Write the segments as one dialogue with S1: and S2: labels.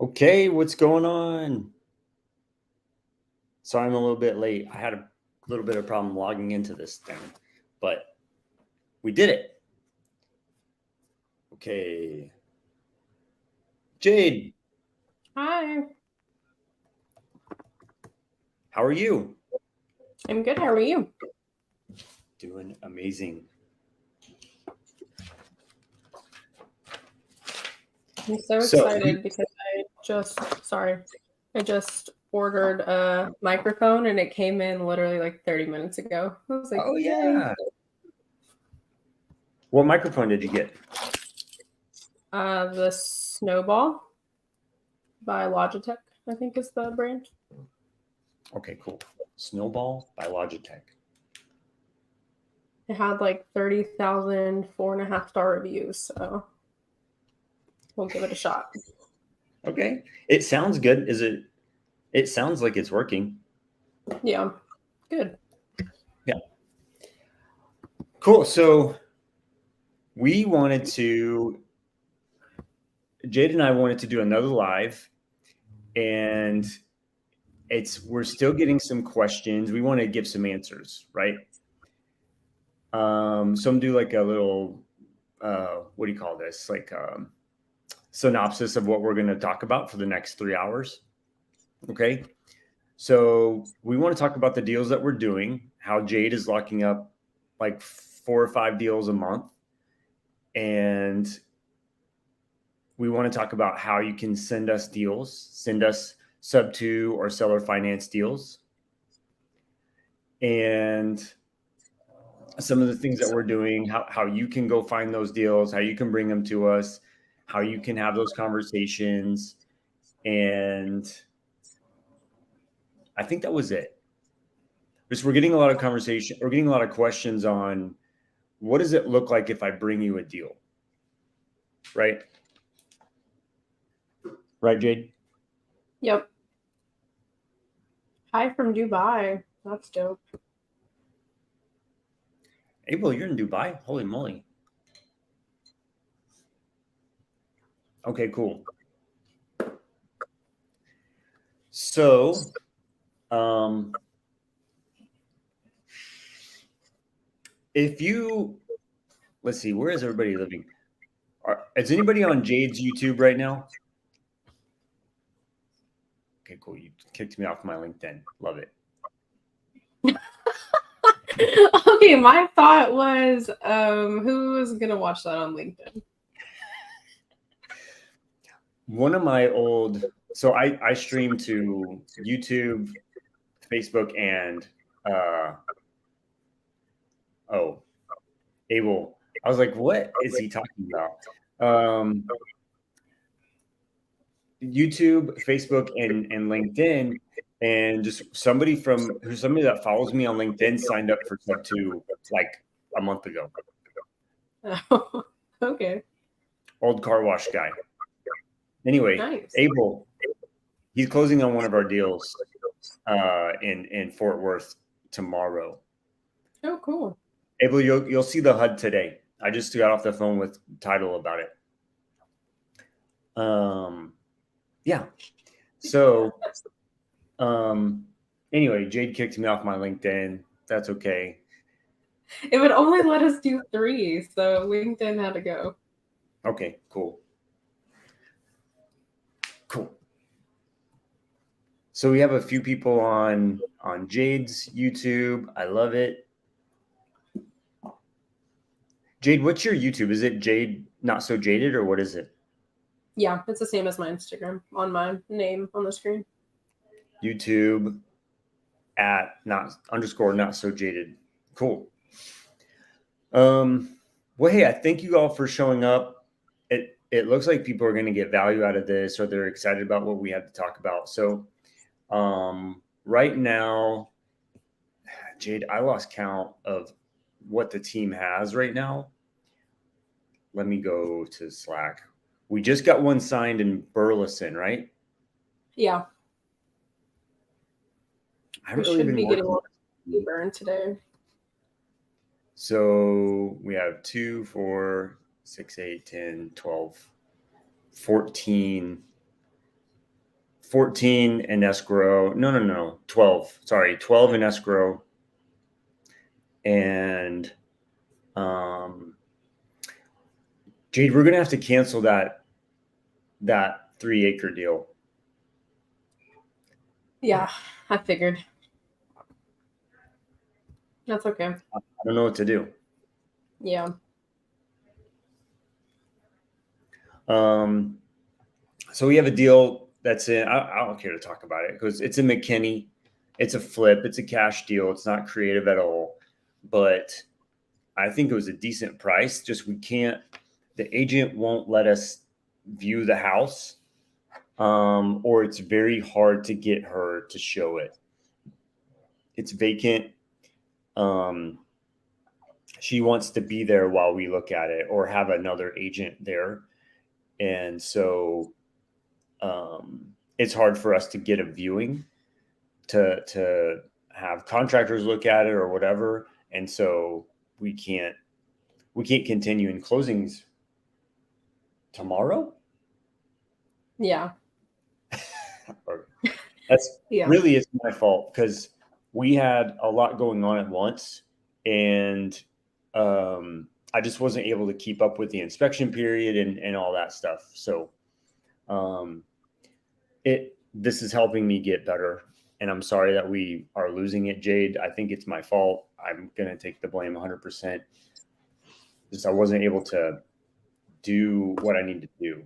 S1: Okay, what's going on? Sorry, I'm a little bit late. I had a little bit of problem logging into this thing, but we did it. Okay. Jade,
S2: Hi,
S1: how are you?
S2: I'm good. How are you?
S1: Doing amazing.
S2: I'm so
S1: So,
S2: excited because I just ordered a microphone and it came in literally like 30 minutes ago. I was like,
S1: oh
S2: yay.
S1: yeah. What microphone did you get?
S2: The Snowball by Logitech, I think is the brand.
S1: Okay, cool. Snowball by Logitech.
S2: It had like 30,000 4.5-star reviews, so we'll give it a shot.
S1: Okay. It sounds good. It sounds like it's working.
S2: Yeah, good.
S1: Yeah. Cool. So, we wanted to Jade and I wanted to do another live, and we're still getting some questions. We want to give some answers, right? Some do like a little what do you call this? Like synopsis of what we're going to talk about for the next 3 hours. Okay. So we want to talk about the deals that we're doing, how Jade is locking up like 4 or 5 deals a month. And we want to talk about how you can send us deals, send us sub to or seller finance deals. And some of the things that we're doing, how you can go find those deals, how you can bring them to us, how you can have those conversations. And I think that was it. Because we're getting a lot of conversation, we're getting a lot of questions on what does it look like if I bring you a deal? Right? Right, Jade?
S2: Yep. Hi from Dubai. That's dope.
S1: Abel, you're in Dubai? Holy moly. Okay, cool. So, if you let's see, where is everybody living? Is anybody on Jade's YouTube right now? Okay, cool. You kicked me off my LinkedIn. Love it.
S2: Okay, my thought was, who's gonna watch that on LinkedIn?
S1: One of my old, so I stream to YouTube, Facebook, and uh, oh, Abel. I was like, what is he talking about? YouTube, Facebook, and LinkedIn, and just somebody that follows me on LinkedIn signed up for Sub Two like a month ago.
S2: Oh, okay,
S1: Old car wash guy. Anyway,
S2: nice.
S1: Abel, he's closing on one of our deals in Fort Worth tomorrow.
S2: Oh, cool.
S1: Abel, you'll see the HUD today. I just got off the phone with Title about it. Yeah. So, anyway, Jade kicked me off my LinkedIn. That's okay.
S2: It would only let us do 3, so LinkedIn had to go.
S1: Okay, cool. Cool. So we have a few people on Jade's YouTube. I love it. Jade, what's your YouTube? Is it Jade Not So Jaded or what is it?
S2: Yeah, it's the same as my Instagram on my name on the screen.
S1: YouTube at not so jaded. Cool. Well, hey, I thank you all for showing up. It looks like people are going to get value out of this, or they're excited about what we had to talk about. So, right now, Jade, I lost count of what the team has right now. Let me go to Slack. We just got one signed in Burleson, right?
S2: Yeah,
S1: I
S2: we
S1: haven't really
S2: should
S1: been
S2: be getting
S1: working.
S2: one burn today.
S1: So we have 2, 4, 6, 8, 10, 12, 14 14 in escrow. No. 12. Sorry, 12 in escrow. And Jade, we're gonna have to cancel that 3-acre deal.
S2: Yeah, I figured. That's okay.
S1: I don't know what to do.
S2: Yeah.
S1: So we have a deal that's in. I don't care to talk about it because it's in McKinney. It's a flip. It's a cash deal. It's not creative at all, but I think it was a decent price. Just we can't. The agent won't let us view the house, or it's very hard to get her to show it. It's vacant. She wants to be there while we look at it, or have another agent there, and so it's hard for us to get a viewing to have contractors look at it or whatever, and so we can't continue in closings tomorrow.
S2: Yeah.
S1: That's
S2: Yeah.
S1: really, it's my fault because we had a lot going on at once, and I just wasn't able to keep up with the inspection period and all that stuff. So this is helping me get better, and I'm sorry that we are losing it, Jade. I think it's my fault. I'm gonna take the blame 100%. Just I wasn't able to do what I need to do.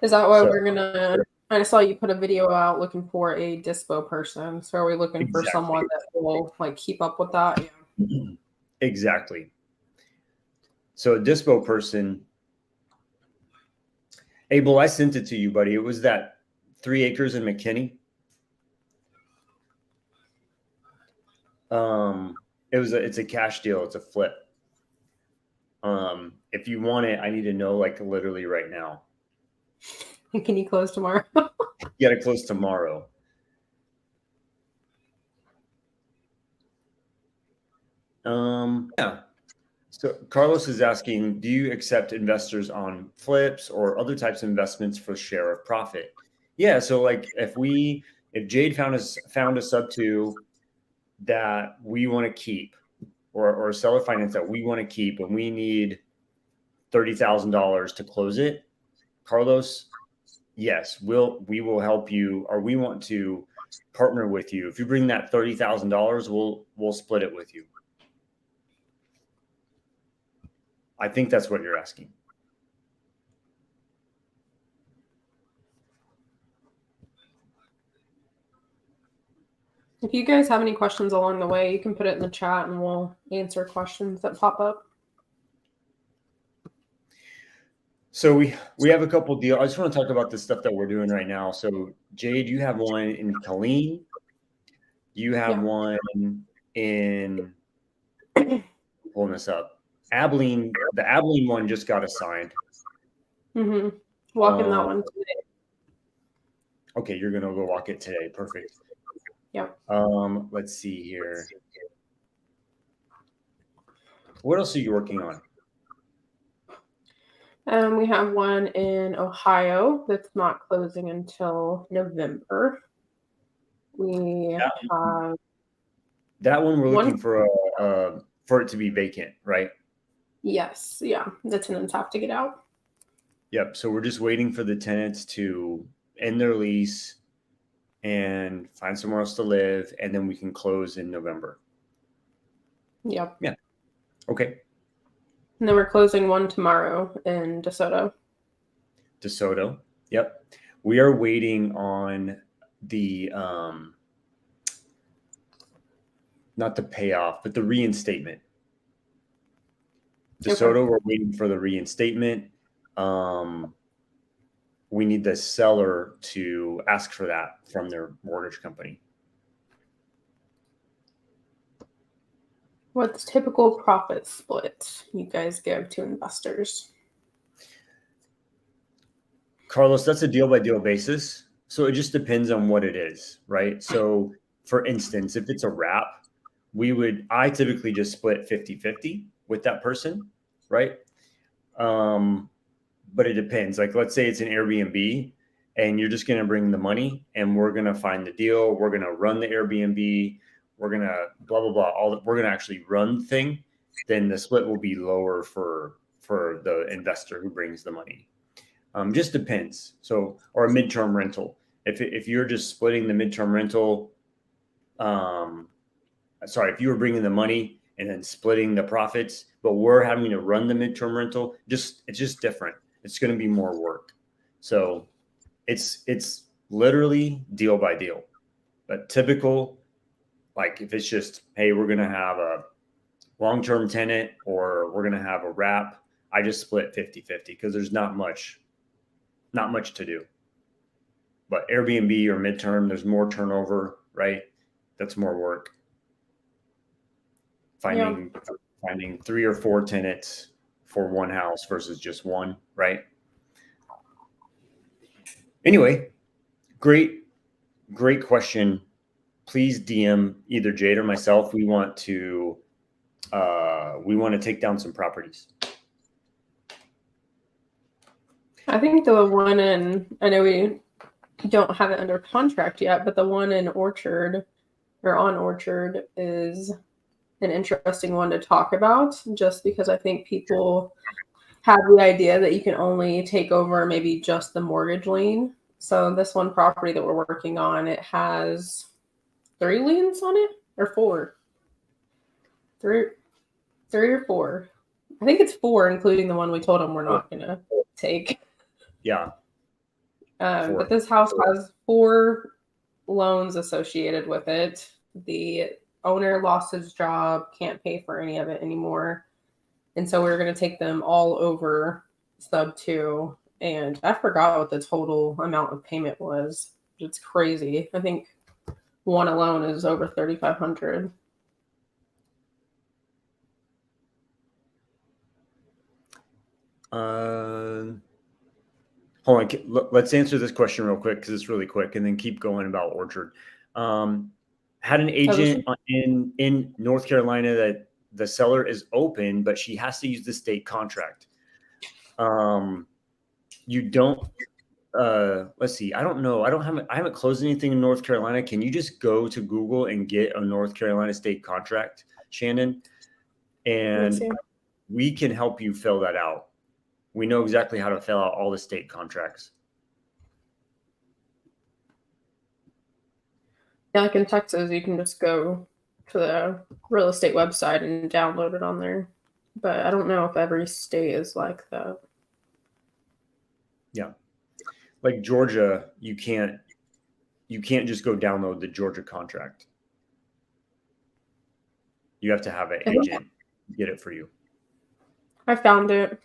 S2: Is that why we're gonna? I saw you put a video out looking for a dispo person. So are we looking for someone that will like keep up with that?
S1: Yeah. Exactly. So a dispo person. Abel, I sent it to you, buddy. It was that 3 acres in McKinney. It's a cash deal. It's a flip. If you want it, I need to know like literally right now.
S2: Can you close tomorrow?
S1: You got to close tomorrow. Yeah. So Carlos is asking, do you accept investors on flips or other types of investments for share of profit? Yeah. So like if Jade found a sub two that we want to keep, or seller finance that we want to keep, and we need $30,000 to close it, Carlos, yes, we will help you, or we want to partner with you. If you bring that $30,000, we'll split it with you. I think that's what you're asking.
S2: If you guys have any questions along the way, you can put it in the chat and we'll answer questions that pop up.
S1: So we have a couple deals. I just want to talk about the stuff that we're doing right now. So Jade, you have one in Colleen. You have one in pulling this up. Abilene. The Abilene one just got assigned.
S2: Walking that one today.
S1: Okay, you're gonna go walk it today. Perfect.
S2: Yep.
S1: Let's see here. What else are you working on?
S2: We have one in Ohio that's not closing until November. We have
S1: that one. We're looking for it to be vacant, right?
S2: Yes. Yeah. The tenants have to get out.
S1: Yep. So we're just waiting for the tenants to end their lease and find somewhere else to live, and then we can close in November.
S2: Yep.
S1: Yeah. Okay.
S2: And then we're closing one tomorrow in DeSoto.
S1: DeSoto. Yep. We are waiting on the not the payoff, but the reinstatement. DeSoto, we're waiting for the reinstatement. We need the seller to ask for that from their mortgage company.
S2: What's typical profit split you guys give to investors?
S1: Carlos, that's a deal by deal basis. So it just depends on what it is, right? So for instance, if it's a wrap, I typically just split 50-50 with that person, right? But it depends. Like, let's say it's an Airbnb and you're just going to bring the money, and we're going to find the deal. We're going to run the Airbnb. We're going to blah, blah, blah. We're going to actually run the thing. Then the split will be lower for the investor who brings the money. Just depends. So, or a midterm rental. If you're just splitting the midterm rental, if you were bringing the money and then splitting the profits, but we're having to run the midterm rental, it's just different. It's going to be more work. So it's literally deal by deal. But typical, like if it's just, hey, we're going to have a long-term tenant or we're going to have a wrap, I just split 50-50 because there's not much to do. But Airbnb or midterm, there's more turnover, right? That's more work. Finding 3 or 4 tenants for one house versus just one, right? Anyway, great question. Please DM either Jade or myself. We want to take down some properties.
S2: I think the one I know we don't have it under contract yet, but the one in Orchard or on Orchard is an interesting one to talk about, just because I think people have the idea that you can only take over maybe just the mortgage lien. So this one property that we're working on, it has 3 liens on it, or 4? 3 or 4. I think it's 4, including the one we told them we're not going to take.
S1: Yeah.
S2: But this house has 4 loans associated with it. The owner lost his job, can't pay for any of it anymore. And so we're going to take them all over sub 2. And I forgot what the total amount of payment was. It's crazy. I think one alone is over $3,500.
S1: Hold on. Let's answer this question real quick because it's really quick, and then keep going about Orchard. Had an agent in North Carolina that the seller is open, but she has to use the state contract. You don't. Let's see. I don't know. I haven't closed anything in North Carolina. Can you just go to Google and get a North Carolina state contract, Shannon? And we can help you fill that out. We know exactly how to fill out all the state contracts.
S2: Yeah, like in Texas, you can just go to the real estate website and download it on there. But I don't know if every state is like that.
S1: Yeah. Like Georgia, you can't just go download the Georgia contract. You have to have an agent get it for you.
S2: I found it.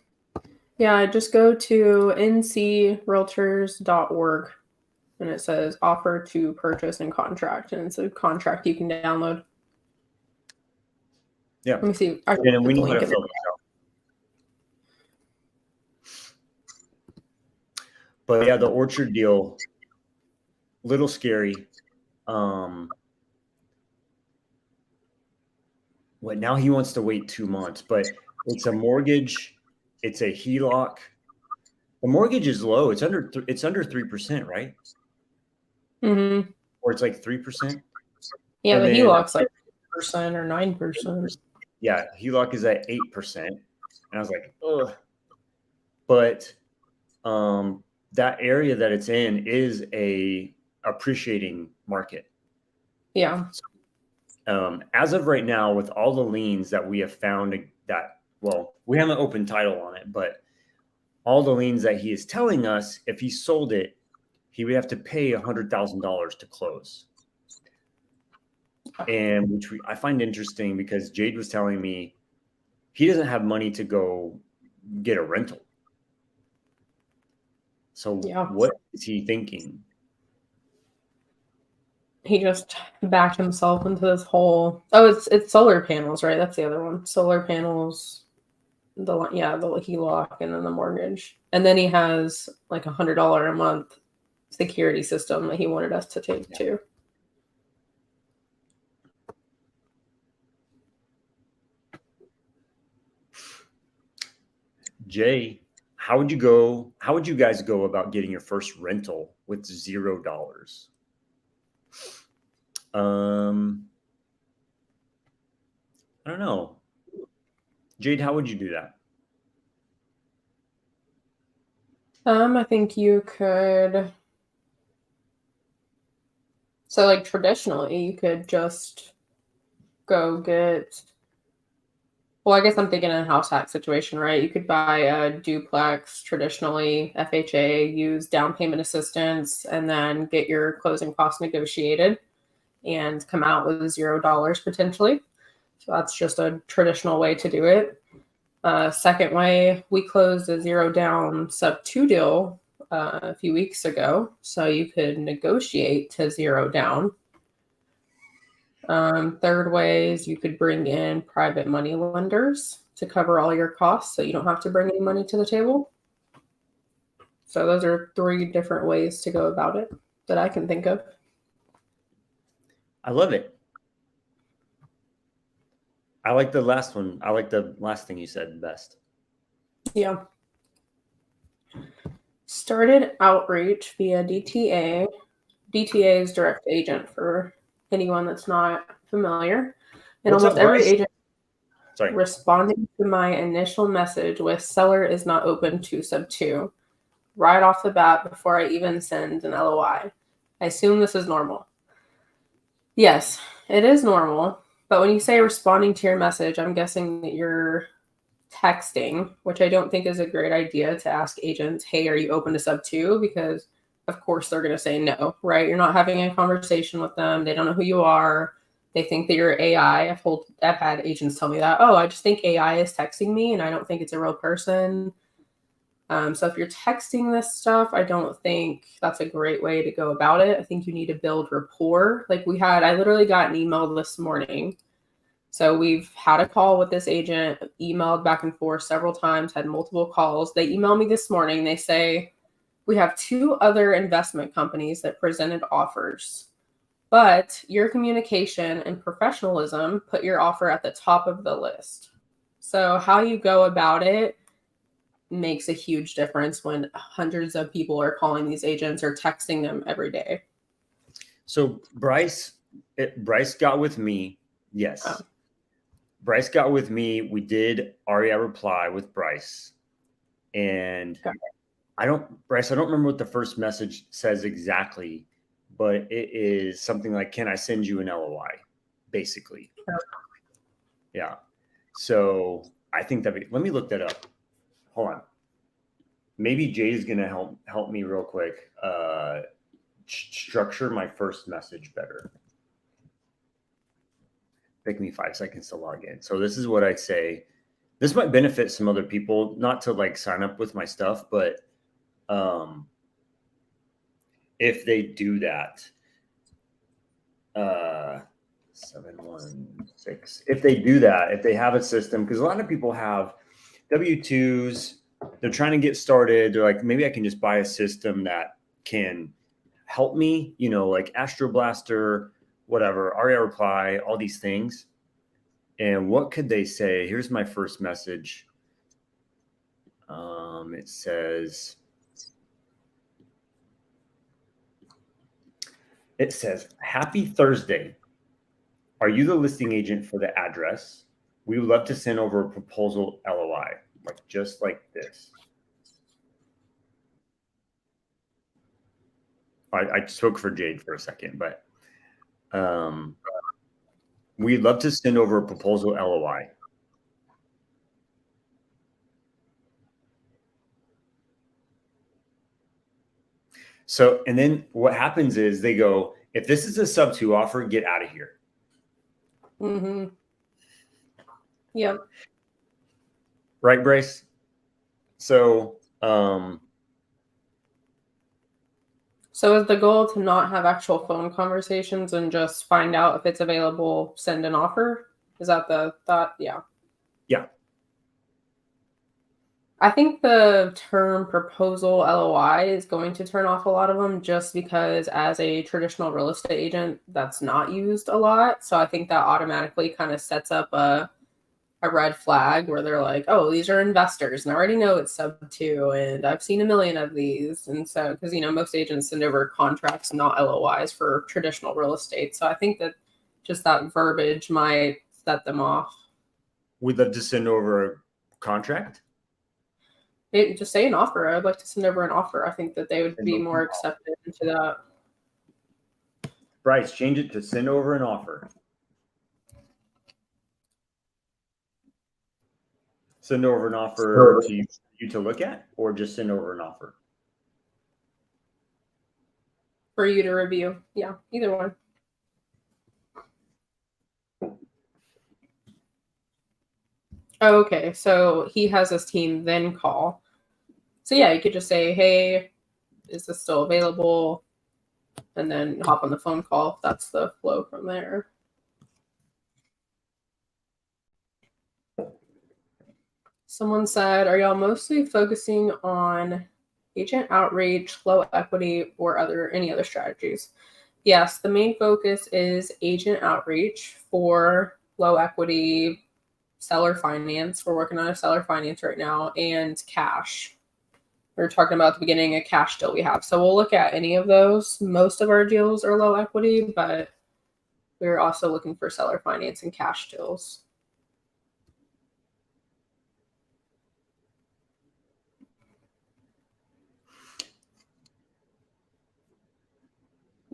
S2: Yeah, just go to ncrealtors.org and it says offer to purchase and contract. And it's a contract you can download.
S1: Yeah.
S2: Let me see.
S1: And we know how to fill this out. But yeah, the Orchard deal, little scary. Now he wants to wait 2 months, but it's a mortgage. It's a HELOC. The mortgage is low. It's under 3%, right?
S2: Mm-hmm.
S1: Or it's like 3%.
S2: Yeah, the HELOC's like 8% or 9%.
S1: Yeah, HELOC is at 8%, and I was like, ugh. But that area that it's in is a appreciating market.
S2: Yeah.
S1: As of right now, with all the liens that we have found we haven't opened title on it, but all the liens that he is telling us, if he sold it, he would have to pay $100,000 to close. And which I find interesting because Jade was telling me he doesn't have money to go get a rental. So What is he thinking?
S2: He just backed himself into this whole. Oh, it's solar panels, right? That's the other one. Solar panels, the HELOC, and then the mortgage, and then he has like $100 a month security system that he wanted us to take too.
S1: Jay, how would you guys go about getting your first rental with $0? I don't know. Jade, how would you do that?
S2: I think you could. So, like, traditionally, you could just go get. Well, I guess I'm thinking in a house hack situation, right? You could buy a duplex traditionally, FHA, use down payment assistance, and then get your closing costs negotiated and come out with $0 potentially. So that's just a traditional way to do it. Second way, we closed a 0 down sub 2 deal a few weeks ago. So you could negotiate to 0 down. Third way is you could bring in private money lenders to cover all your costs so you don't have to bring any money to the table. So those are 3 different ways to go about it that I can think of.
S1: I love it. I like the last one. I like the last thing you said best.
S2: Yeah. Started outreach via DTA. DTA is direct agent for anyone that's not familiar. And
S1: What's
S2: almost
S1: up,
S2: every
S1: Bryce?
S2: agent
S1: Sorry.
S2: responding to my initial message with seller is not open to sub 2 right off the bat before I even send an LOI. I assume this is normal. Yes, it is normal. But when you say responding to your message, I'm guessing that you're texting, which I don't think is a great idea to ask agents, hey, are you open to sub 2? Because of course they're going to say no, right? You're not having a conversation with them. They don't know who you are. They think that you're AI. I've had agents tell me that, oh, I just think AI is texting me and I don't think it's a real person. So if you're texting this stuff, I don't think that's a great way to go about it. I think you need to build rapport. Like I literally got an email this morning. So we've had a call with this agent, emailed back and forth several times, had multiple calls. They emailed me this morning. They say, we have 2 other investment companies that presented offers, but your communication and professionalism put your offer at the top of the list. So how you go about it makes a huge difference when hundreds of people are calling these agents or texting them every day.
S1: So Bryce got with me. Yes. Oh. Bryce got with me. We did REI reply with Bryce. And I don't remember what the first message says exactly, but it is something like, can I send you an LOI? Basically. Yeah. So I think let me look that up. Hold on. Maybe Jay's going to help me real quick. Structure my first message better. Take me 5 seconds to log in. So this is what I say. This might benefit some other people, not to like sign up with my stuff, but if they do that, 716. If they do that, if they have a system, because a lot of people have W-2s, they're trying to get started. They're like, maybe I can just buy a system that can help me, like Astro Blaster, whatever, REI reply, all these things. And what could they say? Here's my first message. It says, happy Thursday. Are you the listing agent for the address? We would love to send over a proposal LOI, just like this. I spoke for Jade for a second, but we'd love to send over a proposal LOI. So, and then what happens is they go, if this is a sub 2 offer, get out of here.
S2: Mm-hmm. Yep.
S1: Right, Bryce? So,
S2: so is the goal to not have actual phone conversations and just find out if it's available, send an offer? Is that the thought? Yeah.
S1: Yeah.
S2: I think the term proposal LOI is going to turn off a lot of them just because as a traditional real estate agent, that's not used a lot. So I think that automatically kind of sets up a a red flag where they're like, oh, these are investors and I already know it's sub 2 and I've seen a million of these. And so, because, most agents send over contracts, not LOIs for traditional real estate. So I think that just that verbiage might set them off.
S1: We'd love to send over a contract.
S2: Just say an offer. I'd like to send over an offer. I think that they would be more accepted into that.
S1: Bryce, change it to send over an offer. Send over an offer to you to look at, or just send over an offer?
S2: For you to review. Yeah, either one. Okay, so he has his team then call. So yeah, you could just say, hey, is this still available? And then hop on the phone call. That's the flow from there. Someone said, are y'all mostly focusing on agent outreach, low equity, or any other strategies? Yes, the main focus is agent outreach for low equity, seller finance. We're working on a seller finance right now, and cash. We were talking about at the beginning a cash deal we have. So we'll look at any of those. Most of our deals are low equity, but we're also looking for seller finance and cash deals.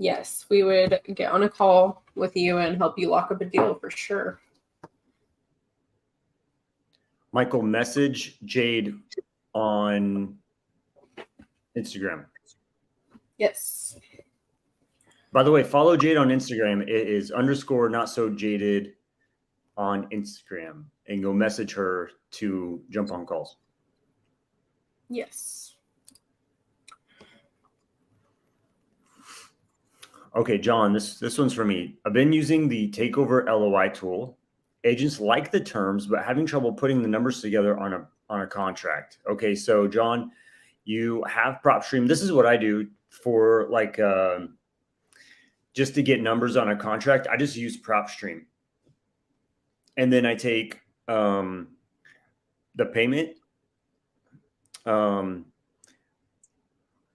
S2: Yes, we would get on a call with you and help you lock up a deal for sure.
S1: Michael, message Jade on Instagram.
S2: Yes.
S1: By the way, follow Jade on Instagram. It is _NotSoJaded on Instagram, and go message her to jump on calls.
S2: Yes.
S1: Okay, John, this one's for me. I've been using the Takeover LOI tool. Agents like the terms, but having trouble putting the numbers together on a contract. Okay, so John, you have PropStream. This is what I do for just to get numbers on a contract. I just use PropStream, and then I take the payment.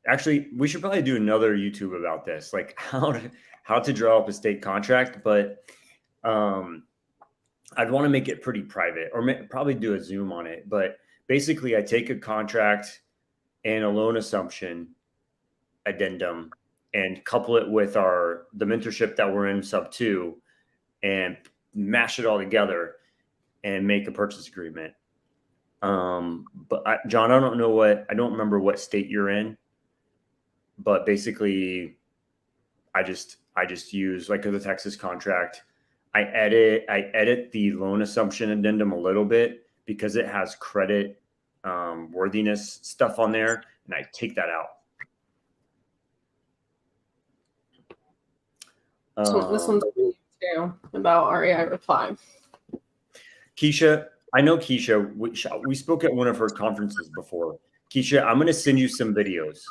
S1: Actually, we should probably do another YouTube about this, like how to draw up a state contract. But I'd want to make it pretty private, or probably do a Zoom on it. But basically, I take a contract and a loan assumption addendum and couple it with the mentorship that we're in sub 2, and mash it all together and make a purchase agreement. But John, I don't remember what state you're in. But basically, I just use like the Texas contract. I edit the loan assumption addendum a little bit because it has credit worthiness stuff on there, and I take that out.
S2: So this one's too about REI reply.
S1: Keisha, I know Keisha. We spoke at one of her conferences before. Keisha, I'm going to send you some videos.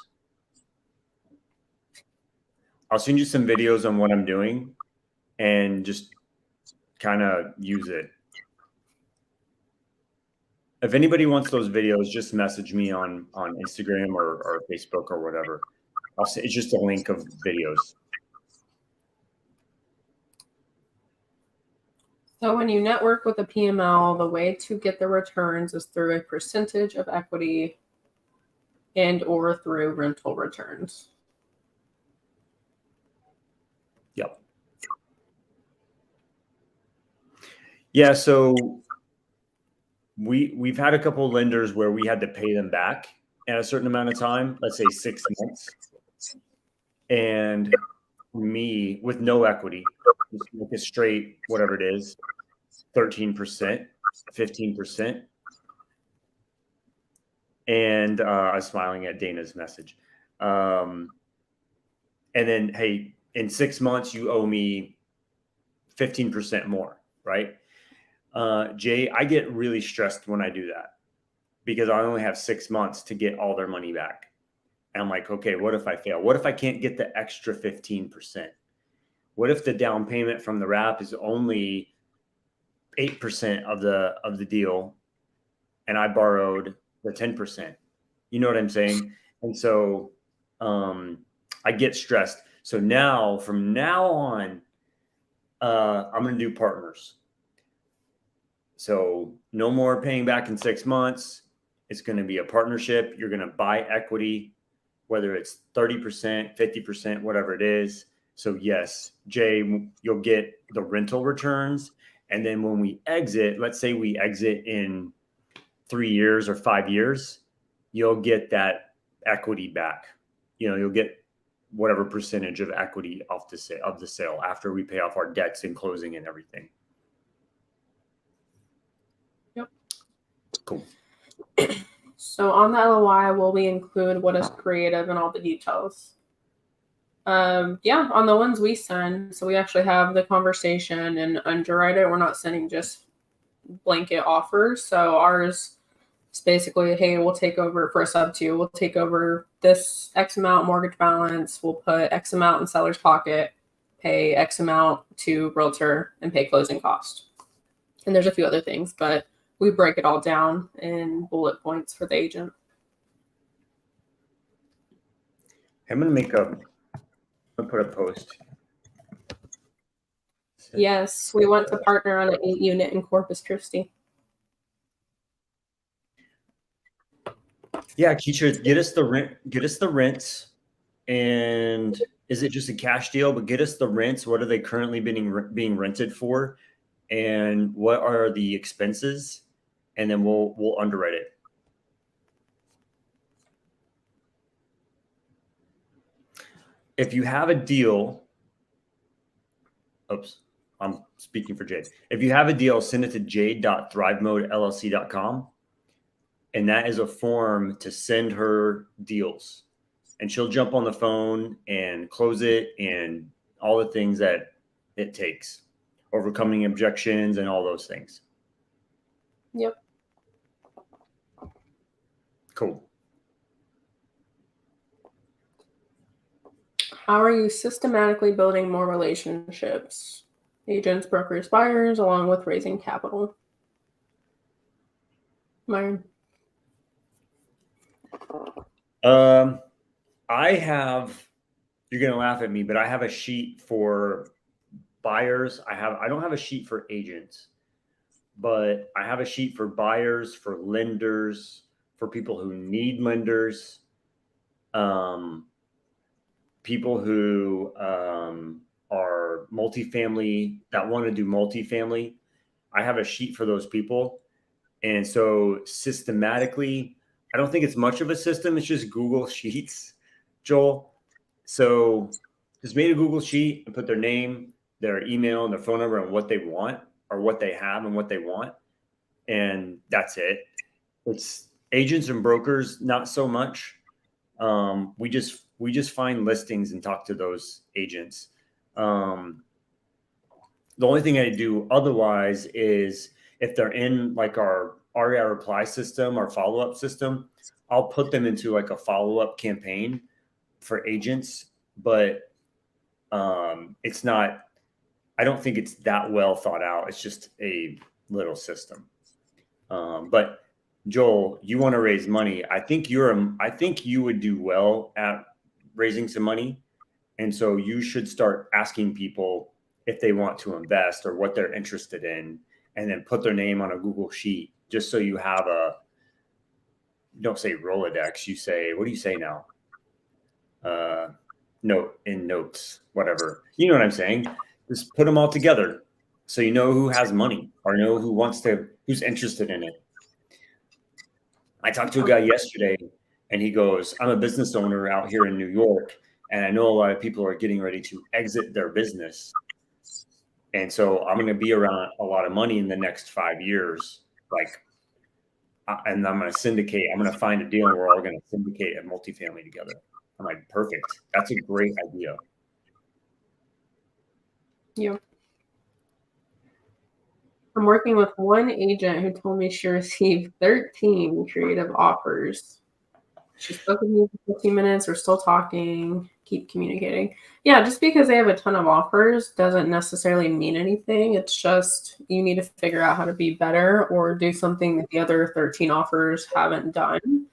S1: I'll send you some videos on what I'm doing, and just kind of use it. If anybody wants those videos, just message me on Instagram or Facebook or whatever. It's just a link of videos.
S2: So when you network with a PML, the way to get the returns is through a percentage of equity and or through rental returns.
S1: Yep. Yeah, so we've had a couple of lenders where we had to pay them back at a certain amount of time, let's say 6 months. And me, with no equity, just look at straight, whatever it is, 13%, 15%. And I was smiling at Dana's message. And then, hey, in 6 months, you owe me 15% more, right? Jay, I get really stressed when I do that because I only have 6 months to get all their money back. And I'm like, okay, what if I fail? What if I can't get the extra 15%? What if the down payment from the wrap is only 8% of the deal, and I borrowed the 10%. You know what I'm saying? And so I get stressed. So now, from now on, I'm going to do partners. So no more paying back in 6 months. It's going to be a partnership. You're going to buy equity, whether it's 30%, 50%, whatever it is. So yes, Jay, you'll get the rental returns. And then when we exit, let's say we exit in 3 years or 5 years, you'll get that equity back. You'll get whatever percentage of equity off the sale after we pay off our debts and closing and everything.
S2: Yep.
S1: Cool.
S2: So on the LOI, will we include what is creative and all the details? Yeah, on the ones we send, so we actually have the conversation and underwrite it. We're not sending just blanket offers. So ours is basically, hey, we'll take over for a sub two. We'll take over this X amount mortgage balance. We'll put X amount in seller's pocket, pay X amount to realtor, and pay closing cost. And there's a few other things, but we break it all down in bullet points for the agent.
S1: I'm gonna put a post.
S2: Yes, we want to partner on an 8-unit in Corpus Christi.
S1: Yeah, Keisha, get us the rents, and is it just a cash deal? But get us the rents. What are they currently being rented for, and what are the expenses? And then we'll underwrite it. If you have a deal, oops, I'm speaking for Jade. If you have a deal, send it to jade.thrivemodellc.com. And that is a form to send her deals. And she'll jump on the phone and close it and all the things that it takes, overcoming objections and all those things.
S2: Yep.
S1: Cool.
S2: How are you systematically building more relationships? Agents, brokers, buyers, along with raising capital. Myron.
S1: You're going to laugh at me, but I have a sheet for buyers. I don't have a sheet for agents, but I have a sheet for buyers, for lenders, for people who need lenders, people who are multifamily, that want to do multifamily. I have a sheet for those people. And so systematically, I don't think it's much of a system. It's just Google Sheets, Joel. So just made a Google Sheet and put their name, their email, and their phone number and what they want, or what they have and what they want. And that's it. It's agents and brokers, not so much. We just find listings and talk to those agents. The only thing I do otherwise is if they're in like our REI reply system, our follow-up system, I'll put them into like a follow-up campaign for agents, but it's not, I don't think it's that well thought out. It's just a little system. But Joel, you want to raise money. I think you would do well at raising some money. And so you should start asking people if they want to invest or what they're interested in, and then put their name on a Google Sheet, just so you have you don't say Rolodex, you say, what do you say now? Note in notes, whatever. You know what I'm saying? Just put them all together so you know who has money or know who's interested in it. I talked to a guy yesterday and he goes, I'm a business owner out here in New York, and I know a lot of people are getting ready to exit their business. And so I'm going to be around a lot of money in the next 5 years. And I'm going to syndicate. I'm going to find a deal and we're all going to syndicate a multifamily together. I'm like, perfect. That's a great idea.
S2: Yeah. I'm working with one agent who told me she received 13 creative offers. She spoke with me for 15 minutes. We're still talking. keep communicating. Yeah, just because they have a ton of offers doesn't necessarily mean anything. It's just you need to figure out how to be better or do something that the other 13 offers haven't done.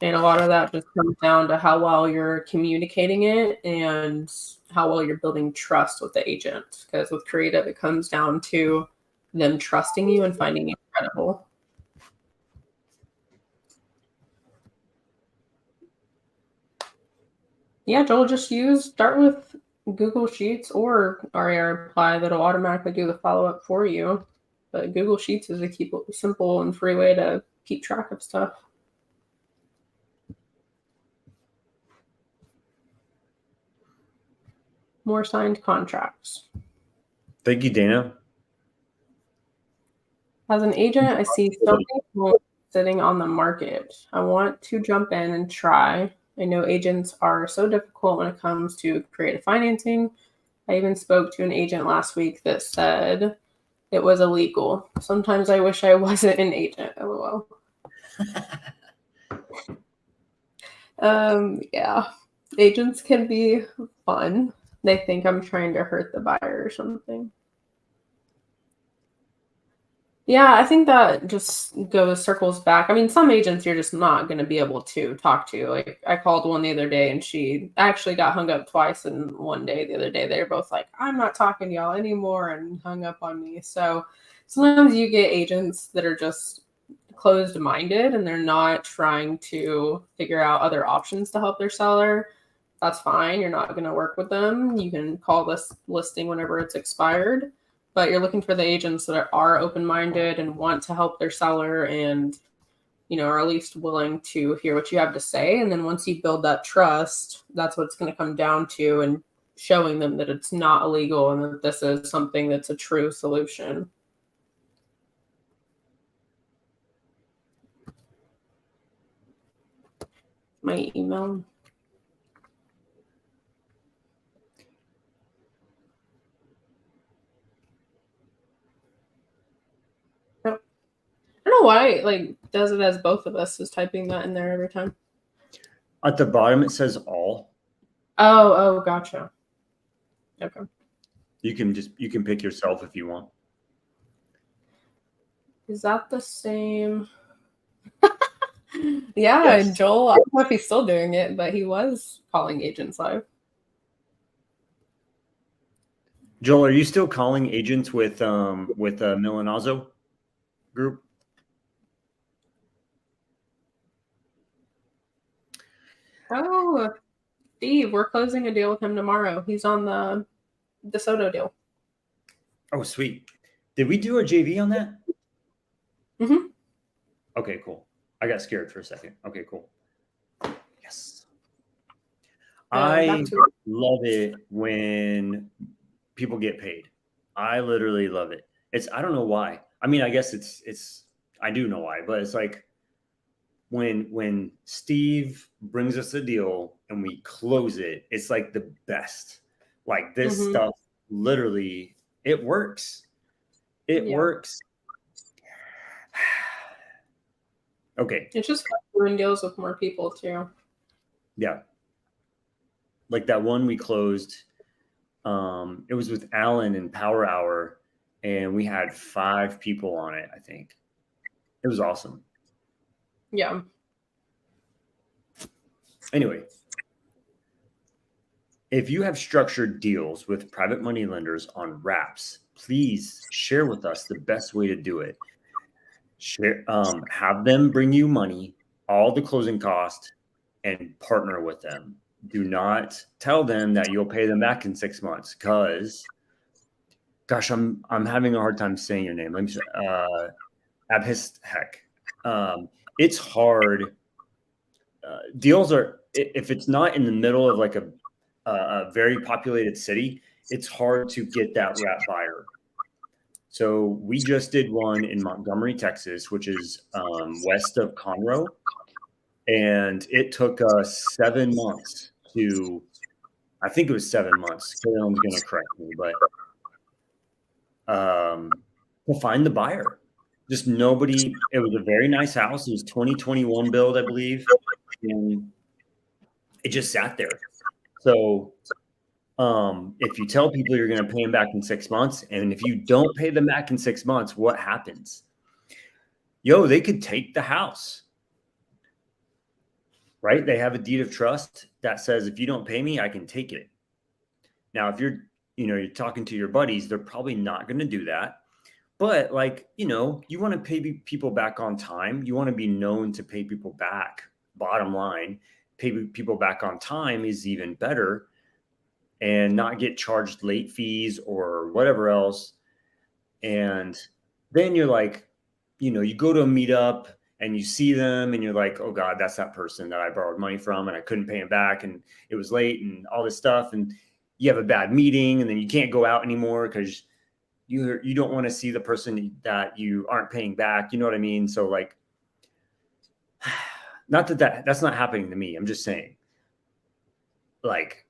S2: And a lot of that just comes down to how well you're communicating it and how well you're building trust with the agent. Because with creative, it comes down to them trusting you and finding you credible. Yeah, Joel, just start with Google Sheets or REI Reply that'll automatically do the follow up for you. But Google Sheets is a simple and free way to keep track of stuff. More signed contracts.
S1: Thank you, Dana.
S2: As an agent, I see so many homes sitting on the market. I want to jump in and try. I know agents are so difficult when it comes to creative financing. I even spoke to an agent last week that said it was illegal. Sometimes I wish I wasn't an agent. LOL. Yeah. Agents can be fun. They think I'm trying to hurt the buyer or something. Yeah, I think that just circles back. I mean, some agents you're just not going to be able to talk to. Like, I called one the other day and she actually got hung up twice in one day the other day. They were both like, I'm not talking to y'all anymore, and hung up on me. So sometimes you get agents that are just closed minded and they're not trying to figure out other options to help their seller. That's fine. You're not going to work with them. You can call this listing whenever it's expired. But you're looking for the agents that are open-minded and want to help their seller and, are at least willing to hear what you have to say. And then once you build that trust, that's what it's going to come down to, and showing them that it's not illegal and that this is something that's a true solution. My email. I don't know why it does it as both of us is typing that in there every time.
S1: At the bottom it says all.
S2: Oh, gotcha. Okay.
S1: You can pick yourself if you want.
S2: Is that the same? Yeah,
S1: Yes.
S2: and Joel, I don't know if he's still doing it, but he was calling agents live.
S1: Joel, are you still calling agents with Milanazzo group?
S2: Oh, Steve, we're closing a deal with him tomorrow. He's on the DeSoto deal.
S1: Oh, sweet. Did we do a JV on that?
S2: Mm-hmm.
S1: Okay, cool. I got scared for a second. Okay, cool. Yes. I love it when people get paid. I literally love it. I don't know why. I mean, I guess I do know why, but it's like when Steve brings us a deal and we close it, it's like the best. Like this stuff, literally, it works. It works. Okay.
S2: It's just doing deals with more people too.
S1: Yeah. Like that one we closed. It was with Alan and Power Hour, and we had 5 people on it, I think. It was awesome.
S2: Yeah.
S1: Anyway, if you have structured deals with private money lenders on wraps, please share with us the best way to do it. Have them bring you money, all the closing cost, and partner with them. Do not tell them that you'll pay them back in 6 months, because, gosh, I'm having a hard time saying your name. Let me say, Abhishek. It's hard. Deals are, if it's not in the middle of like a very populated city, it's hard to get that wrap buyer. So we just did one in Montgomery, Texas, which is west of Conroe. And it took us 7 months I think it was 7 months. Carolyn's going to correct me, but to find the buyer. Just nobody. It was a very nice house. It was 2021 build, I believe. And it just sat there. So if you tell people you're going to pay them back in 6 months, and if you don't pay them back in 6 months, what happens? Yo, they could take the house, right? They have a deed of trust that says, if you don't pay me, I can take it. Now, if you're talking to your buddies, they're probably not going to do that. But like, you want to pay people back on time. You want to be known to pay people back. Bottom line, pay people back on time is even better, and not get charged late fees or whatever else. And then you're like, you go to a meetup and you see them and you're like, oh God, that's that person that I borrowed money from and I couldn't pay him back and it was late and all this stuff. And you have a bad meeting and then you can't go out anymore because you don't want to see the person that you aren't paying back. You know what I mean? So like, not that's not happening to me. I'm just saying, like,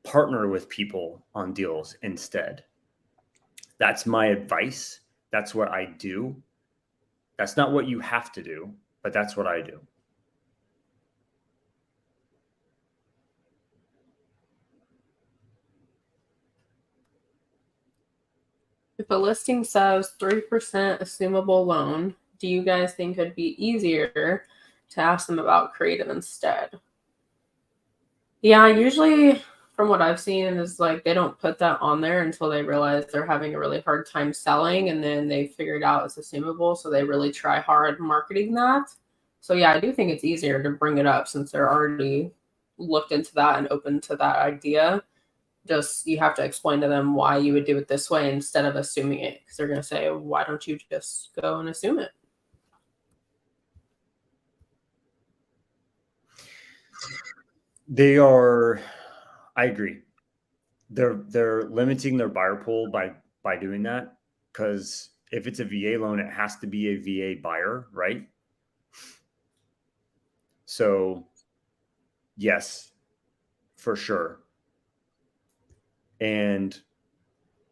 S1: partner with people on deals instead. That's my advice. That's what I do. That's not what you have to do, but that's what I do.
S2: If a listing says 3% assumable loan, do you guys think it'd be easier to ask them about creative instead? Yeah, usually from what I've seen is like they don't put that on there until they realize they're having a really hard time selling, and then they figure it out it's assumable, so they really try hard marketing that. So yeah, I do think it's easier to bring it up since they're already looked into that and open to that idea. Just you have to explain to them why you would do it this way instead of assuming it, because they're going to say, why don't you just go and assume it?
S1: I agree. They're limiting their buyer pool by doing that, because if it's a VA loan, it has to be a VA buyer, right? So yes, for sure. And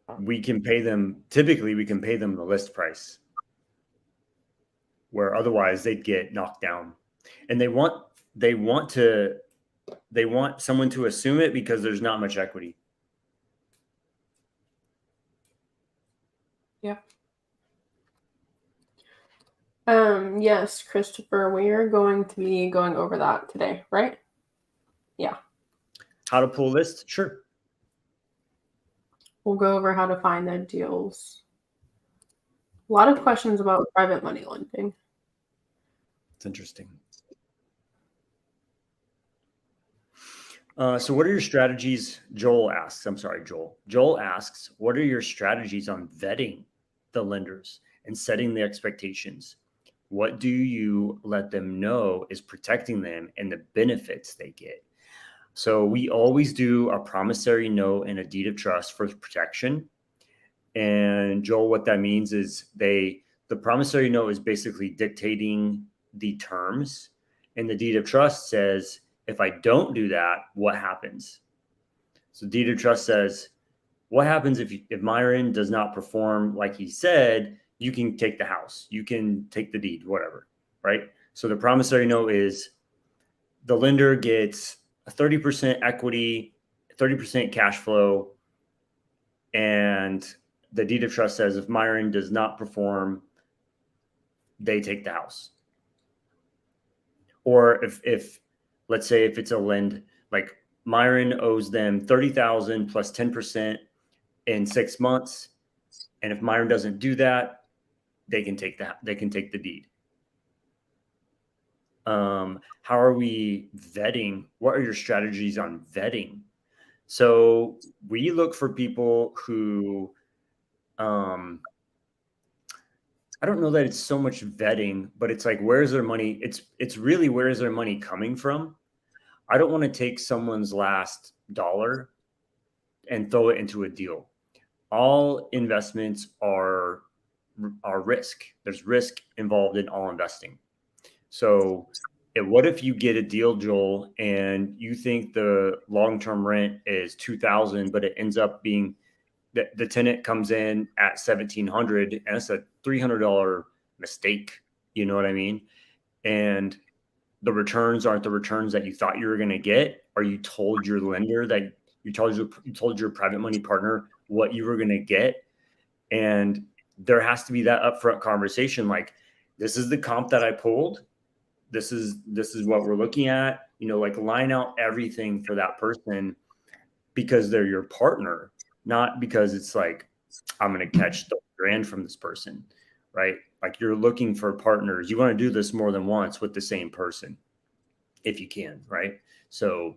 S1: typically we can pay them the list price, where otherwise they'd get knocked down. And they want someone to assume it because there's not much equity.
S2: Yeah. Yes, Christopher, we are going to be going over that today, right? Yeah.
S1: How to pull list? Sure.
S2: We'll go over how to find the deals. A lot of questions about private money lending.
S1: It's interesting. So what are your strategies? Joel asks, Joel asks, what are your strategies on vetting the lenders and setting the expectations? What do you let them know is protecting them and the benefits they get? So we always do a promissory note and a deed of trust for protection. And Joel, what that means is the promissory note is basically dictating the terms, and the deed of trust says, if I don't do that, what happens? So deed of trust says, what happens if Myron does not perform like he said? You can take the house, you can take the deed, whatever, right? So the promissory note is the lender gets a 30% equity, 30% cash flow, and the deed of trust says if Myron does not perform, they take the house. Or if let's say if it's a lend, like Myron owes them 30,000 plus 10% in 6 months, and if Myron doesn't do that, they can take the deed. How are we vetting? What are your strategies on vetting? So we look for people who, I don't know that it's so much vetting, but it's like, where's their money? It's really, where is their money coming from? I don't want to take someone's last dollar and throw it into a deal. All investments are risk. There's risk involved in all investing. So what if you get a deal, Joel, and you think the long-term rent is $2,000, but it ends up being the tenant comes in at $1,700, and it's a $300 mistake. You know what I mean? And the returns aren't the returns that you thought you were going to get, or you told your lender that you told your private money partner what you were going to get. And there has to be that upfront conversation. Like, this is the comp that I pulled. This is what we're looking at, like line out everything for that person, because they're your partner, not because it's like, I'm going to catch the grand from this person, right? Like, you're looking for partners. You want to do this more than once with the same person if you can, right? So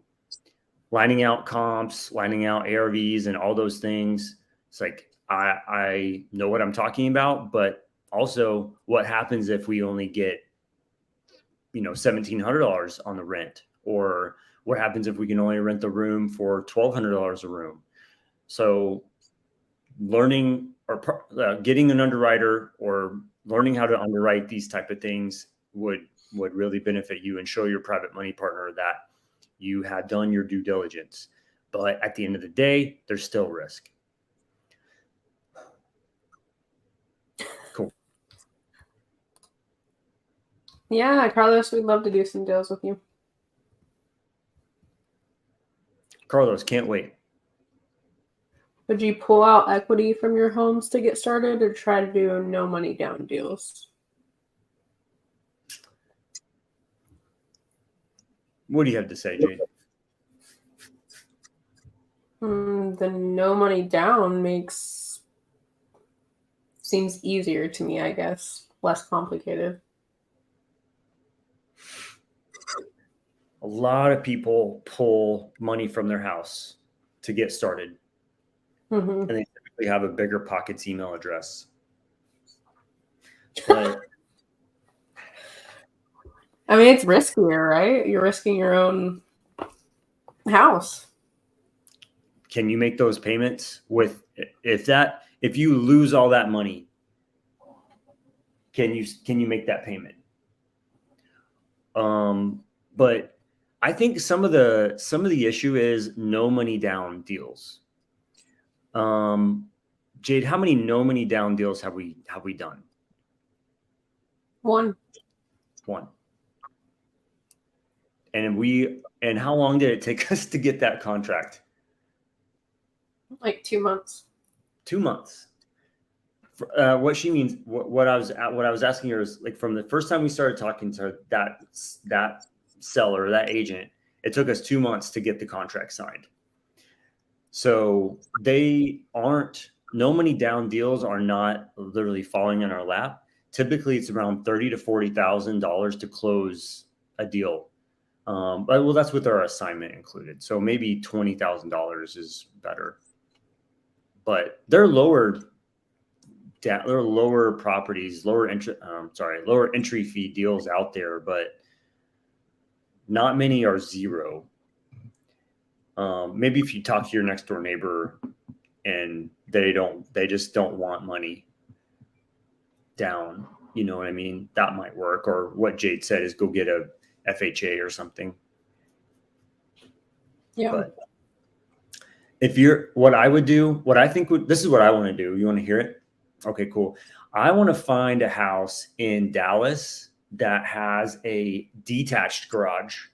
S1: lining out comps, lining out ARVs and all those things. It's like, I know what I'm talking about, but also what happens if we only get, $1,700 on the rent, or what happens if we can only rent the room for $1,200 a room? So learning or getting an underwriter or learning how to underwrite these type of things would really benefit you and show your private money partner that you had done your due diligence. But at the end of the day, there's still risk. Cool.
S2: Yeah, Carlos, we'd love to do some deals with you.
S1: Carlos, can't wait.
S2: Would you pull out equity from your homes to get started, or try to do no money down deals?
S1: What do you have to say, Jade?
S2: The no money down seems easier to me, I guess. Less complicated.
S1: A lot of people pull money from their house to get started.
S2: Mm-hmm.
S1: And they typically have a Bigger Pockets email address. But
S2: I mean, it's riskier, right? You're risking your own house.
S1: Can you make those payments if you lose all that money? Can you make that payment? But I think some of the issue is no money down deals. Jade, how many no money down deals have we done?
S2: One.
S1: And how long did it take us to get that contract?
S2: Like 2 months.
S1: 2 months. What she means, what I was asking her is, like, from the first time we started talking to that seller, that agent, it took us 2 months to get the contract signed. So no money down deals are not literally falling in our lap. Typically, it's around $30,000 to $40,000 to close a deal. Well, that's with our assignment included. So maybe $20,000 is better. But they're lower properties, lower entry fee deals out there, but not many are zero. Maybe if you talk to your next door neighbor and they just don't want money down, you know what I mean? That might work. Or what Jade said is go get a FHA or something.
S2: Yeah.
S1: But this is what I want to do. You want to hear it? Okay, cool. I want to find a house in Dallas that has a detached garage.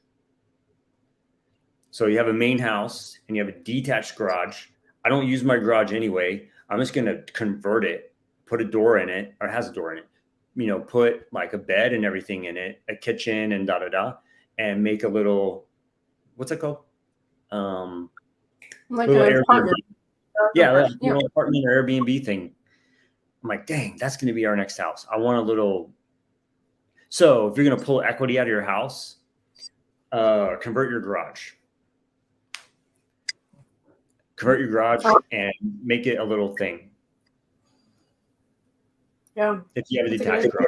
S1: So you have a main house and you have a detached garage. I don't use my garage anyway. I'm just going to convert it, put a door in it, or it has a door in it, put like a bed and everything in it, a kitchen and and make a little, what's it called?
S2: Like an apartment.
S1: Yeah, apartment or Airbnb thing. I'm like, dang, that's going to be our next house. I want a little. So if you're going to pull equity out of your house, convert your garage. And make it a little thing.
S2: Yeah.
S1: If you have a detached garage.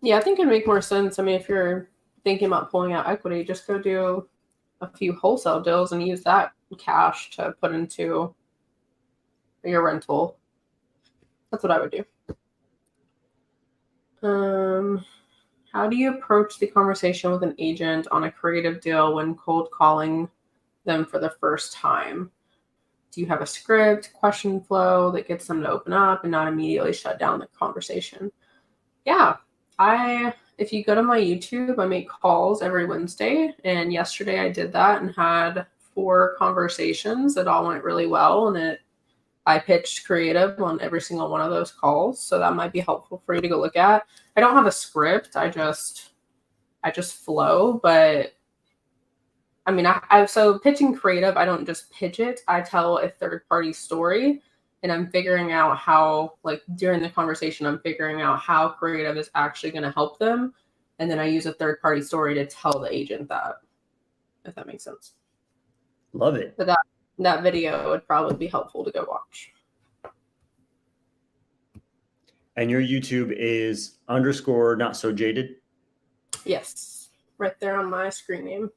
S2: Yeah, I think it'd make more sense. I mean, if you're thinking about pulling out equity, just go do a few wholesale deals and use that cash to put into your rental. That's what I would do. How do you approach the conversation with an agent on a creative deal when cold calling them for the first time? Do you have a script, question flow that gets them to open up and not immediately shut down the conversation? Yeah. If you go to my YouTube, I make calls every Wednesday. And yesterday I did that and had 4 conversations that all went really well. And I pitched creative on every single one of those calls. So that might be helpful for you to go look at. I don't have a script. I just flow, but I mean, so pitching creative, I don't just pitch it. I tell a third party story, and I'm figuring out how, like during the conversation, I'm figuring out how creative is actually going to help them, and then I use a third party story to tell the agent that, if that makes sense.
S1: Love it.
S2: But that video would probably be helpful to go watch.
S1: And your YouTube is _NotSoJaded?
S2: Yes, right there on my screen name.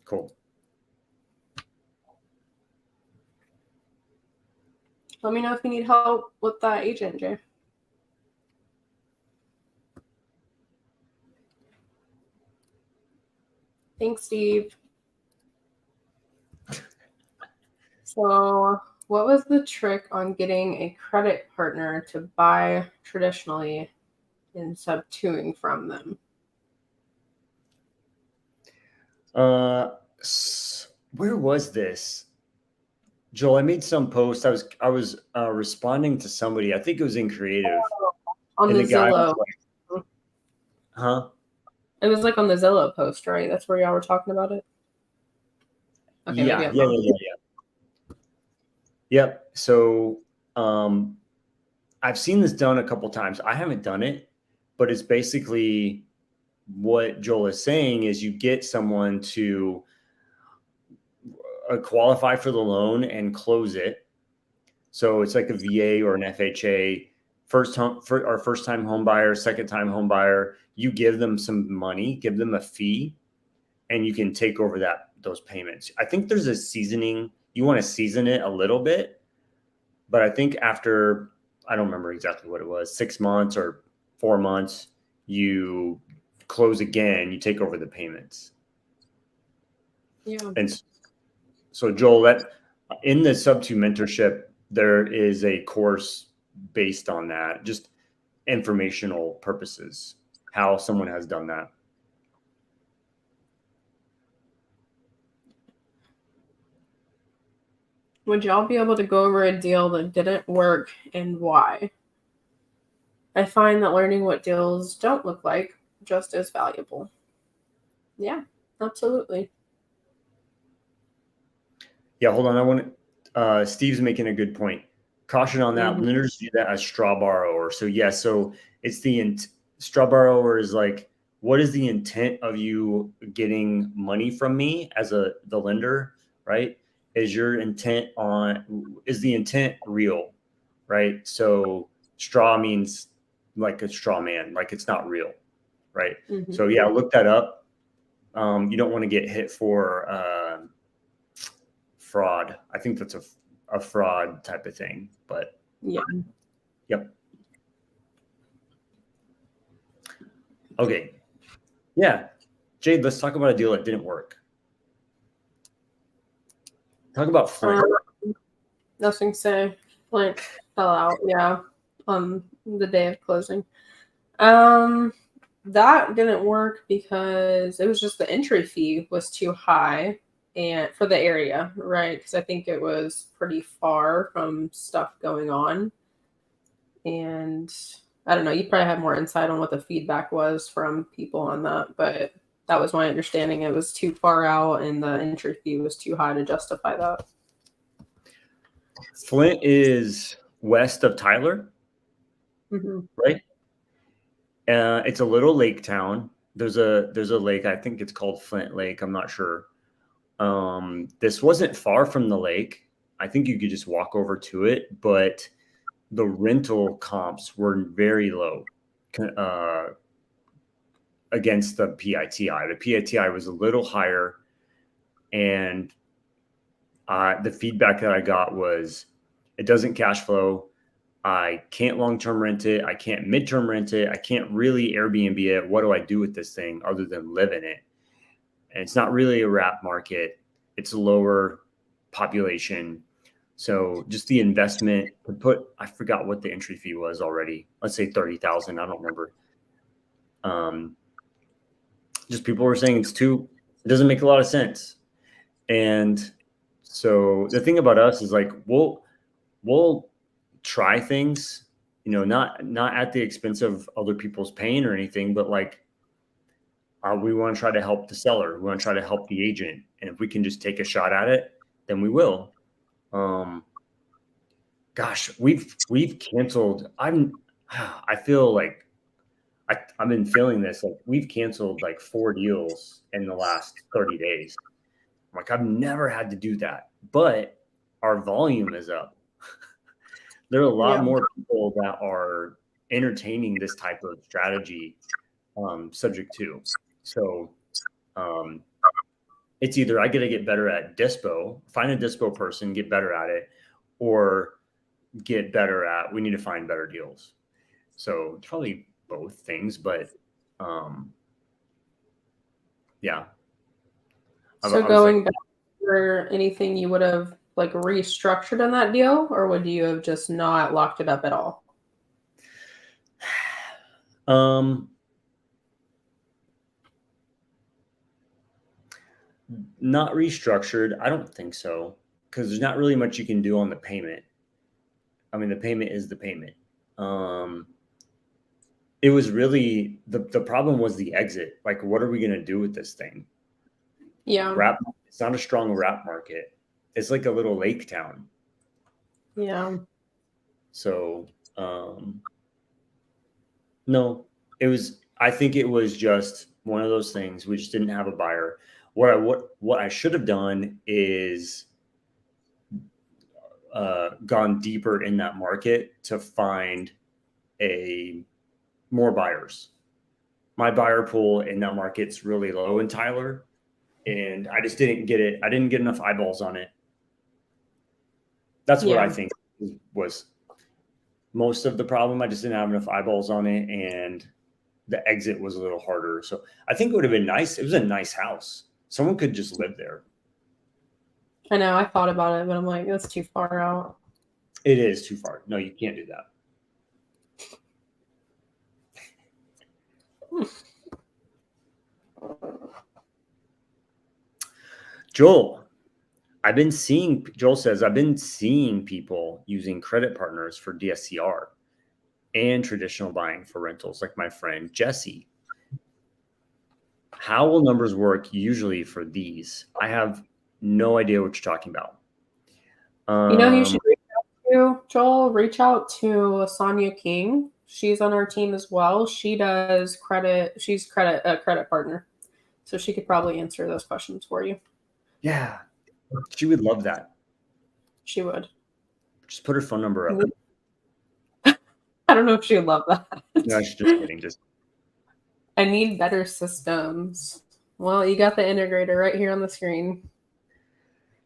S1: Cool.
S2: Let me know if you need help with that agent, Jay. Thanks, Steve. So, what was the trick on getting a credit partner to buy traditionally and sub-2ing from them?
S1: Where was this? Joel, I made some post. I was responding to somebody. I think it was in creative.
S2: On
S1: and
S2: the Zillow.
S1: Like, huh?
S2: It was like on the Zillow post, right? That's where y'all were talking about it?
S1: Okay, yeah. Yep. So I've seen this done a couple times. I haven't done it, but it's basically what Joel is saying is you get someone to qualify for the loan and close it. So it's like a VA or an FHA, first time home buyer, second time home buyer. You give them some money, give them a fee, and you can take over those payments. I think there's a seasoning. You want to season it a little bit, but I think after, I don't remember exactly what it was, 6 months or 4 months, you close again, you take over the payments.
S2: Yeah.
S1: And so Joel, that in the sub-2 mentorship, there is a course based on that, just informational purposes, how someone has done that.
S2: Would y'all be able to go over a deal that didn't work and why? I find that learning what deals don't look like just as valuable. Yeah, absolutely.
S1: Yeah, hold on. Steve's making a good point. Caution on that.
S2: Mm-hmm.
S1: Lenders do that as straw borrower. So so it's straw borrower is like, what is the intent of you getting money from me as the lender, right? Is the intent real, right? So straw means like a straw man, like it's not real, right?
S2: Mm-hmm.
S1: So yeah, look that up. You don't want to get hit for fraud. I think that's a fraud type of thing, but
S2: yeah.
S1: Yep. Okay. Yeah. Jade, let's talk about a deal that didn't work. Talk about Flint.
S2: Nothing to say. Flint fell out, yeah, on the day of closing. That didn't work because it was just the entry fee was too high and for the area, right? Because I think it was pretty far from stuff going on. And I don't know, you probably have more insight on what the feedback was from people on that, but that was my understanding. It was too far out and the entry fee was too high to justify that.
S1: Flint is west of Tyler, right? It's a little lake town. There's a lake. I think it's called Flint Lake. I'm not sure. This wasn't far from the lake. I think you could just walk over to it, but the rental comps were very low against the PITI. The PITI was a little higher, and the feedback that I got was it doesn't cash flow. I can't long-term rent it. I can't midterm rent it. I can't really Airbnb it. What do I do with this thing other than live in it? And it's not really a wrap market. It's a lower population. So just the investment to put, I forgot what the entry fee was already. Let's say 30,000. I don't remember. Just people were saying it doesn't make a lot of sense. And so the thing about us is like, we'll try things, not at the expense of other people's pain or anything, but like, we want to try to help the seller. We want to try to help the agent. And if we can just take a shot at it, then we will. Gosh, we've canceled. I feel like I've been feeling this. Like we've canceled like 4 deals in the last 30 days. Like I've never had to do that, but our volume is up. There are a lot more people that are entertaining this type of strategy, subject to. So it's either I got to get better at dispo, find a dispo person, get better at it, or get better at, we need to find better deals. So it's probably both things, but yeah.
S2: So going back, for anything you would have like restructured in that deal, or would you have just not locked it up at all?
S1: Not restructured. I don't think so, because there's not really much you can do on the payment. I mean, the payment is the payment. It was really the problem was the exit. Like, what are we going to do with this thing?
S2: Yeah.
S1: It's not a strong wrap market. It's like a little lake town.
S2: Yeah.
S1: So, no, I think it was just one of those things. We just didn't have a buyer. What I should have done is gone deeper in that market to find more buyers. My buyer pool in that market's really low in Tyler, and I just didn't get it. I didn't get enough eyeballs on it. That's what I think was most of the problem. I just didn't have enough eyeballs on it, and the exit was a little harder. So I think it would have been nice. It was a nice house. Someone could just live there.
S2: I know. I thought about it, but I'm like, that's too far out.
S1: It is too far. No, you can't do that. Joel says, I've been seeing people using credit partners for DSCR and traditional buying for rentals, like my friend Jesse. How will numbers work usually for these? I have no idea what you're talking about.
S2: You should reach out to, Joel, reach out to Sonia King. She's on our team as well. She does credit. She's a credit partner. So she could probably answer those questions for you.
S1: Yeah. She would love that.
S2: She would.
S1: Just put her phone number up.
S2: I don't know if she would love that.
S1: No, she's just kidding.
S2: I need better systems. Well, you got the integrator right here on the screen.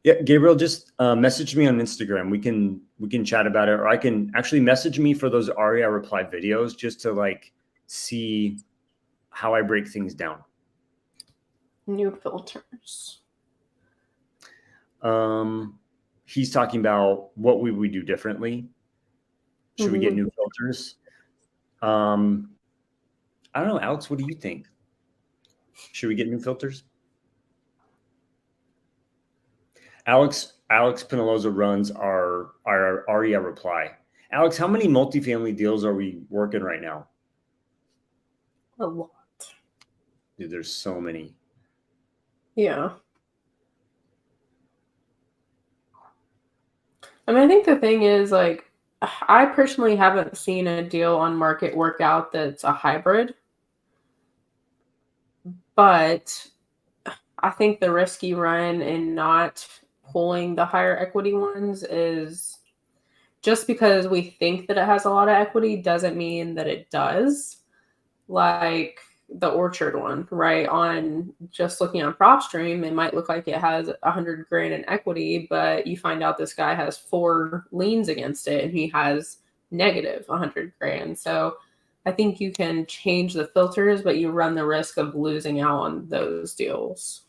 S1: Yeah, Gabriel, just message me on Instagram. We can chat about it, or I can actually message me for those REI reply videos just to like see how I break things down.
S2: New filters.
S1: He's talking about what would we do differently. Should we get new filters? I don't know, Alex, what do you think? Should we get new filters? Alex Penaloza runs our REI reply. Alex, how many multifamily deals are we working right now?
S2: A lot.
S1: Dude, there's so many.
S2: Yeah. I mean, I think the thing is, like, I personally haven't seen a deal on market workout that's a hybrid. But I think the risk you run in not pulling the higher equity ones is just because we think that it has a lot of equity doesn't mean that it does. Like the Orchard one, right? On just looking on PropStream, it might look like it has $100,000 in equity, but you find out this guy has 4 liens against it and he has negative $100,000. So I think you can change the filters, but you run the risk of losing out on those deals.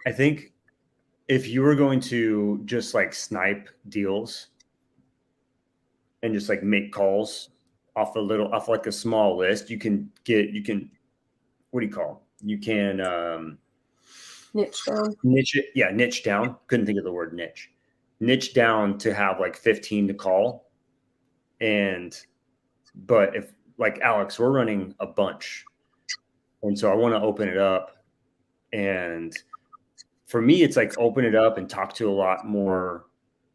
S1: I think if you were going to just like snipe deals and just like make calls off like a small list, you can what do you call? You can
S2: Niche down.
S1: niche it. Yeah, niche down. Couldn't think of the word niche. Niche down to have like 15 to call. But if like Alex, we're running a bunch. And so I want to open it up. And for me, it's like open it up and talk to a lot more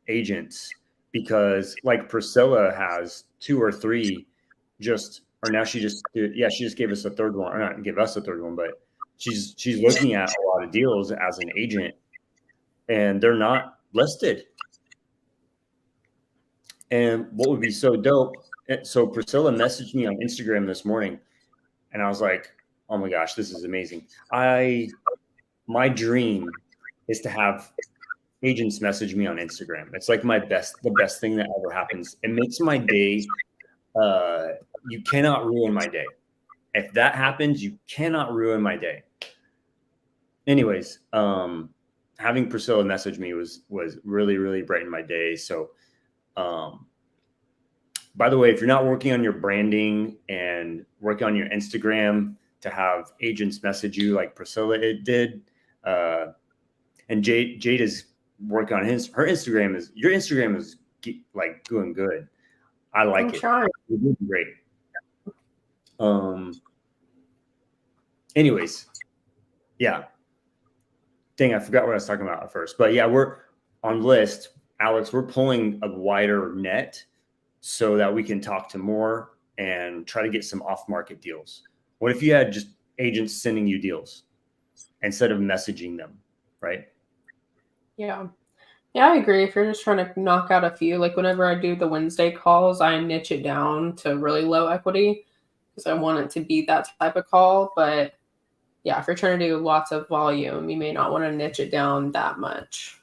S1: agents, because like Priscilla has 2 or 3 she just gave us a third one, or not give us a third one, but she's looking at a lot of deals as an agent and they're not listed. And what would be so dope, so Priscilla messaged me on Instagram this morning and I was like, oh my gosh, this is amazing. My dream is to have agents message me on Instagram. It's like the best thing that ever happens. It makes my day. You cannot ruin my day. If that happens, you cannot ruin my day. Anyways, having Priscilla message me was really, really brightened my day. So, by the way, if you're not working on your branding and working on your Instagram to have agents message you like Priscilla did, and Jade is working on her Instagram. Your Instagram is like doing good. I like
S2: I'm
S1: it.
S2: trying.
S1: You're doing great. Anyways, yeah. Dang, I forgot what I was talking about at first. But yeah, we're on list. Alex, we're pulling a wider net so that we can talk to more and try to get some off-market deals. What if you had just agents sending you deals instead of messaging them, right?
S2: Yeah. Yeah, I agree. If you're just trying to knock out a few, like whenever I do the Wednesday calls, I niche it down to really low equity because I want it to be that type of call. But yeah, if you're trying to do lots of volume, you may not want to niche it down that much.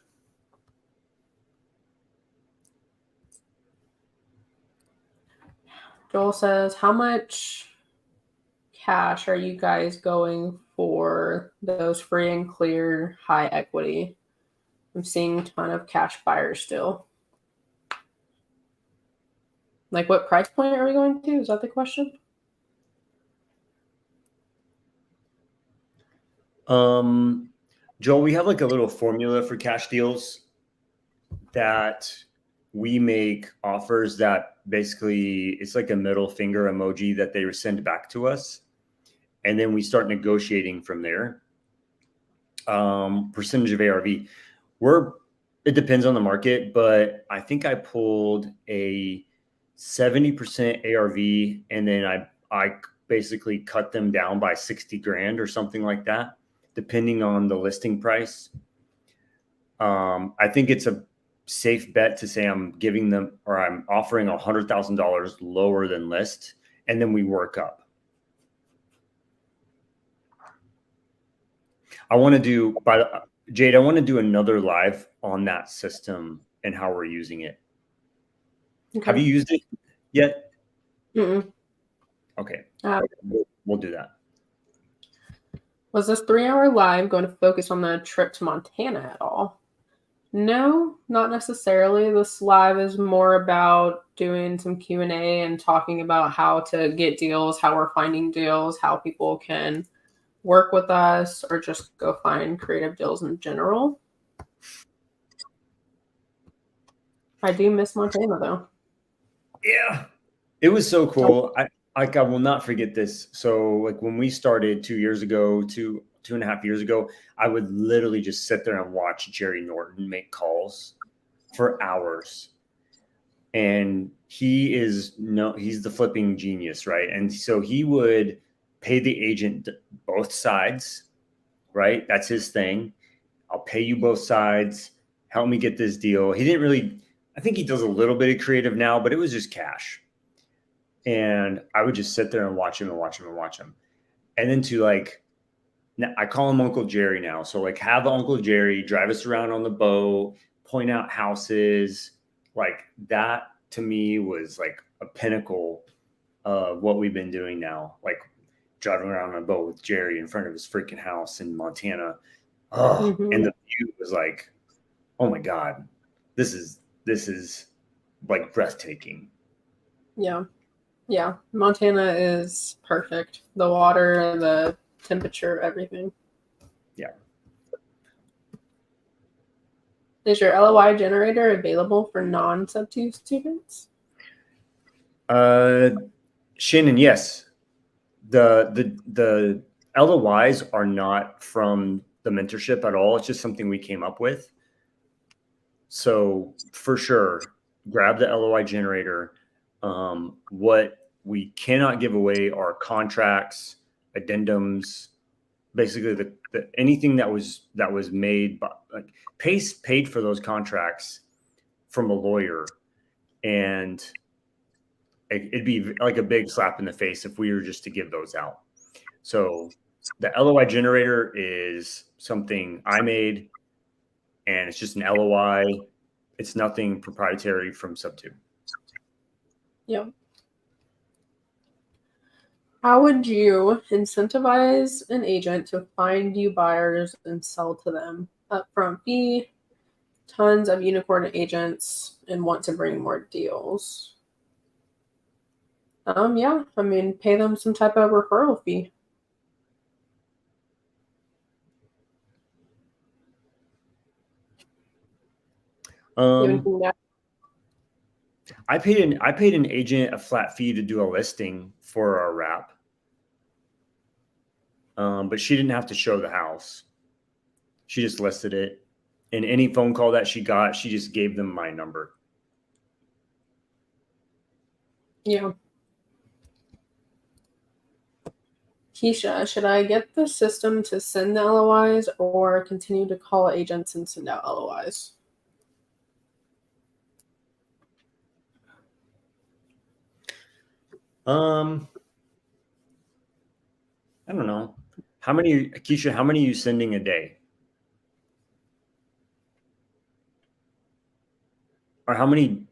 S2: Joel says, how much cash are you guys going for those free and clear high equity? I'm seeing a ton of cash buyers still. Like, what price point are we going to? Is that the question?
S1: Joel, we have like a little formula for cash deals that we make offers that basically it's like a middle finger emoji that they send back to us. And then we start negotiating from there. Percentage of ARV. It depends on the market, but I think I pulled a 70% ARV and then I basically cut them down by 60 grand or something like that, depending on the listing price. I think it's a safe bet to say I'm giving them, or I'm offering $100,000 lower than list, and then we work up. Jade, I want to do another live on that system and how we're using it. Okay. Have you used it yet?
S2: Mm-mm.
S1: Okay. We'll do that.
S2: Was this 3-hour live going to focus on the trip to Montana at all? No, not necessarily. This live is more about doing some Q&A and talking about how to get deals, how we're finding deals, how people can work with us, or just go find creative deals in general. I do miss Montana though.
S1: Yeah, it was so cool. I will not forget this. So like when we started 2 years ago, two and a half years ago, I would literally just sit there and watch Jerry Norton make calls for hours. And he's the flipping genius, right? And so he would pay the agent both sides, right? That's his thing. I'll pay you both sides. Help me get this deal. I think he does a little bit of creative now, but it was just cash. And I would just sit there and watch him and watch him and watch him. And then I call him Uncle Jerry now. So like have Uncle Jerry drive us around on the boat, point out houses. Like that to me was like a pinnacle of what we've been doing now. Like driving around on a boat with Jerry in front of his freaking house in Montana. Oh, and the view was like Oh my God, this is like breathtaking.
S2: Yeah. Yeah. Montana is perfect. The water, the temperature, everything.
S1: Yeah.
S2: Is your LOI generator available for non-Sub 2 students?
S1: Shannon, yes. The LOIs are not from the mentorship at all. It's just something we came up with. So for sure, grab the LOI generator. What we cannot give away are contracts, addendums, basically the anything that was made by like Pace paid for those contracts from a lawyer, and it'd be like a big slap in the face if we were just to give those out. So the LOI generator is something I made, and it's just an LOI. It's nothing proprietary from Sub 2.
S2: Yep. How would you incentivize an agent to find you buyers and sell to them? Upfront fee, tons of unicorn agents, and want to bring more deals. Yeah, I mean, pay them some type of referral fee.
S1: I paid an agent a flat fee to do a listing for our wrap, but she didn't have to show the house. She just listed it, and any phone call that she got, she just gave them my number.
S2: Yeah. Keisha, should I get the system to send the LOIs or continue to call agents and send out LOIs?
S1: I don't know. Keisha, how many are you sending a day? Or how many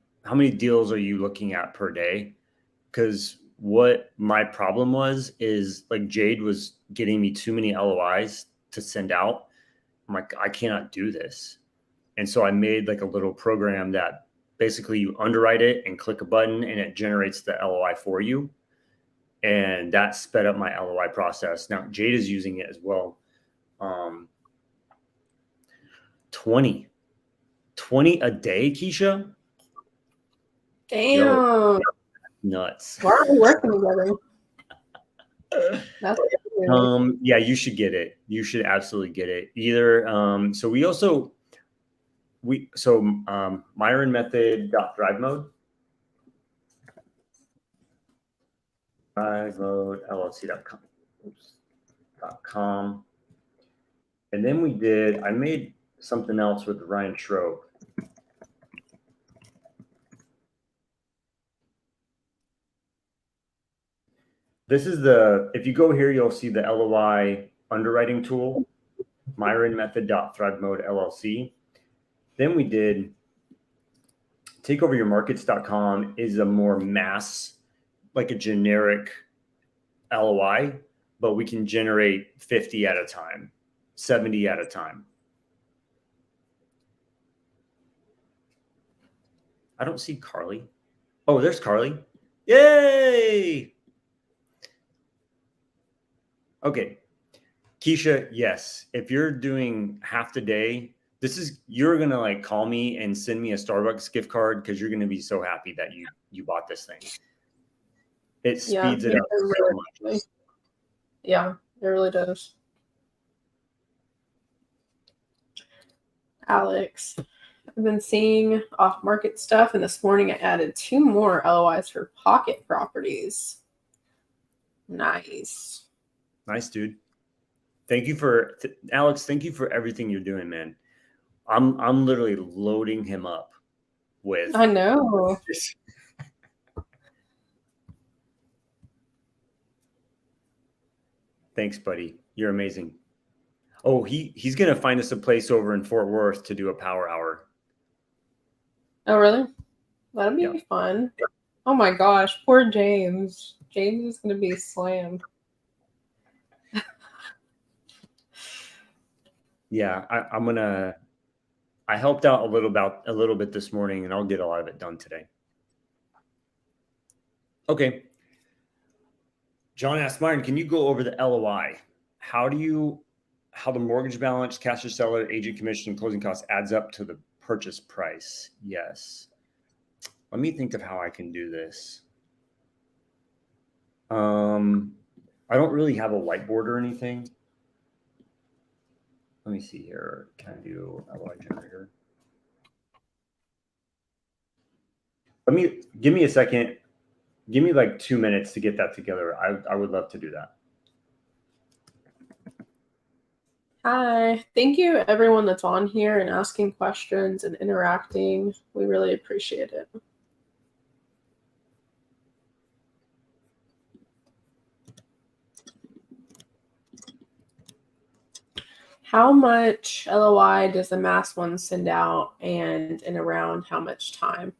S1: deals are you looking at per day? Because what my problem was is like Jade was getting me too many LOIs to send out. I'm like, I cannot do this. And so I made like a little program that basically you underwrite it and click a button and it generates the LOI for you. And that sped up my LOI process. Now Jade is using it as well. 20 a day, Keisha.
S2: Damn.
S1: Yo, nuts.
S2: Why are we working together? That's
S1: Yeah, you should get it. You should absolutely get it. Either so we also Myron method drive mode. Drive mode LLC.com. .com. And then I made something else with Ryan Schroep. This is if you go here, you'll see the LOI underwriting tool, Myron method.thrive mode LLC. Then we did takeoveryourmarkets.com is a more mass, like a generic LOI, but we can generate 50 at a time, 70 at a time. I don't see Carly. Oh, there's Carly. Yay! Okay. Keisha, yes. If you're doing half the day, you're going to like call me and send me a Starbucks gift card because you're going to be so happy that you bought this thing. It speeds it up so much.
S2: Yeah, it really does. Alex, I've been seeing off-market stuff, and this morning I added 2 more LOIs for pocket properties. Nice.
S1: Nice, dude. Thank you Alex. Thank you for everything you're doing, man. I'm literally loading him up with.
S2: I know.
S1: Thanks, buddy. You're amazing. Oh, he's gonna find us a place over in Fort Worth to do a power hour.
S2: Oh, really? That'll be fun. Oh my gosh, poor James. James is gonna be slammed.
S1: Yeah, I'm gonna I helped out a little bit this morning, and I'll get a lot of it done today. Okay. John asked, Myron, can you go over the LOI? How the mortgage balance, cash to seller, agent commission, closing costs adds up to the purchase price? Yes. Let me think of how I can do this. I don't really have a whiteboard or anything. Let me see here. Can I do LOI generator? Give me a second. Give me like 2 minutes to get that together. I would love to do that.
S2: Hi. Thank you, everyone that's on here and asking questions and interacting. We really appreciate it. How much LOI does the mass one send out, and in around how much time?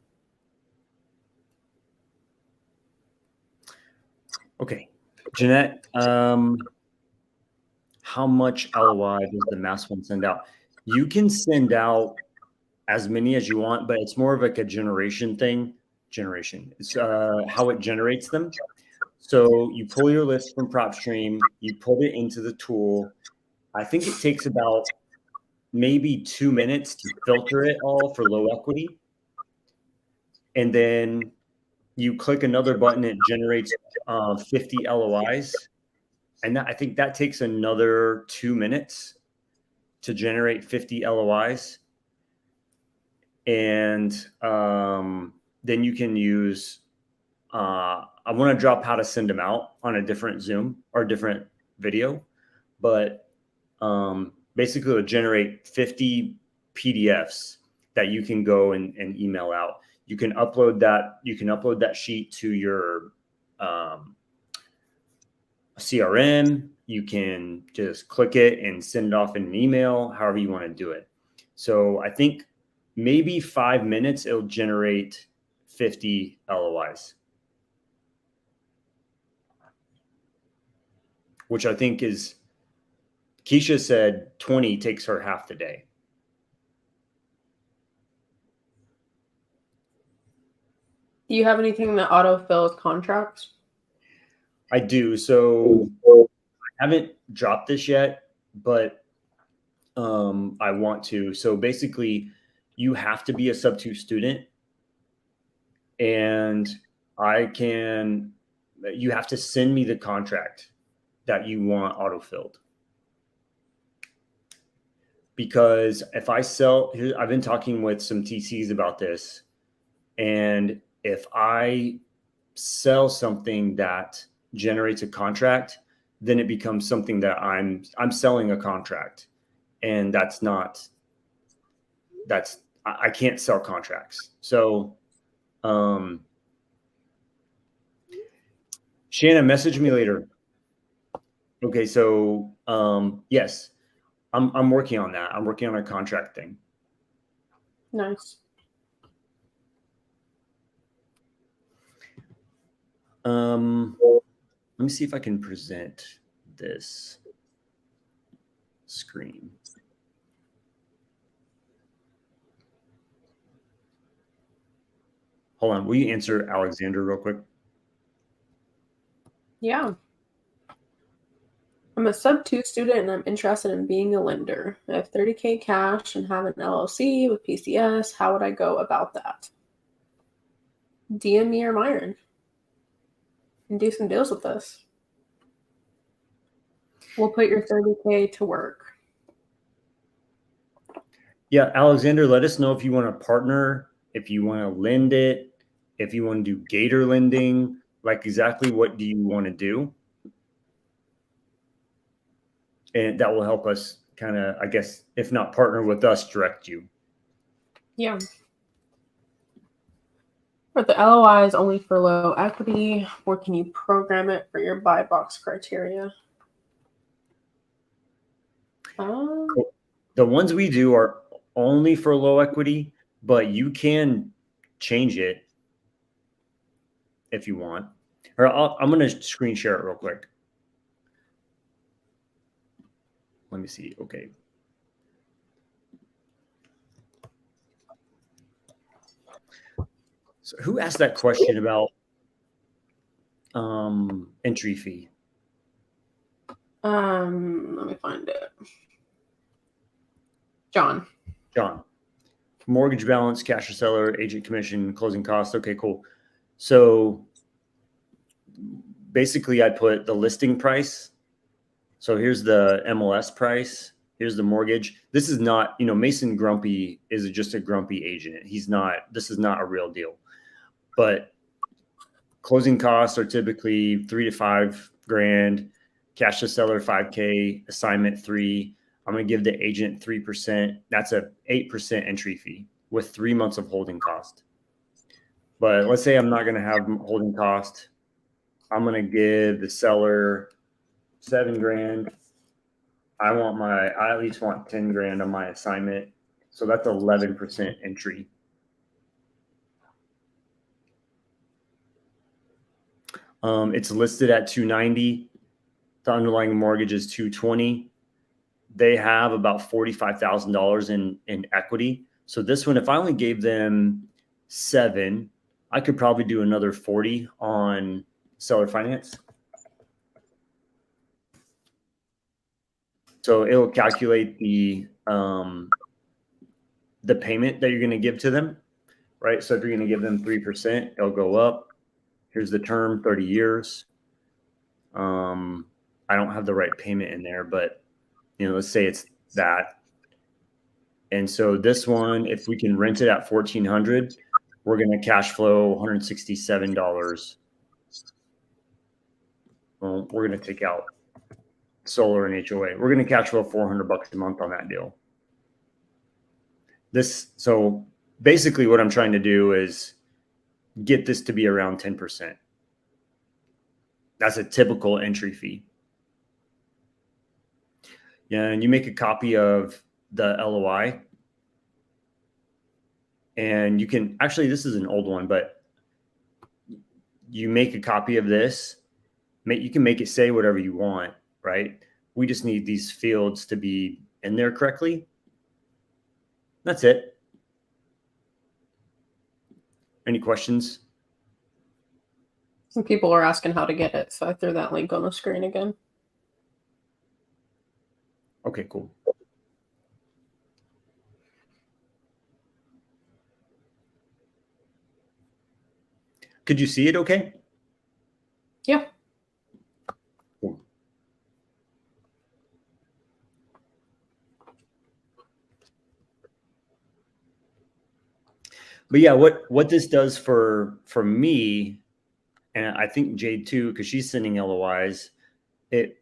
S1: Okay. Jeanette, how much LOI does the mass one send out? You can send out as many as you want, but it's more of like a generation thing. It's how it generates them. So you pull your list from PropStream, you put it into the tool. I think it takes about maybe 2 minutes to filter it all for low equity. And then you click another button, it generates 50 LOIs. And I think that takes another 2 minutes to generate 50 LOIs. And then you can use, I want to drop how to send them out on a different Zoom or different video, but basically it'll generate 50 PDFs that you can go and email out. You can upload that sheet to your CRM. You can just click it and send it off in an email, however you want to do it. So I think maybe 5 minutes, it'll generate 50 LOIs, which I think is, Keisha said 20 takes her half the day.
S2: Do you have anything that autofills contracts?
S1: I do. So I haven't dropped this yet, but I want to. So basically, you have to be a sub-2 student, and you have to send me the contract that you want autofilled. Because if I've been talking with some TCs about this, and if I sell something that generates a contract, then it becomes something that I'm selling a contract, and I can't sell contracts. So Shanna, message me later. Okay, so yes, I'm working on that. I'm working on a contract thing.
S2: Nice.
S1: Let me see if I can present this screen. Hold on. Will you answer Alexander real quick?
S2: Yeah. I'm a sub-2 student and I'm interested in being a lender. I have $30K cash and have an LLC with PCS. How would I go about that? DM me or Myron and do some deals with us. We'll put your $30K to work.
S1: Yeah, Alexander, let us know if you want to partner, if you want to lend it, if you want to do gator lending, like exactly what do you want to do? And that will help us kind of, I guess, if not partner with us, direct you.
S2: Yeah. Are the LOIs only for low equity, or can you program it for your buy box criteria?
S1: The ones we do are only for low equity, but you can change it if you want. Or I'm going to screen share it real quick. Let me see. Okay. So who asked that question about entry fee?
S2: Let me find it. John.
S1: Mortgage balance, cash or seller, agent commission, closing costs. Okay, cool. So basically I put the listing price. So here's the MLS price. Here's the mortgage. This is not, Mason Grumpy is just a grumpy agent. This is not a real deal. But closing costs are typically $3 to $5,000, cash to seller $5K, assignment $3. I'm going to give the agent 3%. That's a 8% entry fee with 3 months of holding cost. But let's say I'm not going to have holding cost. I'm going to give the seller $7,000. I at least want $10,000 on my assignment. So that's 11% entry. It's listed at $290. The underlying mortgage is $220. They have about $45,000 in equity. So this one, if I only gave them 7, I could probably do another 40 on seller finance. So it'll calculate the payment that you're going to give to them, right? So if you're going to give them 3%, it'll go up. Here's the term, 30 years. I don't have the right payment in there, but let's say it's that. And so this one, if we can rent it at $1,400, we're going to cash flow $167. Well, we're going to take out solar and HOA. We're going to cash flow $400 a month on that deal. So basically what I'm trying to do is get this to be around 10%. That's a typical entry fee. Yeah, and you make a copy of the LOI. And you can actually, this is an old one, but you make a copy of this. You can make it say whatever you want, right? We just need these fields to be in there correctly. That's it. Any questions?
S2: Some people are asking how to get it, so I threw that link on the screen again.
S1: Okay, cool. Could you see it okay?
S2: Yeah.
S1: Cool. But yeah, what this does for me, and I think Jade too, because she's sending LOIs, it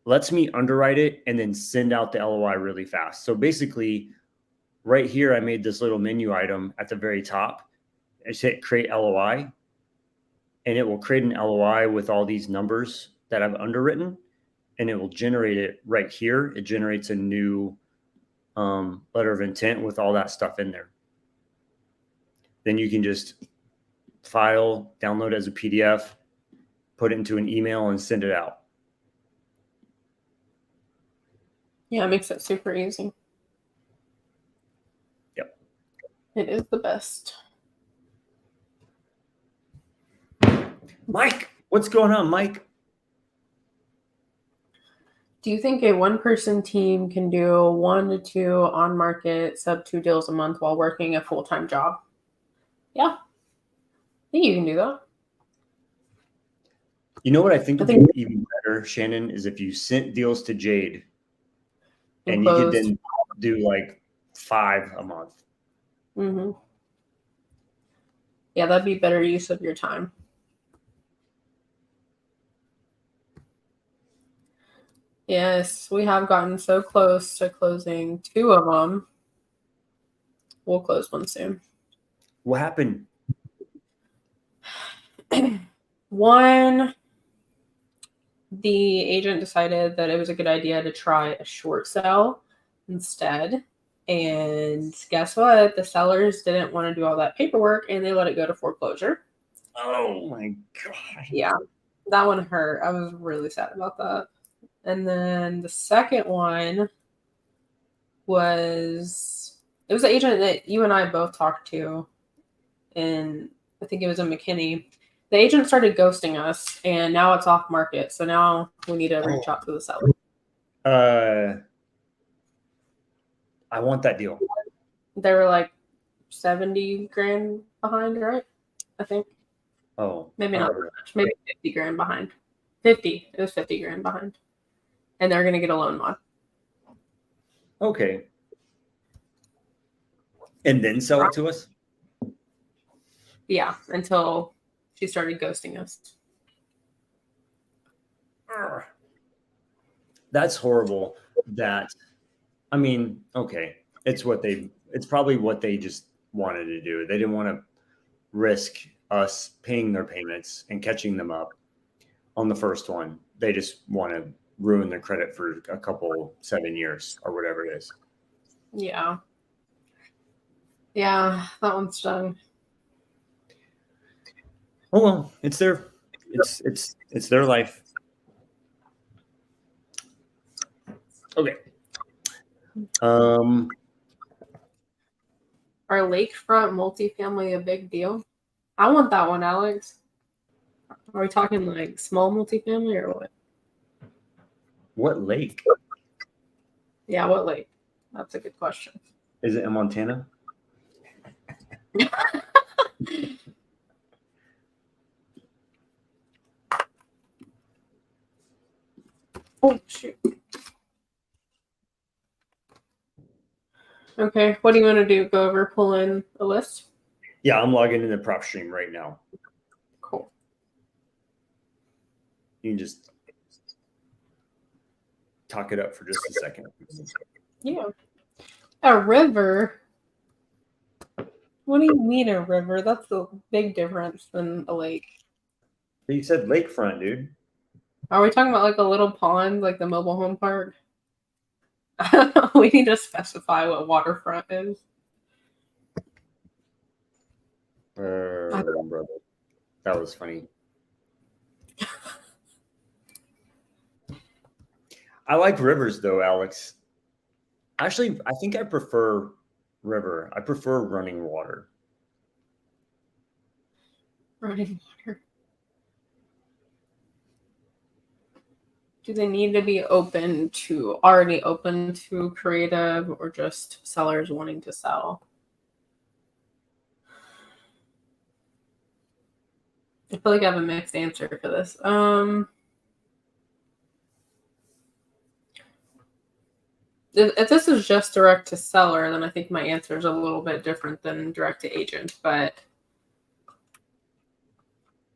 S1: lets me underwrite it and then send out the LOI really fast. So basically, right here, I made this little menu item at the very top. I just hit create LOI, and it will create an LOI with all these numbers that I've underwritten, and it will generate it right here. It generates a new letter of intent with all that stuff in there. Then you can just file, download it as a PDF, put it into an email, and send it out.
S2: Yeah, it makes it super easy.
S1: Yep.
S2: It is the best.
S1: Mike, what's going on, Mike?
S2: Do you think a one-person team can do 1 to 2 on-market sub-2 deals a month while working a full-time job? Yeah. I think you can do that.
S1: You know what I think would be even better, Shannon, is if you sent deals to Jade and you could then do like 5 a month.
S2: Mm-hmm. Yeah, that'd be better use of your time. Yes, we have gotten so close to closing 2 of them. We'll close one soon.
S1: What happened?
S2: One, the agent decided that it was a good idea to try a short sale instead. And guess what? The sellers didn't want to do all that paperwork and they let it go to foreclosure.
S1: Oh my God.
S2: Yeah, that one hurt. I was really sad about that. And then the second one was, it was the agent that you and I both talked to. and I think it was in McKinney. The agent started ghosting us, and now it's off market. So now we need to reach out to the seller.
S1: I want that deal.
S2: They were like 70 grand behind, right? I think.
S1: Oh,
S2: maybe not much. Maybe 50 grand behind. 50. It was 50 grand behind, and they're gonna get a loan mod.
S1: Okay. And then sell it to us?
S2: Yeah, until she started ghosting us.
S1: That's horrible. I mean, okay. It's probably what they just wanted to do. They didn't want to risk us paying their payments and catching them up on the first one. They just want to ruin their credit for a couple 7 years or whatever it is.
S2: Yeah. Yeah, that one's done.
S1: Oh well, it's their life. Okay.
S2: Are lakefront multifamily a big deal? I want that one, Alex. Are we talking like small multifamily or what?
S1: What lake?
S2: Yeah, what lake? That's a good question.
S1: Is it in Montana?
S2: Oh, shoot. Okay, what do you want to do? Go over, pull in a list?
S1: Yeah, I'm logging into PropStream right now.
S2: Cool.
S1: You can just talk it up for just a second.
S2: Yeah. A river? What do you mean a river? That's a big difference than a lake.
S1: You said lakefront, dude.
S2: Are we talking about like a little pond, like the mobile home park? We need to specify what waterfront is.
S1: Brother. That was funny. I like rivers though, Alex. Actually, I think I prefer river. I prefer running water.
S2: Running water. Do they need to be already open to creative, or just sellers wanting to sell? I feel like I have a mixed answer for this. If this is just direct to seller, then I think my answer is a little bit different than direct to agent. But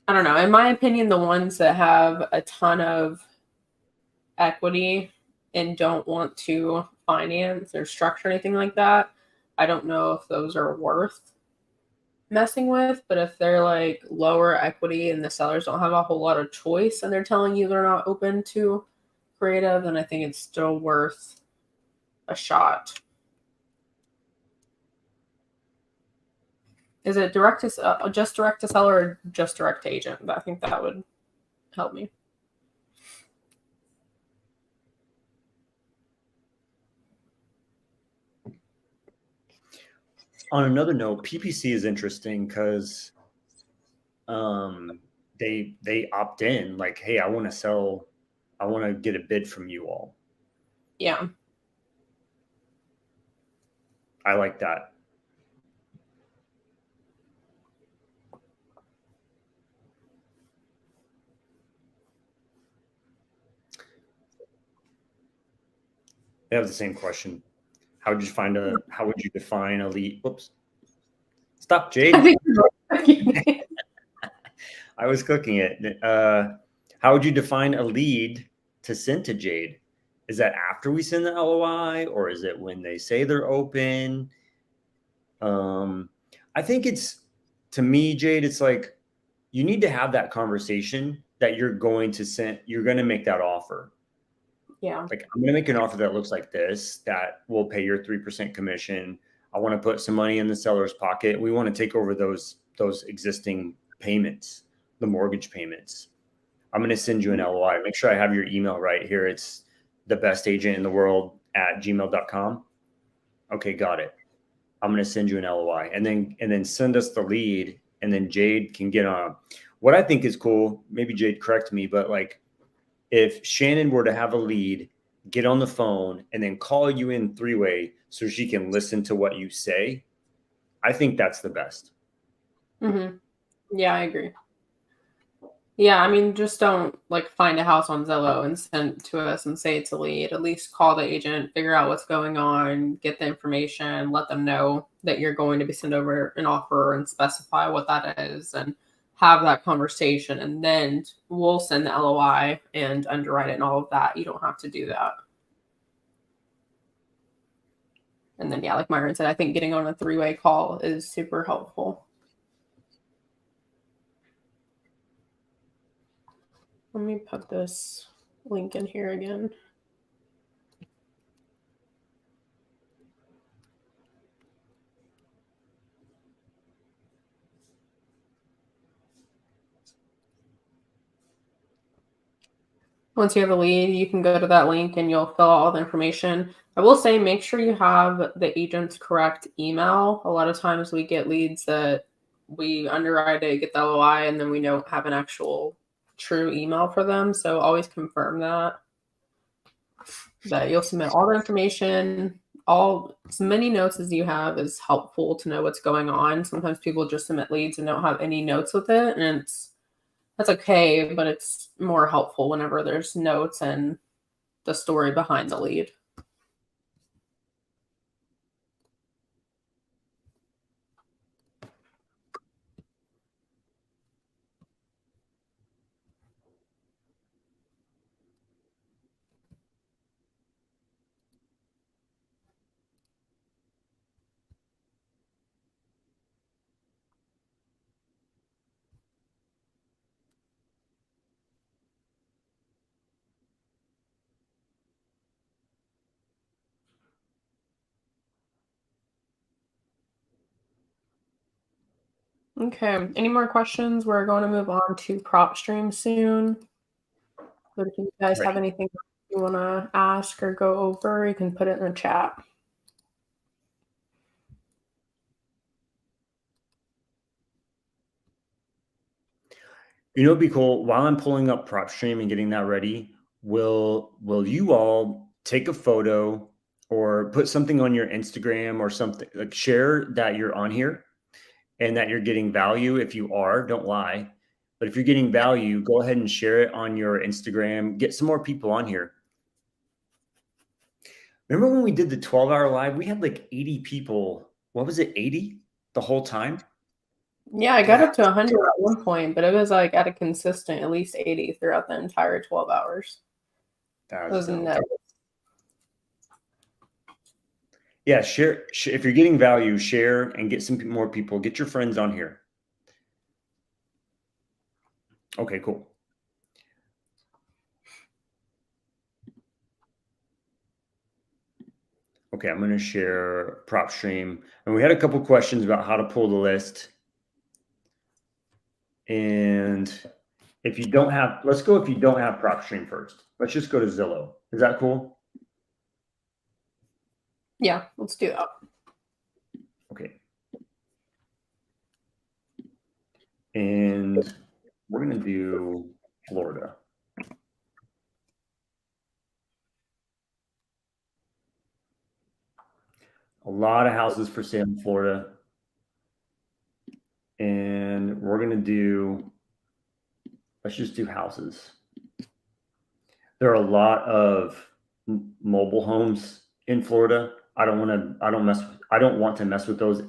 S2: I don't know. In my opinion, the ones that have a ton of equity and don't want to finance or structure anything like that, I don't know if those are worth messing with. But if they're like lower equity and the sellers don't have a whole lot of choice and they're telling you they're not open to creative, then I think it's still worth a shot. Is it just direct to seller or just direct to agent? I think that would help me.
S1: On another note, PPC is interesting because they opt in like, hey, I want to sell, I want to get a bid from you all.
S2: Yeah.
S1: I like that. They have the same question. How would you define a lead? Whoops. Stop, Jade. I was cooking it. How would you define a lead to send to Jade? Is that after we send the LOI, or is it when they say they're open? I think to me, Jade, it's like you need to have that conversation that you're going to make that offer.
S2: Yeah.
S1: Like, I'm going to make an offer that looks like this, that will pay your 3% commission. I want to put some money in the seller's pocket. We want to take over those existing payments, the mortgage payments. I'm going to send you an LOI. Make sure I have your email right here. It's thebestagent in the world @gmail.com. Okay, got it. I'm going to send you an LOI, and then send us the lead, and then Jade can get on. What I think is cool, maybe Jade correct me, but like if Shannon were to have a lead, get on the phone, and then call you in three-way so she can listen to what you say, I think that's the best.
S2: Mm-hmm. Yeah, I agree. Yeah, I mean, just don't like find a house on Zillow and send it to us and say it's a lead. At least call the agent, figure out what's going on, get the information, let them know that you're going to be sent over an offer and specify what that is and have that conversation. And then we'll send the LOI and underwrite it and all of that. You don't have to do that. And then, yeah, like Myron said, I think getting on a three-way call is super helpful. Let me put this link in here again. Once you have a lead, you can go to that link and you'll fill out all the information. I will say, make sure you have the agent's correct email. A lot of times we get leads that we underwrite it, get the LOI, and then we don't have an actual true email for them. So always confirm that you'll submit all the information. As many notes as you have is helpful to know what's going on. Sometimes people just submit leads and don't have any notes with it, and that's okay, but it's more helpful whenever there's notes and the story behind the lead. Okay, any more questions? We're going to move on to prop stream soon. But if you guys have anything you want to ask or go over, you can put it in the chat.
S1: You know, it'd be cool. While I'm pulling up PropStream and getting that ready, will you all take a photo or put something on your Instagram or something, like share that you're on here and that you're getting value? If you are, don't lie. But if you're getting value, go ahead and share it on your Instagram. Get some more people on here. Remember when we did the 12-hour live? We had like 80 people. What was it, 80 the whole time?
S2: Yeah, I got up to 100 at one point, but it was like at a consistent at least 80 throughout the entire 12 hours.
S1: That
S2: It was nuts.
S1: Yeah, share. If you're getting value, share and get some more people. Get your friends on here. Okay, cool. Okay, I'm going to share PropStream. And we had a couple questions about how to pull the list. And if you don't have, let's go if you don't have PropStream first. Let's just go to Zillow. Is that cool?
S2: Yeah, let's do that.
S1: Okay. And we're going to do Florida. A lot of houses for sale in Florida. And we're going to do, let's just do houses. There are a lot of mobile homes in Florida. I don't want to mess with those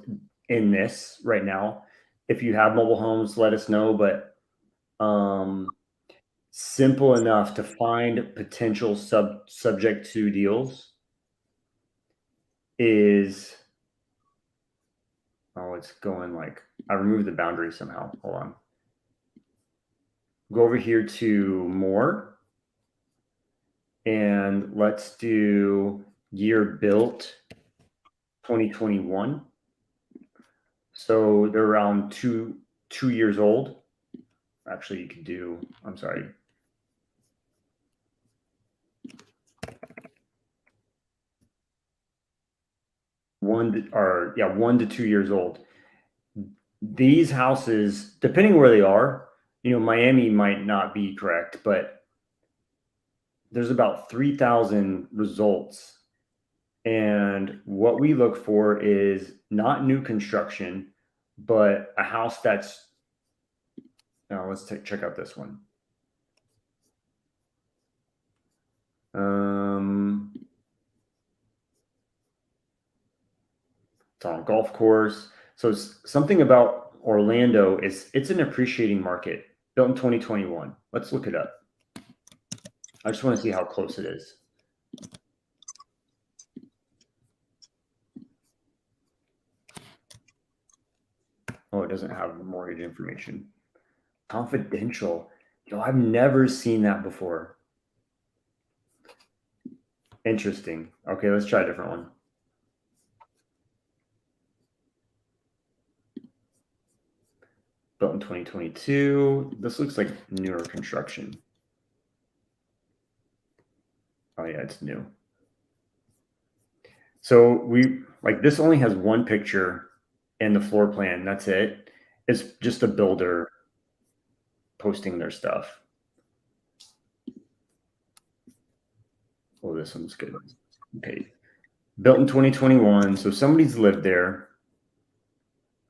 S1: in this right now. If you have mobile homes, let us know, but simple enough to find potential subject to deals is, oh, it's going like, I removed the boundary somehow. Hold on. Go over here to more and let's do year built 2021. So they're around two years old. Actually, you could do, I'm sorry. 1 to 2 years old. These houses, depending where they are, Miami might not be correct, but there's about 3,000 results. And what we look for is not new construction, but a house that's, now let's check out this one. It's on a golf course. So something about Orlando it's an appreciating market, built in 2021. Let's look it up. I just want to see how close it is. Oh, it doesn't have mortgage information. Confidential. I've never seen that before. Interesting. Okay, let's try a different one. Built in 2022. This looks like newer construction. Oh yeah, it's new. So this only has one picture and the floor plan. That's it. It's just a builder posting their stuff. Oh, this one's good. Okay. Built in 2021. So somebody's lived there.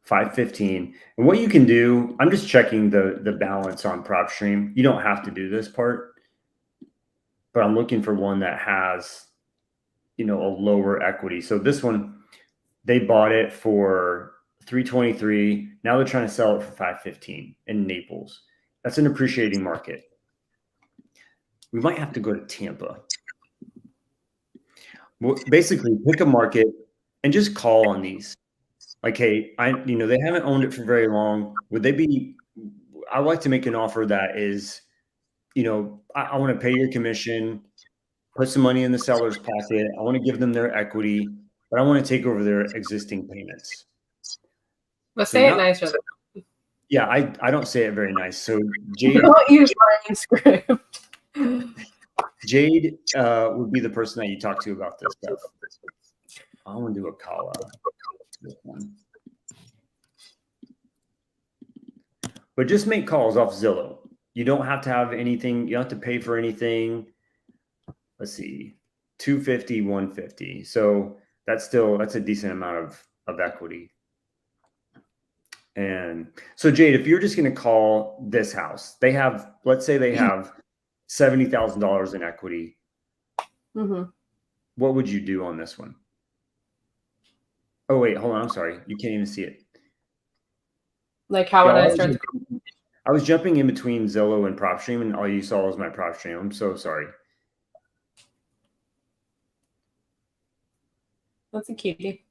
S1: 515. And what you can do, I'm just checking the balance on PropStream. You don't have to do this part, but I'm looking for one that has, a lower equity. So this one, they bought it for 323. Now they're trying to sell it for 515 in Naples. That's an appreciating market. We might have to go to Tampa. Well, basically, pick a market and just call on these. Like, hey, they haven't owned it for very long. I like to make an offer that is, I want to pay your commission, put some money in the seller's pocket. I want to give them their equity, but I want to take over their existing payments.
S2: Let's say it nicer.
S1: Yeah, I don't say it very nice. So Jade,
S2: don't use writing script.
S1: Jade would be the person that you talk to about this stuff. I want to do a call out. This one. But just make calls off Zillow. You don't have to have anything. You don't have to pay for anything. Let's see, 250, 150. So that's a decent amount of equity. And so Jade, if you're just going to call this house, let's say they have $70,000 in equity.
S2: Mm-hmm.
S1: What would you do on this one? Oh, wait, hold on. I'm sorry. You can't even see it.
S2: Like, how would I start?
S1: I was jumping in between Zillow and PropStream, and all you saw was my PropStream. I'm so sorry.
S2: That's a cutie.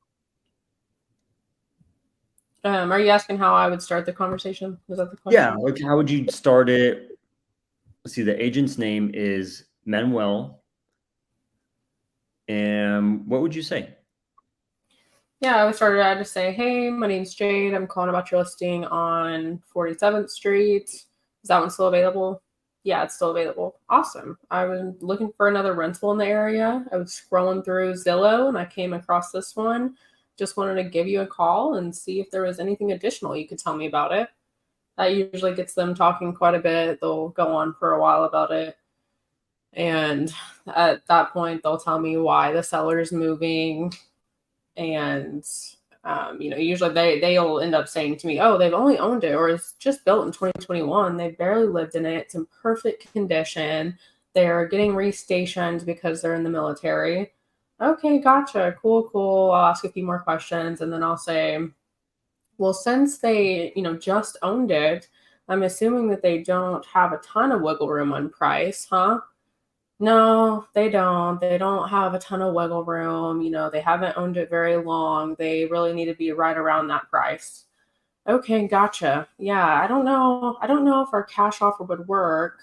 S2: Are you asking how I would start the conversation? Was that the question?
S1: Yeah, like how would you start it? Let's see, the agent's name is Manuel. And what would you say?
S2: Yeah, I would start it out to say, hey, my name's Jade. I'm calling about your listing on 47th Street. Is that one still available? Yeah, it's still available. Awesome. I was looking for another rental in the area. I was scrolling through Zillow and I came across this one. Just wanted to give you a call and see if there was anything additional you could tell me about it. That usually gets them talking quite a bit. They'll go on for a while about it. And at that point, they'll tell me why the seller's moving. And, usually they'll end up saying to me, oh, they've only owned it or it's just built in 2021. They barely lived in it. It's in perfect condition. They're getting restationed because they're in the military. Okay, gotcha. Cool. I'll ask a few more questions and then I'll say, well, since they, just owned it, I'm assuming that they don't have a ton of wiggle room on price, huh? No, they don't. They don't have a ton of wiggle room. They haven't owned it very long. They really need to be right around that price. Okay, gotcha. Yeah, I don't know if our cash offer would work.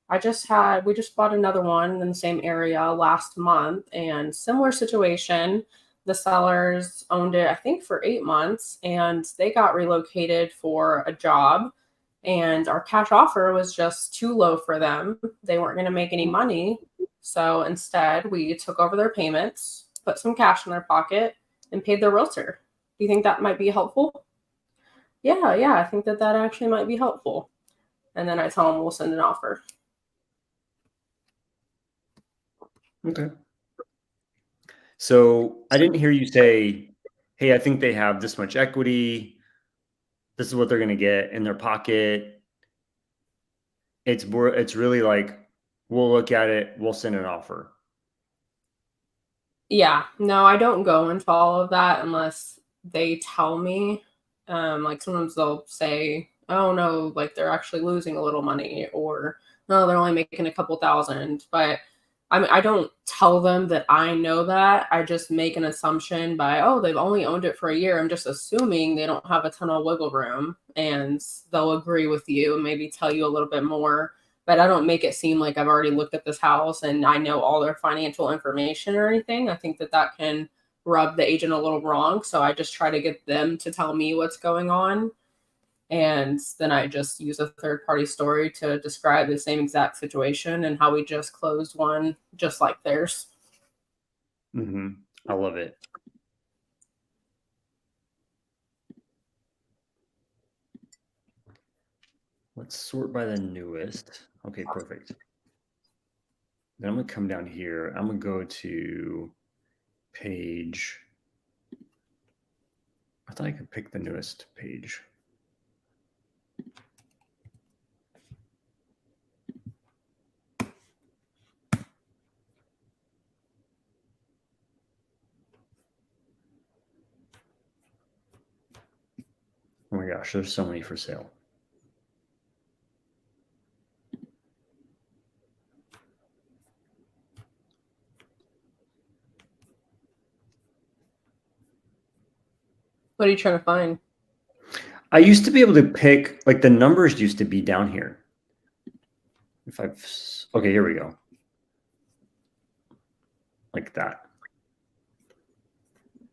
S2: We just bought another one in the same area last month and similar situation. The sellers owned it, I think, for 8 months and they got relocated for a job. And our cash offer was just too low for them. They weren't going to make any money. So instead, we took over their payments, put some cash in their pocket, and paid their realtor. Do you think that might be helpful? Yeah, I think that actually might be helpful. And then I tell them we'll send an offer.
S1: Okay. So I didn't hear you say, hey, I think they have this much equity. This is what they're going to get in their pocket. It's really like, we'll look at it. We'll send an offer.
S2: Yeah, no, I don't go into all of that unless they tell me. Like sometimes they'll say, oh no, like they're actually losing a little money, or no, they're only making a couple thousand. But I mean, I don't tell them that I know that. I just make an assumption by, oh, they've only owned it for a year. I'm just assuming they don't have a ton of wiggle room, and they'll agree with you and maybe tell you a little bit more, but I don't make it seem like I've already looked at this house and I know all their financial information or anything. I think that that can rub the agent a little wrong. So I just try to get them to tell me what's going on. And then I just use a third party story to describe the same exact situation and how we just closed one just like theirs.
S1: Mm-hmm. I love it. Let's sort by the newest. Okay, perfect. Then I'm going to come down here. I'm going to go to page. I thought I could pick the newest page. Oh my gosh, there's so many for sale.
S2: What are you trying to find?
S1: I used to be able to pick, like the numbers used to be down here. Okay, here we go. Like that.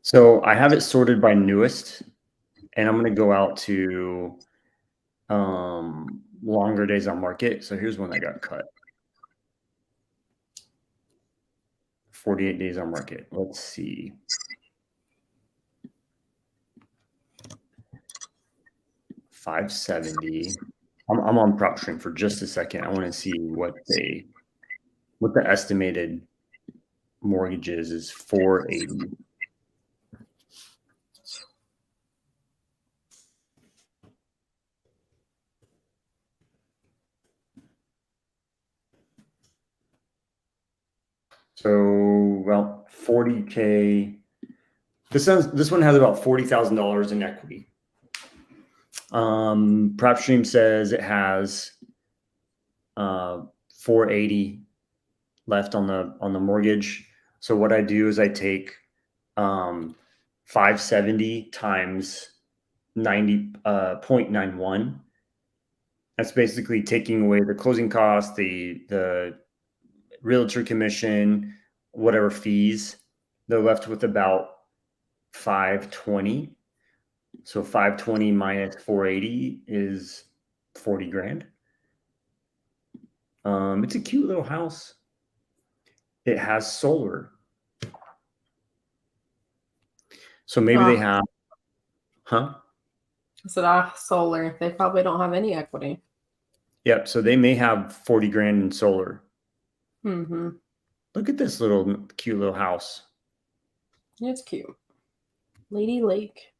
S1: So I have it sorted by newest, and I'm going to go out to longer days on market. So here's one that got cut. 48 days on market. Let's see. $570. I'm on PropStream for just a second. I want to see what the estimated mortgage is 480. So well, 40K. This one has about $40,000 in equity. PropStream says it has 480 left on the mortgage. So what I do is I take 570 times 90.91. That's basically taking away the closing costs, the realtor commission, whatever fees. They're left with about 520. So 520 minus 480 is 40 grand. It's a cute little house. It has solar. So maybe they have, huh?
S2: I said, solar. They probably don't have any equity.
S1: Yep. So they may have 40 grand in solar.
S2: Mm-hmm.
S1: Look at this little cute little house.
S2: It's cute. Lady Lake.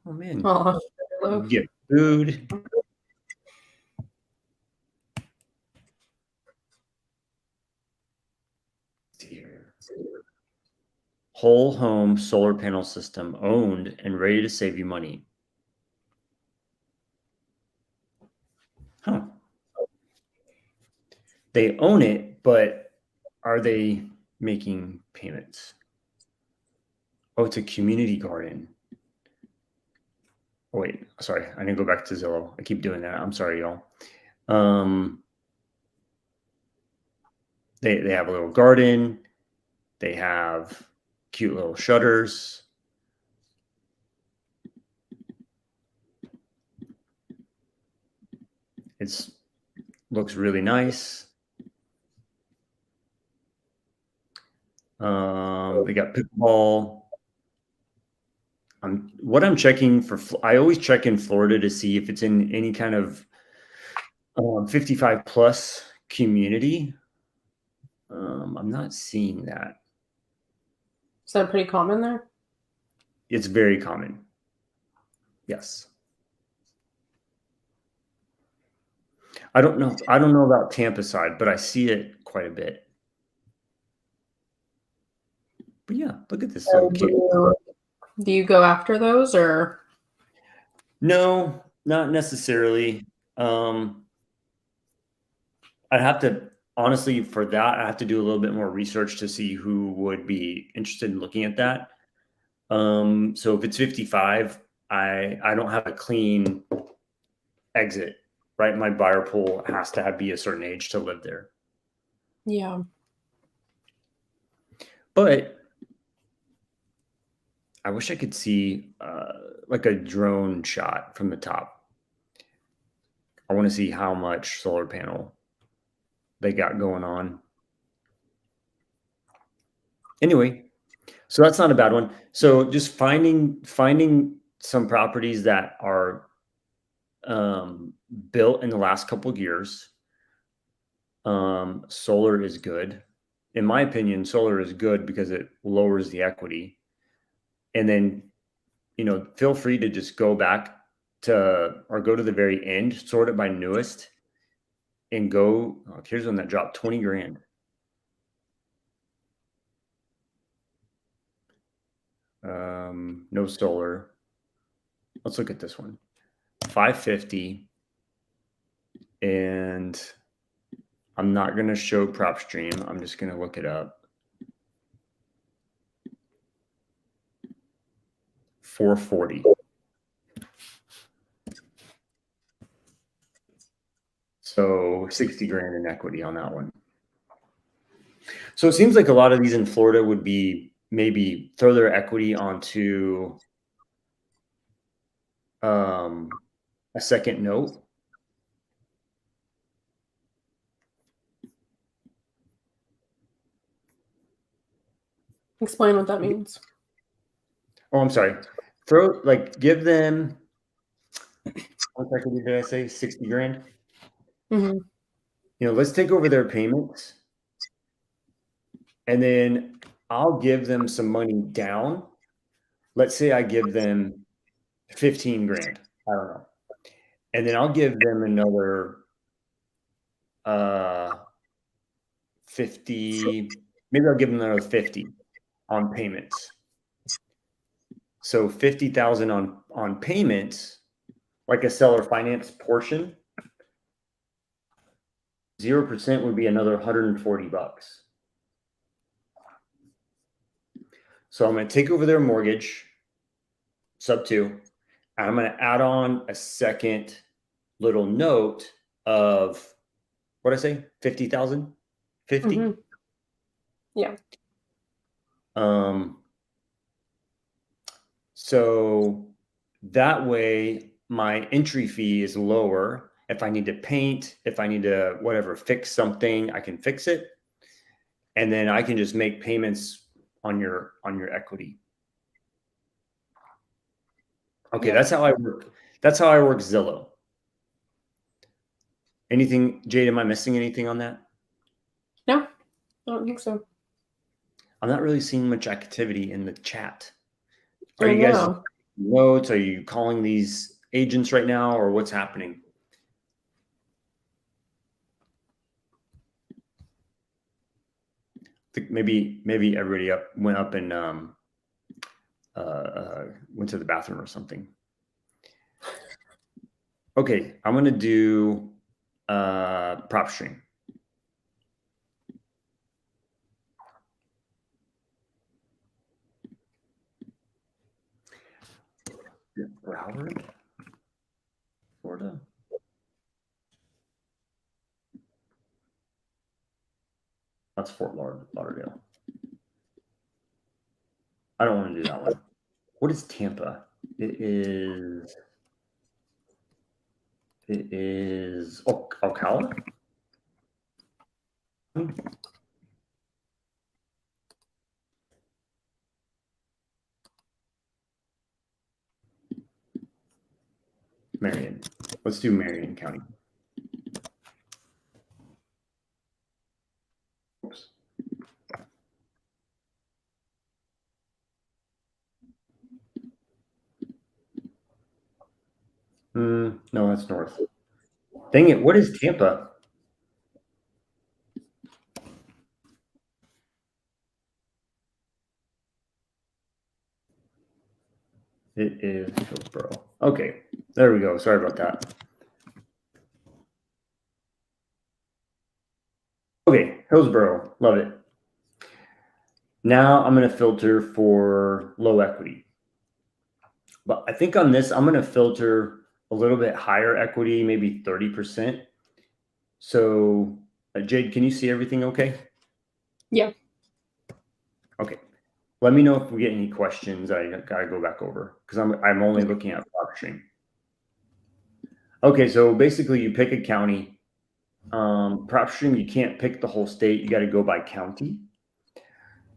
S1: Oh man.
S2: Oh,
S1: You get food. Here. Whole home solar panel system owned and ready to save you money. Huh. They own it, but are they making payments? Oh, it's a community garden. Oh, wait, sorry. I didn't go back to Zillow. I keep doing that. I'm sorry, y'all. They have a little garden. They have cute little shutters. It's looks really nice. They got pickleball. What I'm checking for, I always check in Florida to see if it's in any kind of 55 plus community. I'm not seeing that.
S2: Is that pretty common there?
S1: It's very common. Yes. I don't know. I don't know about Tampa side, but I see it quite a bit. But yeah, look at this little kid.
S2: Do you go after those or?
S1: No, not necessarily. I'd have to honestly for that. I have to do a little bit more research to see who would be interested in looking at that. So if it's 55, I don't have a clean exit, right? My buyer pool has to be a certain age to live there.
S2: Yeah.
S1: But I wish I could see like a drone shot from the top. I want to see how much solar panel they got going on. Anyway, so that's not a bad one. So just finding some properties that are built in the last couple of years. Solar is good. In my opinion, solar is good because it lowers the equity. And then, feel free to just go back or go to the very end, sort it by newest, and go. Oh, here's one that dropped 20 grand. No solar. Let's look at this one. 550. And I'm not going to show prop stream. I'm just going to look it up. 440. So 60 grand in equity on that one. So it seems like a lot of these in Florida would be maybe throw their equity onto a second note.
S2: Explain what that means.
S1: Oh, I'm sorry. Give them, what equity did I say? 60 grand?
S2: Mm-hmm.
S1: Let's take over their payments. And then I'll give them some money down. Let's say I give them 15 grand. I don't know. And then I'll give them another 50, maybe I'll give them another 50 on payments. So 50,000 on payments, like a seller finance portion, 0% would be another 140 bucks. So I'm going to take over their mortgage, sub 2, and I'm going to add on a second little note of, what did I say? 50,000? 50?
S2: Mm-hmm. Yeah.
S1: So that way my entry fee is lower. If I need to paint, if I need to fix something, I can fix it. And then I can just make payments on your equity. Okay, that's how I work. That's how I work Zillow. Anything, Jade, am I missing anything on that?
S2: No, I don't think so.
S1: I'm not really seeing much activity in the chat. Are you guys notes? Are you calling these agents right now, or what's happening? I think maybe everybody went up and went to the bathroom or something. Okay, I'm gonna do prop stream. Broward, Florida. That's Fort Lauderdale. I don't want to do that one. What is Tampa? It is Ocala. Let's do Marion County. Oops. No, that's north. Dang it, what is Tampa? It is Hillsboro. Okay, there we go. Sorry about that. Okay, Hillsboro, love it. Now I'm going to filter for low equity. But I think on this, I'm going to filter a little bit higher equity, maybe 30%. So, Jade, can you see everything okay?
S2: Yeah.
S1: Okay. Let me know if we get any questions. I got to go back over because I'm only looking at prop stream. Okay, so basically you pick a county. Prop stream, you can't pick the whole state. You got to go by county.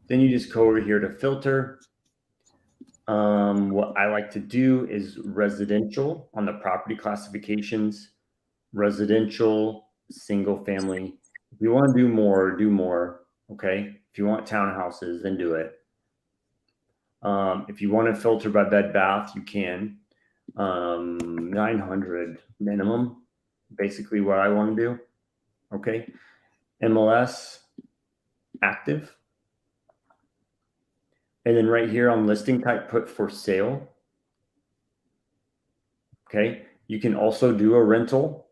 S1: Then you just go over here to filter. What I like to do is residential on the property classifications, residential, single family. If you want to do more, do more. Okay. If you want townhouses, then do it. If you want to filter by bed bath, you can. 900 minimum, basically what I want to do. Okay. MLS active. And then right here on listing type, put for sale. Okay. You can also do a rental.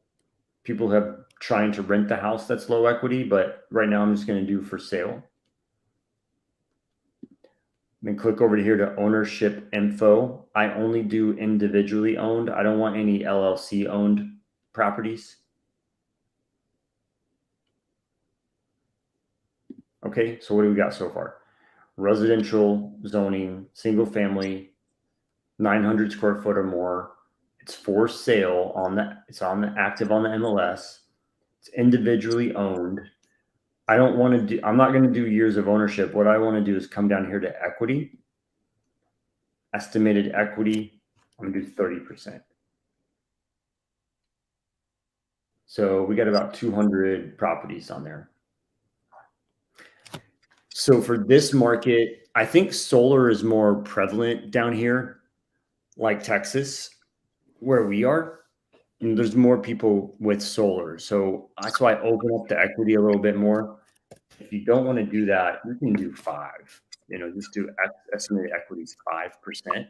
S1: People have trying to rent the house that's low equity, but right now I'm just going to do for sale. Then click over here to ownership info. I only do individually owned. I don't want any LLC owned properties. Okay, so what do we got so far? Residential zoning, single family, 900 square foot or more. It's for sale on the, it's on the active on the MLS. It's individually owned. I don't want to do, I'm not going to do years of ownership. What I want to do is come down here to equity, estimated equity. I'm going to do 30%. So we got about 200 properties on there. So for this market, I think solar is more prevalent down here, like Texas, where we are. And there's more people with solar. So that's why I open up the equity a little bit more. If you don't want to do that, you can do 5. Just do estimated equities 5%.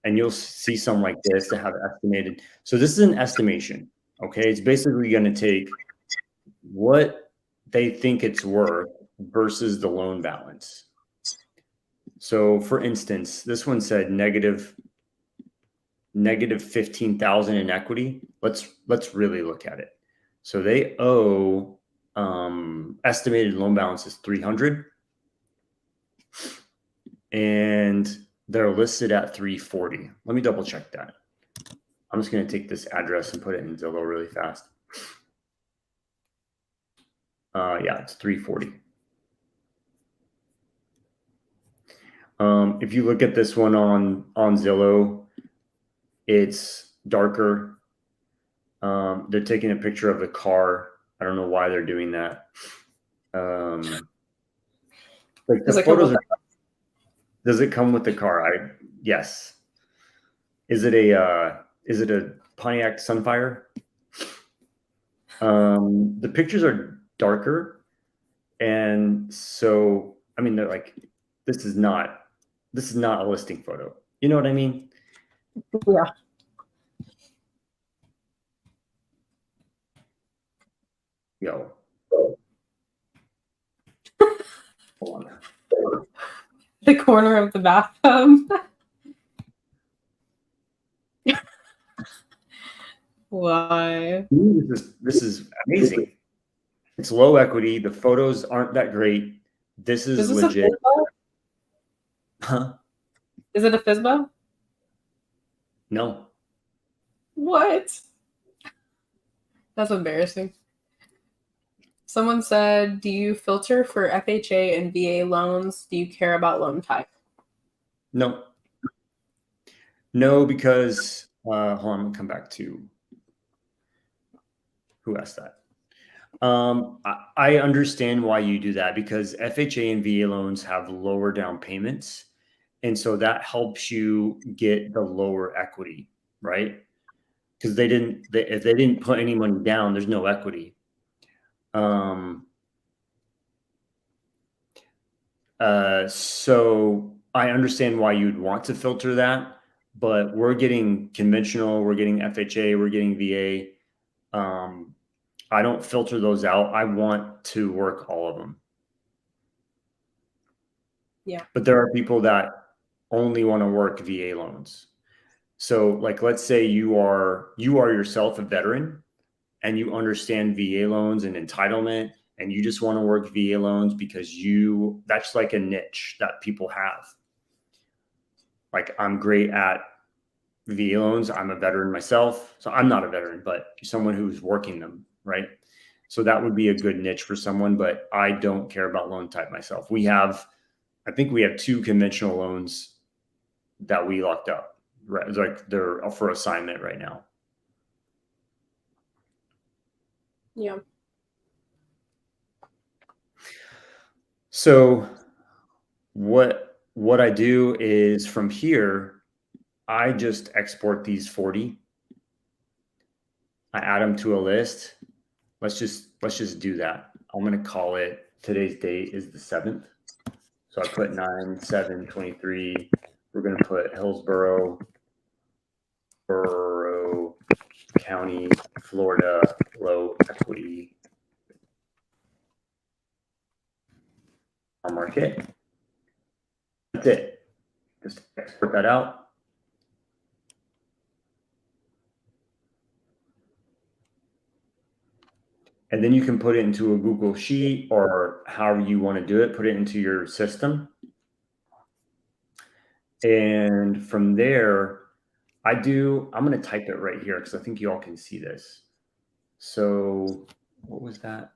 S1: And you'll see some like this that have estimated. So this is an estimation. Okay. It's basically going to take what they think it's worth versus the loan balance. So for instance, this one said negative 15,000 in equity. Let's really look at it. So they owe estimated loan balance is 300 and they're listed at 340. Let me double check that. I'm just going to take this address and put it in Zillow really fast. Yeah, it's 340. If you look at this one on Zillow, it's darker. They're taking a picture of the car. I don't know why they're doing that. Like the photos. Does it come with the car? Yes. Is it a Pontiac Sunfire? The pictures are darker, and so I mean they're like, this is not a listing photo. You know what I mean?
S2: Yeah.
S1: Yo. Hold on.
S2: The corner of the bathtub. Why?
S1: This is amazing. It's low equity. The photos aren't that great. This is legit. Huh?
S2: Is it a FSBO?
S1: No.
S2: What? That's embarrassing. Someone said, do you filter for FHA and VA loans? Do you care about loan type?
S1: No. No, because hold on, I'm gonna come back to Who asked that? I understand why you do that, because FHA and VA loans have lower down payments. And so that helps you get the lower equity, right? Because if they didn't put any money down, there's no equity. So I understand why you'd want to filter that, but we're getting conventional, we're getting FHA, we're getting VA. I don't filter those out. I want to work all of them.
S2: Yeah.
S1: But there are people that only want to work VA loans. So like, let's say you are yourself a veteran and you understand VA loans and entitlement, and you just want to work VA loans because that's like a niche that people have. Like, I'm great at VA loans. I'm a veteran myself. So I'm not a veteran, but someone who's working them, right? So that would be a good niche for someone, but I don't care about loan type myself. I think we have 2 conventional loans that we locked up, right? It's like they're up for assignment right now.
S2: Yeah.
S1: So what I do is, from here, I just export these 40. I add them to a list. Let's just do that. I'm going to call it, today's date is the 7th. So I put 9/7/23. We're going to put Hillsborough, Borough County, Florida, low equity on market. That's it. Just export that out. And then you can put it into a Google Sheet, or however you want to do it, put it into your system. And from there, I'm going to type it right here because I think you all can see this. So what was that?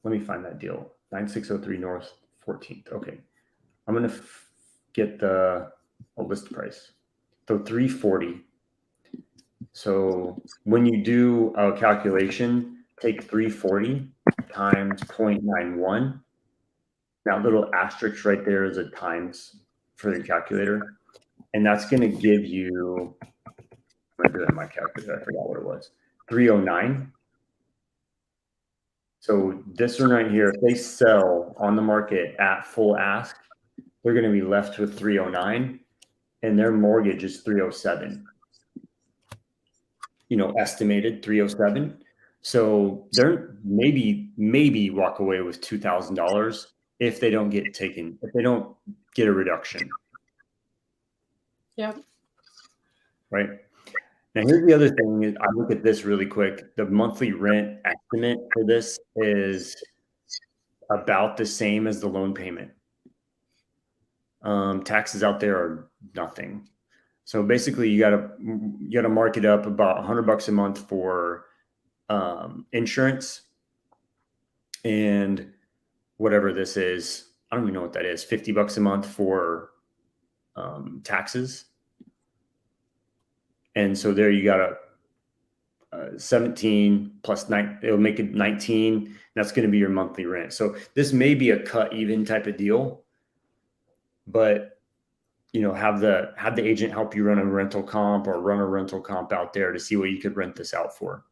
S1: Let me find that deal. 9603 North 14th. Okay. I'm going to get the list price. So 340. So when you do a calculation, take 340 times 0.91. That little asterisk right there is a times for the calculator. And that's going to give you, I'm going to do it in my calculator. I forgot what it was. 309. So this one right here, if they sell on the market at full ask, they're going to be left with 309, and their mortgage is 307. Estimated 307. So they're maybe walk away with $2,000 if they don't get a reduction.
S2: Yeah.
S1: Right. Now, here's the other thing is, I look at this really quick. The monthly rent estimate for this is about the same as the loan payment. Taxes out there are nothing. So basically, you gotta mark it up about $100 a month for insurance, and whatever this is, I don't even know what that is. $50 a month for taxes, and so there you got a 17 plus 9. It'll make it 19. That's going to be your monthly rent. So this may be a cut even type of deal, but have the agent help you run a rental comp, or run a rental comp out there to see what you could rent this out for.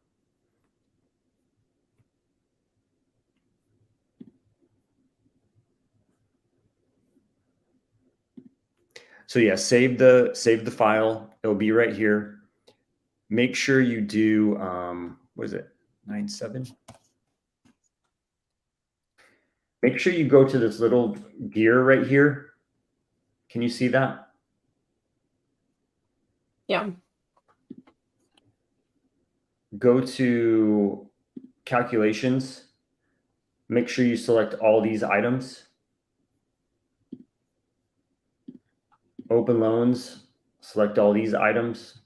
S1: So yeah, save the file. It'll be right here. Make sure you do, what is it? 97. Make sure you go to this little gear right here. Can you see that?
S2: Yeah.
S1: Go to calculations. Make sure you select all these items. Open loans, select all these items.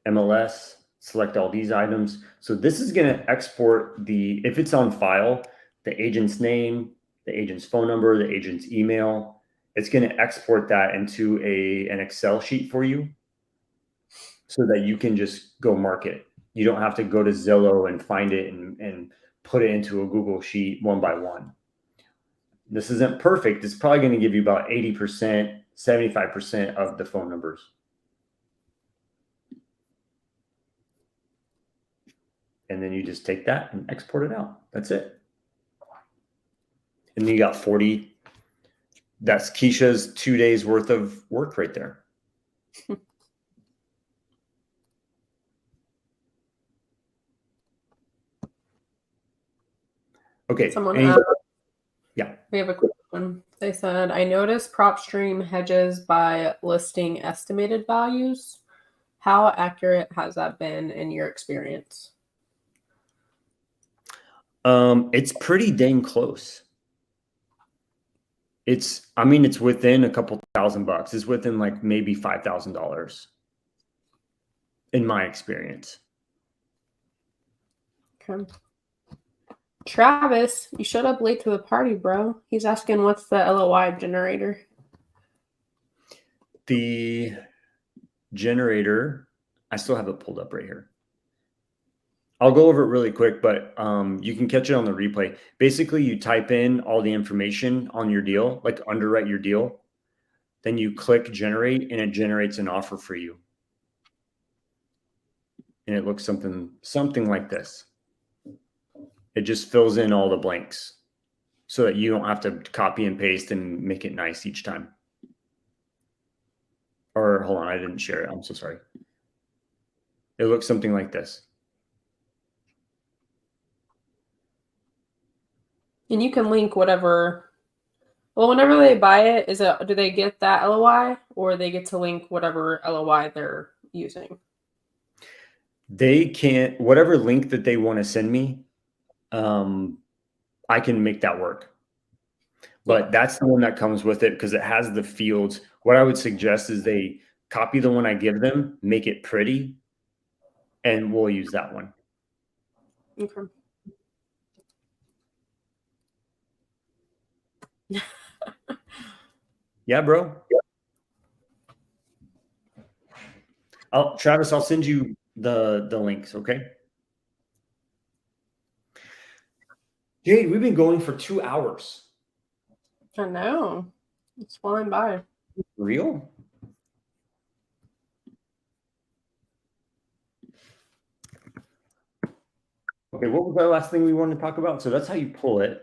S1: MLS, select all these items. So this is going to export if it's on file, the agent's name, the agent's phone number, the agent's email. It's going to export that into an Excel sheet for you. so that you can just go market. You don't have to go to Zillow and find it and put it into a Google sheet one by one. This isn't perfect. It's probably going to give you about 80%, 75% of the phone numbers. And then you just take that and export it out. That's it. And then you got 40. That's Keisha's 2 days worth of work right there. Okay.
S2: Someone asked,
S1: yeah.
S2: We have a quick one. They said, I noticed PropStream hedges by listing estimated values. How accurate has that been in your experience?
S1: It's pretty dang close. It's within a couple $1,000. It's within like maybe $5,000 in my experience.
S2: Okay. Travis, you showed up late to the party, bro. He's asking what's the LOI generator?
S1: The generator, I still have it pulled up right here. I'll go over it really quick, but you can catch it on the replay. Basically, you type in all the information on your deal, like underwrite your deal. Then you click generate and it generates an offer for you. And it looks something like this. It just fills in all the blanks so that you don't have to copy and paste and make it nice each time. Or hold on, I didn't share it. I'm so sorry. It looks something like this.
S2: And you can link whatever. Well, whenever they buy it, do they get that LOI or they get to link whatever LOI they're using?
S1: They can't, whatever link that they want to send me, I can make that work. But that's the one that comes with it because it has the fields. What I would suggest is they copy the one I give them, make it pretty, and we'll use that one.
S2: Okay.
S1: Yeah, bro. Travis, I'll send you the links, okay? Jade, we've been going for 2 hours.
S2: I know. It's flying by.
S1: Real? Okay, what was our last thing we wanted to talk about? So that's how you pull it.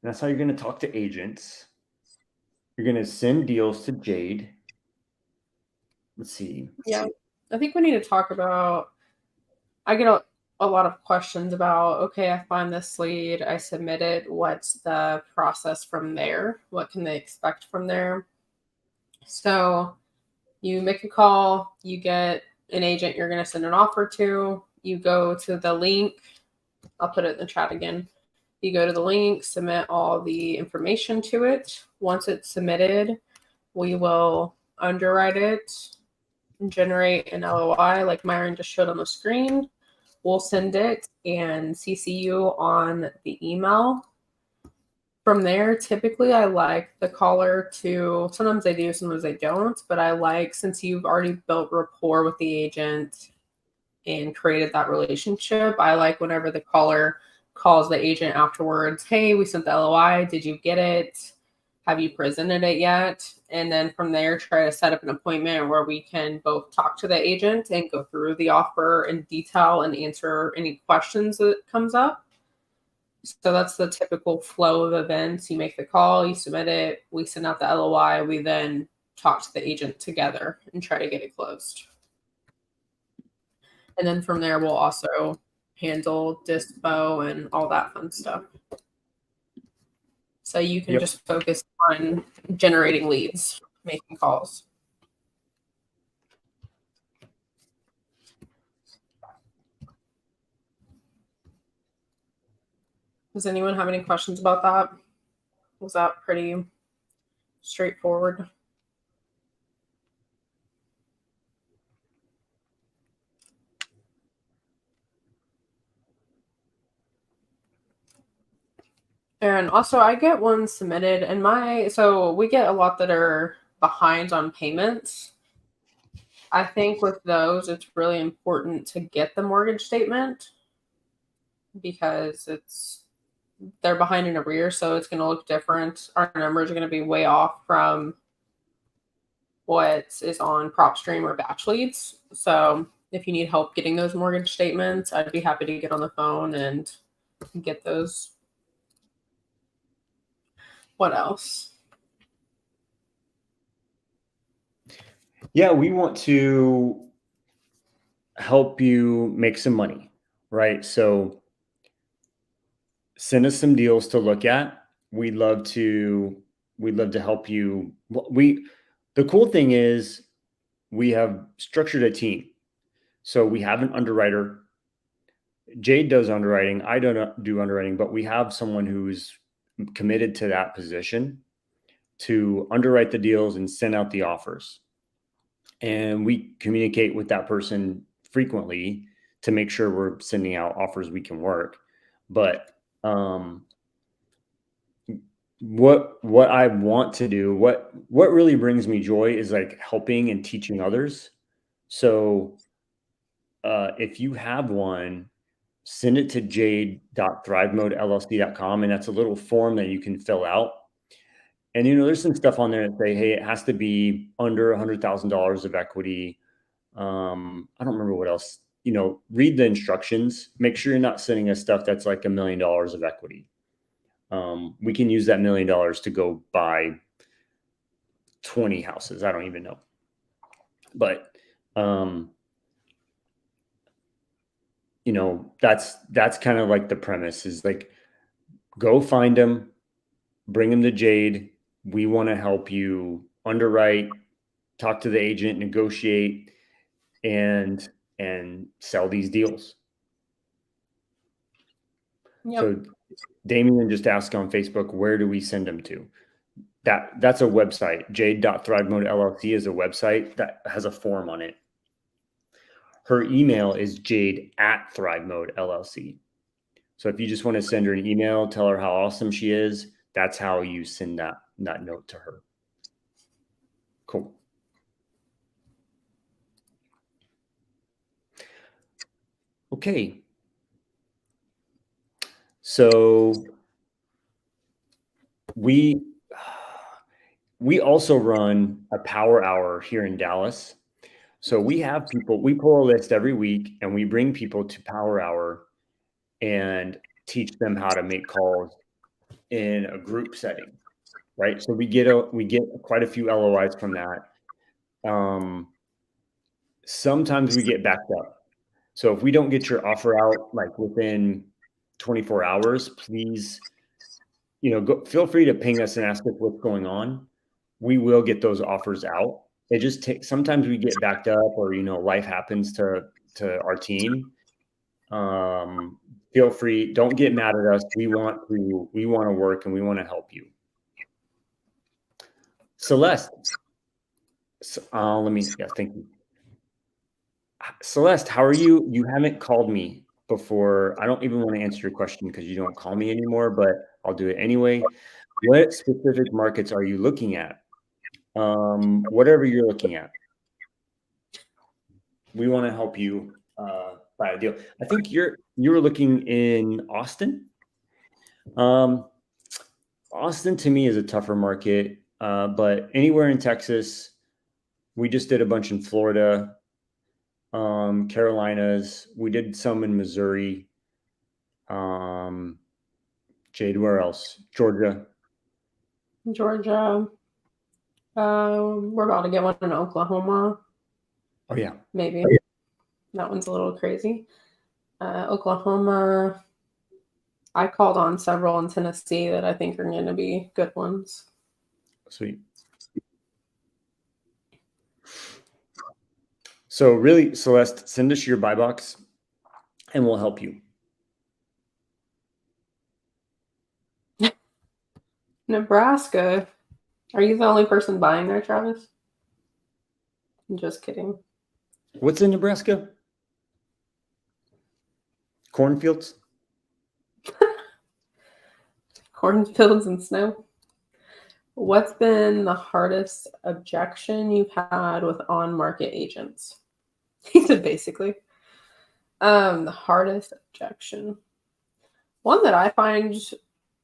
S1: That's how you're going to talk to agents. You're going to send deals to Jade. Let's see.
S2: Yeah, I think we need to talk about, I get a lot of questions about, okay, I find this lead, I submit it. What's the process from there? What can they expect from there? So you make a call, you get an agent you're going to send an offer to, you go to the link. I'll put it in the chat again. You go to the link, submit all the information to it. Once it's submitted, we will underwrite it, generate an LOI like Myron just showed on the screen. We'll send it and CC you on the email. From there, typically I like the caller to, sometimes they do, sometimes they don't, but I like, since you've already built rapport with the agent and created that relationship, I like whenever the caller calls the agent afterwards, hey, we sent the LOI, did you get it? Have you presented it yet? And then from there, try to set up an appointment where we can both talk to the agent and go through the offer in detail and answer any questions that comes up. So that's the typical flow of events. You make the call, you submit it, we send out the LOI, we then talk to the agent together and try to get it closed. And then from there, we'll also handle dispo and all that fun stuff. So you can just focus on generating leads, making calls. Does anyone have any questions about that? Was that pretty straightforward? And also I get one submitted and so we get a lot that are behind on payments. I think with those, it's really important to get the mortgage statement because they're behind in arrears, so it's going to look different. Our numbers are going to be way off from what is on PropStream or Batch Leads. So if you need help getting those mortgage statements, I'd be happy to get on the phone and get those. What else?
S1: Yeah, we want to help you make some money, right? So send us some deals to look at. We'd love to help you. The cool thing is we have structured a team. So we have an underwriter. Jade does underwriting. I don't do underwriting, but we have someone who's committed to that position to underwrite the deals and send out the offers. And we communicate with that person frequently to make sure we're sending out offers we can work. But what I want to do, what really brings me joy is like helping and teaching others. So if you have one, send it to jade.thrivemodellc.com, and that's a little form that you can fill out. And there's some stuff on there that say, hey, it has to be under $100,000 of equity. I don't remember what else. Read the instructions. Make sure you're not sending us stuff that's like $1 million of equity. We can use that $1 million to go buy 20 houses. I don't even know. But that's kind of like the premise is like, go find them, bring them to Jade. We want to help you underwrite, talk to the agent, negotiate, and sell these deals. Yep. So Damien just asked on Facebook, where do we send them to? That's a website. Jade.thrivemodellc is a website that has a form on it. Her email is jade@thrivemodellc. So if you just want to send her an email, tell her how awesome she is, that's how you send that note to her. Cool. Okay. So we also run a power hour here in Dallas. So we have people, we pull a list every week and we bring people to power hour and teach them how to make calls in a group setting, right? So we get quite a few LOIs from that. Sometimes we get backed up. So if we don't get your offer out like within 24 hours, please, feel free to ping us and ask us what's going on. We will get those offers out. It just takes, sometimes we get backed up or, life happens to our team. Feel free, don't get mad at us. We want to work and we want to help you. Celeste. Thank you. Celeste, how are you? You haven't called me before. I don't even want to answer your question because you don't call me anymore, but I'll do it anyway. What specific markets are you looking at? Whatever you're looking at. We want to help you buy a deal. I think you were looking in Austin. Austin to me is a tougher market, but anywhere in Texas. We just did a bunch in Florida, Carolinas. We did some in Missouri. Jade, where else? Georgia.
S2: We're about to get one in Oklahoma.
S1: Oh yeah,
S2: maybe. That one's a little crazy. Oklahoma. I called on several in Tennessee that I think are going to be good ones.
S1: Sweet. So really, Celeste, send us your buy box and we'll help you.
S2: Nebraska. Are you the only person buying there, Travis? I'm just kidding.
S1: What's in Nebraska? Cornfields?
S2: Cornfields and snow. What's been the hardest objection you've had with on-market agents? He said basically. The hardest objection. One that I find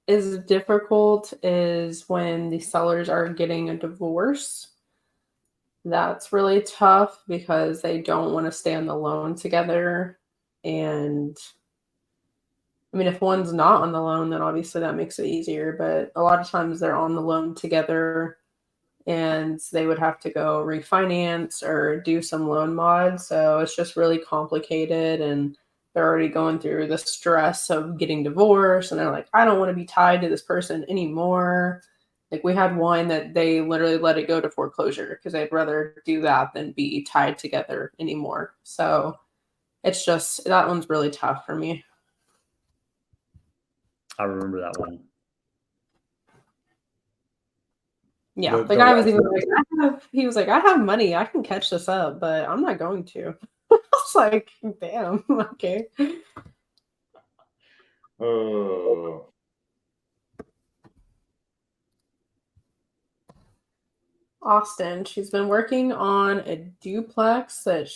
S2: is difficult is when the sellers are getting a divorce. That's really tough because they don't want to stay on the loan together. And I mean, if one's not on the loan, then obviously that makes it easier. But a lot of times they're on the loan together and they would have to go refinance or do some loan mod. So it's just really complicated. And they're already going through the stress of getting divorced. And they're like, I don't want to be tied to this person anymore. Like we had one that they literally let it go to foreclosure because they'd rather do that than be tied together anymore. So it's just that one's really tough for me.
S1: I remember that one.
S2: Yeah, the guy was even like, he was like, I have money, I can catch this up, but I'm not going to. I was like, damn, okay.
S1: Oh.
S2: Austin, she's been working on a duplex that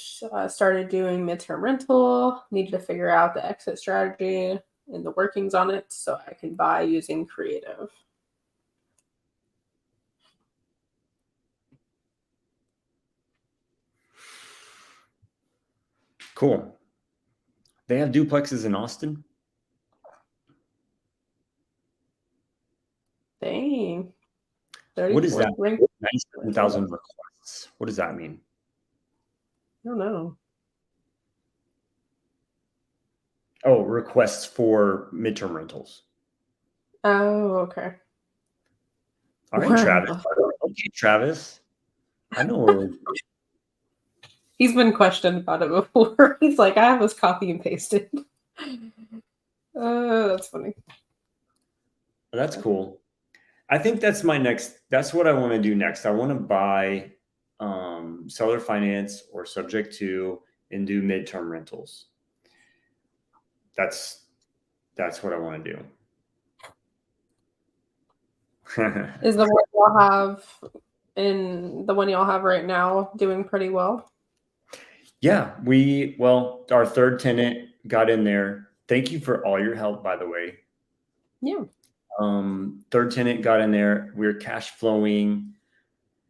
S2: started doing midterm rental. Needed to figure out the exit strategy and the workings on it so I can buy using Creative.
S1: Cool. They have duplexes in Austin?
S2: Dang.
S1: What is that? 97,000
S2: I
S1: requests. What does that mean?
S2: don't know.
S1: Oh, requests for midterm rentals.
S2: Oh, okay.
S1: All right, Travis. Okay, Travis. I know.
S2: He's been questioned about it before. He's like, I have this copy and pasted. That's funny.
S1: That's cool. I think that's what I want to do next. I want to buy seller finance or subject to and do midterm rentals. That's what I want to do.
S2: Is the one y'all have right now doing pretty well?
S1: Yeah, our third tenant got in there. Thank you for all your help, by the way.
S2: Yeah.
S1: Third tenant got in there. We're cash flowing.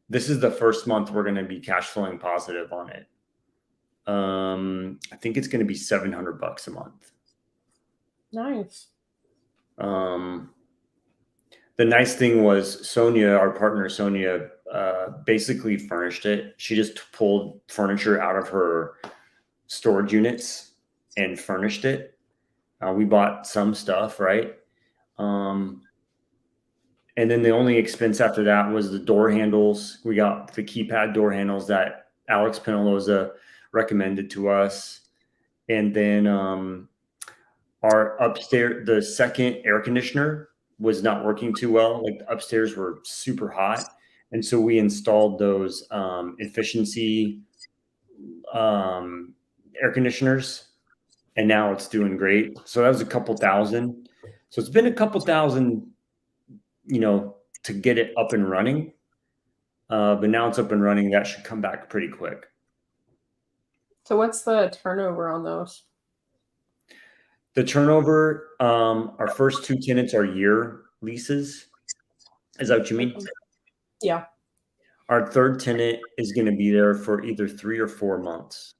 S1: This is the first month we're going to be cash flowing positive on it. I think it's going to be $700 a month.
S2: Nice.
S1: The nice thing was Sonia, our partner, basically furnished it. She just pulled furniture out of her storage units and furnished it. We bought some stuff, right? And then the only expense after that was the door handles. We got the keypad door handles that Alex Penaloza recommended to us. And then our upstairs, the second air conditioner was not working too well. Like the upstairs were super hot. And so we installed those efficiency air conditioners, and now it's doing great. So that was a couple thousand. So it's been a couple thousand, to get it up and running. But now it's up and running. That should come back pretty quick.
S2: So what's the turnover on those?
S1: The turnover, our first two tenants are year leases. Is that what you mean?
S2: Yeah.
S1: Our third tenant is going to be there for either 3 or 4 months.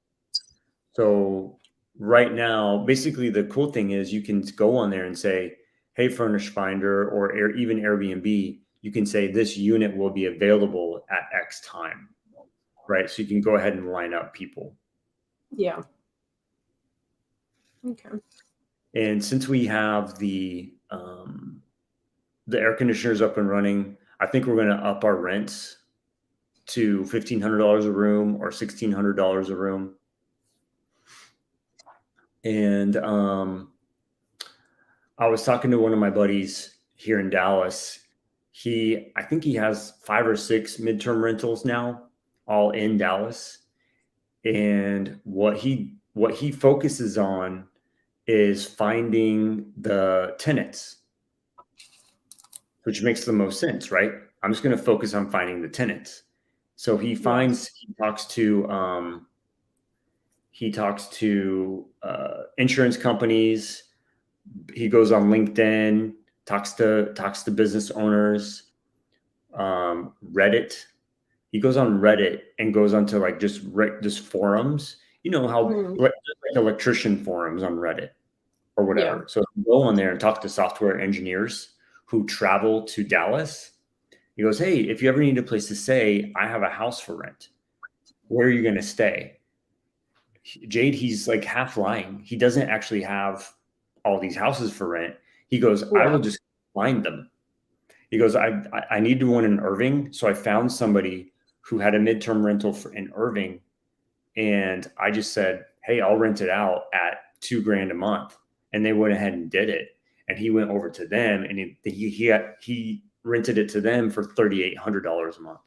S1: So right now, basically the cool thing is you can go on there and say, hey, Furnish Finder or even Airbnb, you can say this unit will be available at X time, right? So you can go ahead and line up people.
S2: Yeah. Okay.
S1: And since we have the air conditioners up and running, I think we're going to up our rents to $1,500 a room or $1,600 a room. And I was talking to one of my buddies here in Dallas. I think he has 5 or 6 midterm rentals now, all in Dallas. And what he focuses on is finding the tenants, which makes the most sense, right? I'm just going to focus on finding the tenants. So he talks to insurance companies. He goes on LinkedIn, talks to business owners, Reddit. He goes on Reddit and goes onto like just forums. You know how like electrician forums on Reddit or whatever.
S2: Yeah.
S1: So go on there and talk to software engineers who travel to Dallas. He goes, hey, if you ever need a place to stay, I have a house for rent. Where are you going to stay? Jade, he's like half lying. He doesn't actually have all these houses for rent. He goes, I will just find them. He goes, I needed one in Irving. So I found somebody who had a midterm rental in Irving. And I just said, hey, I'll rent it out at $2,000 a month. And they went ahead and did it. And he went over to them and he rented it to them for $3,800 a month.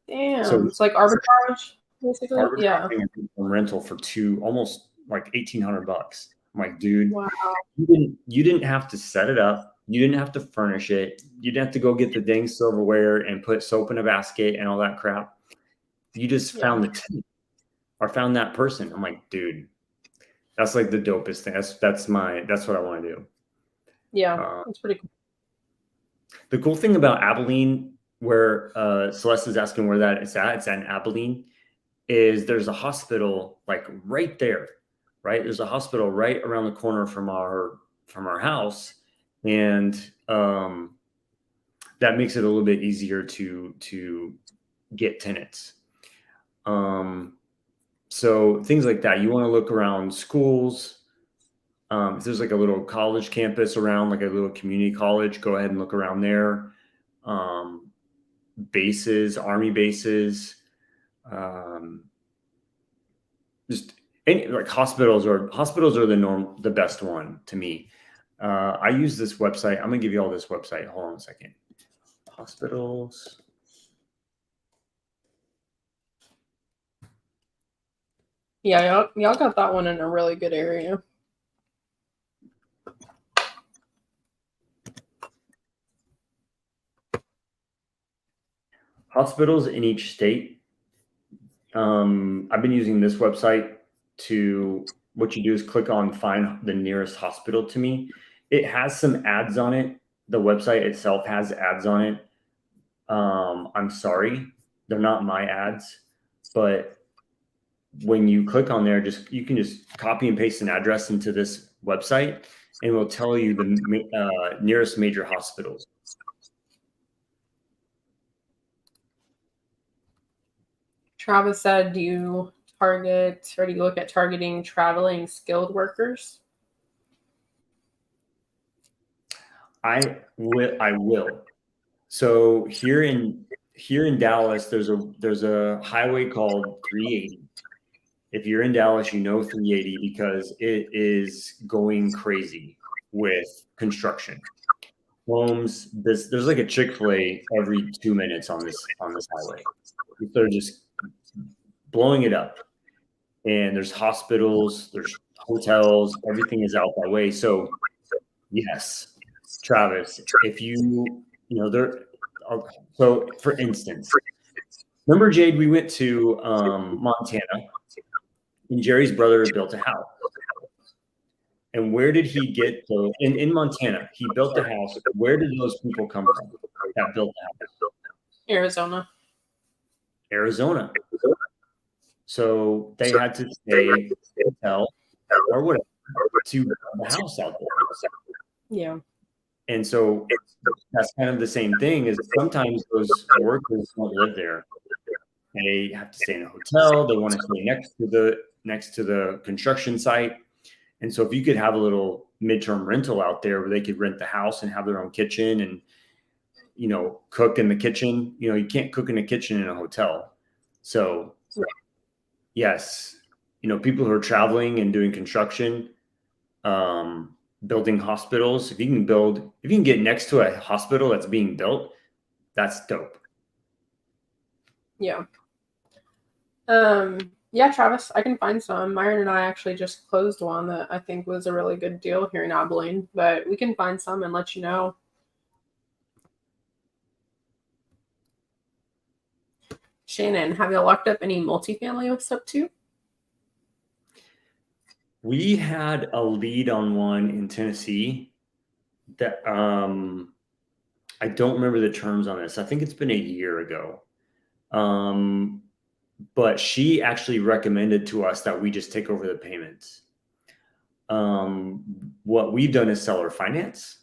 S2: Damn. So it's like arbitrage, basically. Yeah.
S1: Rental for almost like $1,800. I'm like, dude,
S2: wow.
S1: You didn't have to set it up. You didn't have to furnish it. You didn't have to go get the dang silverware and put soap in a basket and all that crap. You just found the tenant or found that person. I'm like, dude, that's like the dopest thing. That's what I want to do.
S2: Yeah, that's pretty cool.
S1: The cool thing about Abilene, where Celeste is asking where that is at, it's in Abilene, is there's a hospital like right there, right? There's a hospital right around the corner from our house, and that makes it a little bit easier to get tenants. So things like that. You want to look around schools. If there's like a little college campus around, like a little community college, go ahead and look around there. Bases, Army bases, just any like hospitals are the best one to me. I use this website. I'm gonna give you all this website. Hold on a second. Hospitals.
S2: Yeah, y'all got that one in a really good area.
S1: Hospitals in each state. I've been using this website what you do is click on find the nearest hospital to me. It has some ads on it. The website itself has ads on it. I'm sorry, they're not my ads, but when you click on there, you can just copy and paste an address into this website and it will tell you the nearest major hospitals.
S2: Travis said, do you look at targeting traveling skilled workers?
S1: I will. So here in Dallas, there's a highway called 380. If you're in Dallas, you know 380 because it is going crazy with construction. Homes, there's like a Chick-fil-A every 2 minutes on this highway. They're just blowing it up. And there's hospitals, there's hotels, everything is out that way. So yes, Travis, if so for instance, remember Jade, we went to Montana and Jerry's brother built a house. And where did he get in Montana? He built the house. Where did those people come from that built the house? Arizona. So they had to stay hotel or whatever to build the house out there.
S2: Yeah.
S1: And so that's kind of the same thing is sometimes those workers don't live there. They have to stay in a hotel. They want to stay next to the construction site. And so if you could have a little midterm rental out there where they could rent the house and have their own kitchen and, cook in the kitchen, you can't cook in a kitchen in a hotel. So yes, people who are traveling and doing construction, building hospitals, if you can get next to a hospital that's being built, that's dope.
S2: Yeah. Yeah, Travis, I can find some. Myron and I actually just closed one that I think was a really good deal here in Abilene, but we can find some and let you know. Shannon, have you locked up any multifamily with step 2?
S1: We had a lead on one in Tennessee that I don't remember the terms on this. I think it's been a year ago. But she actually recommended to us that we just take over the payments. What we've done is seller finance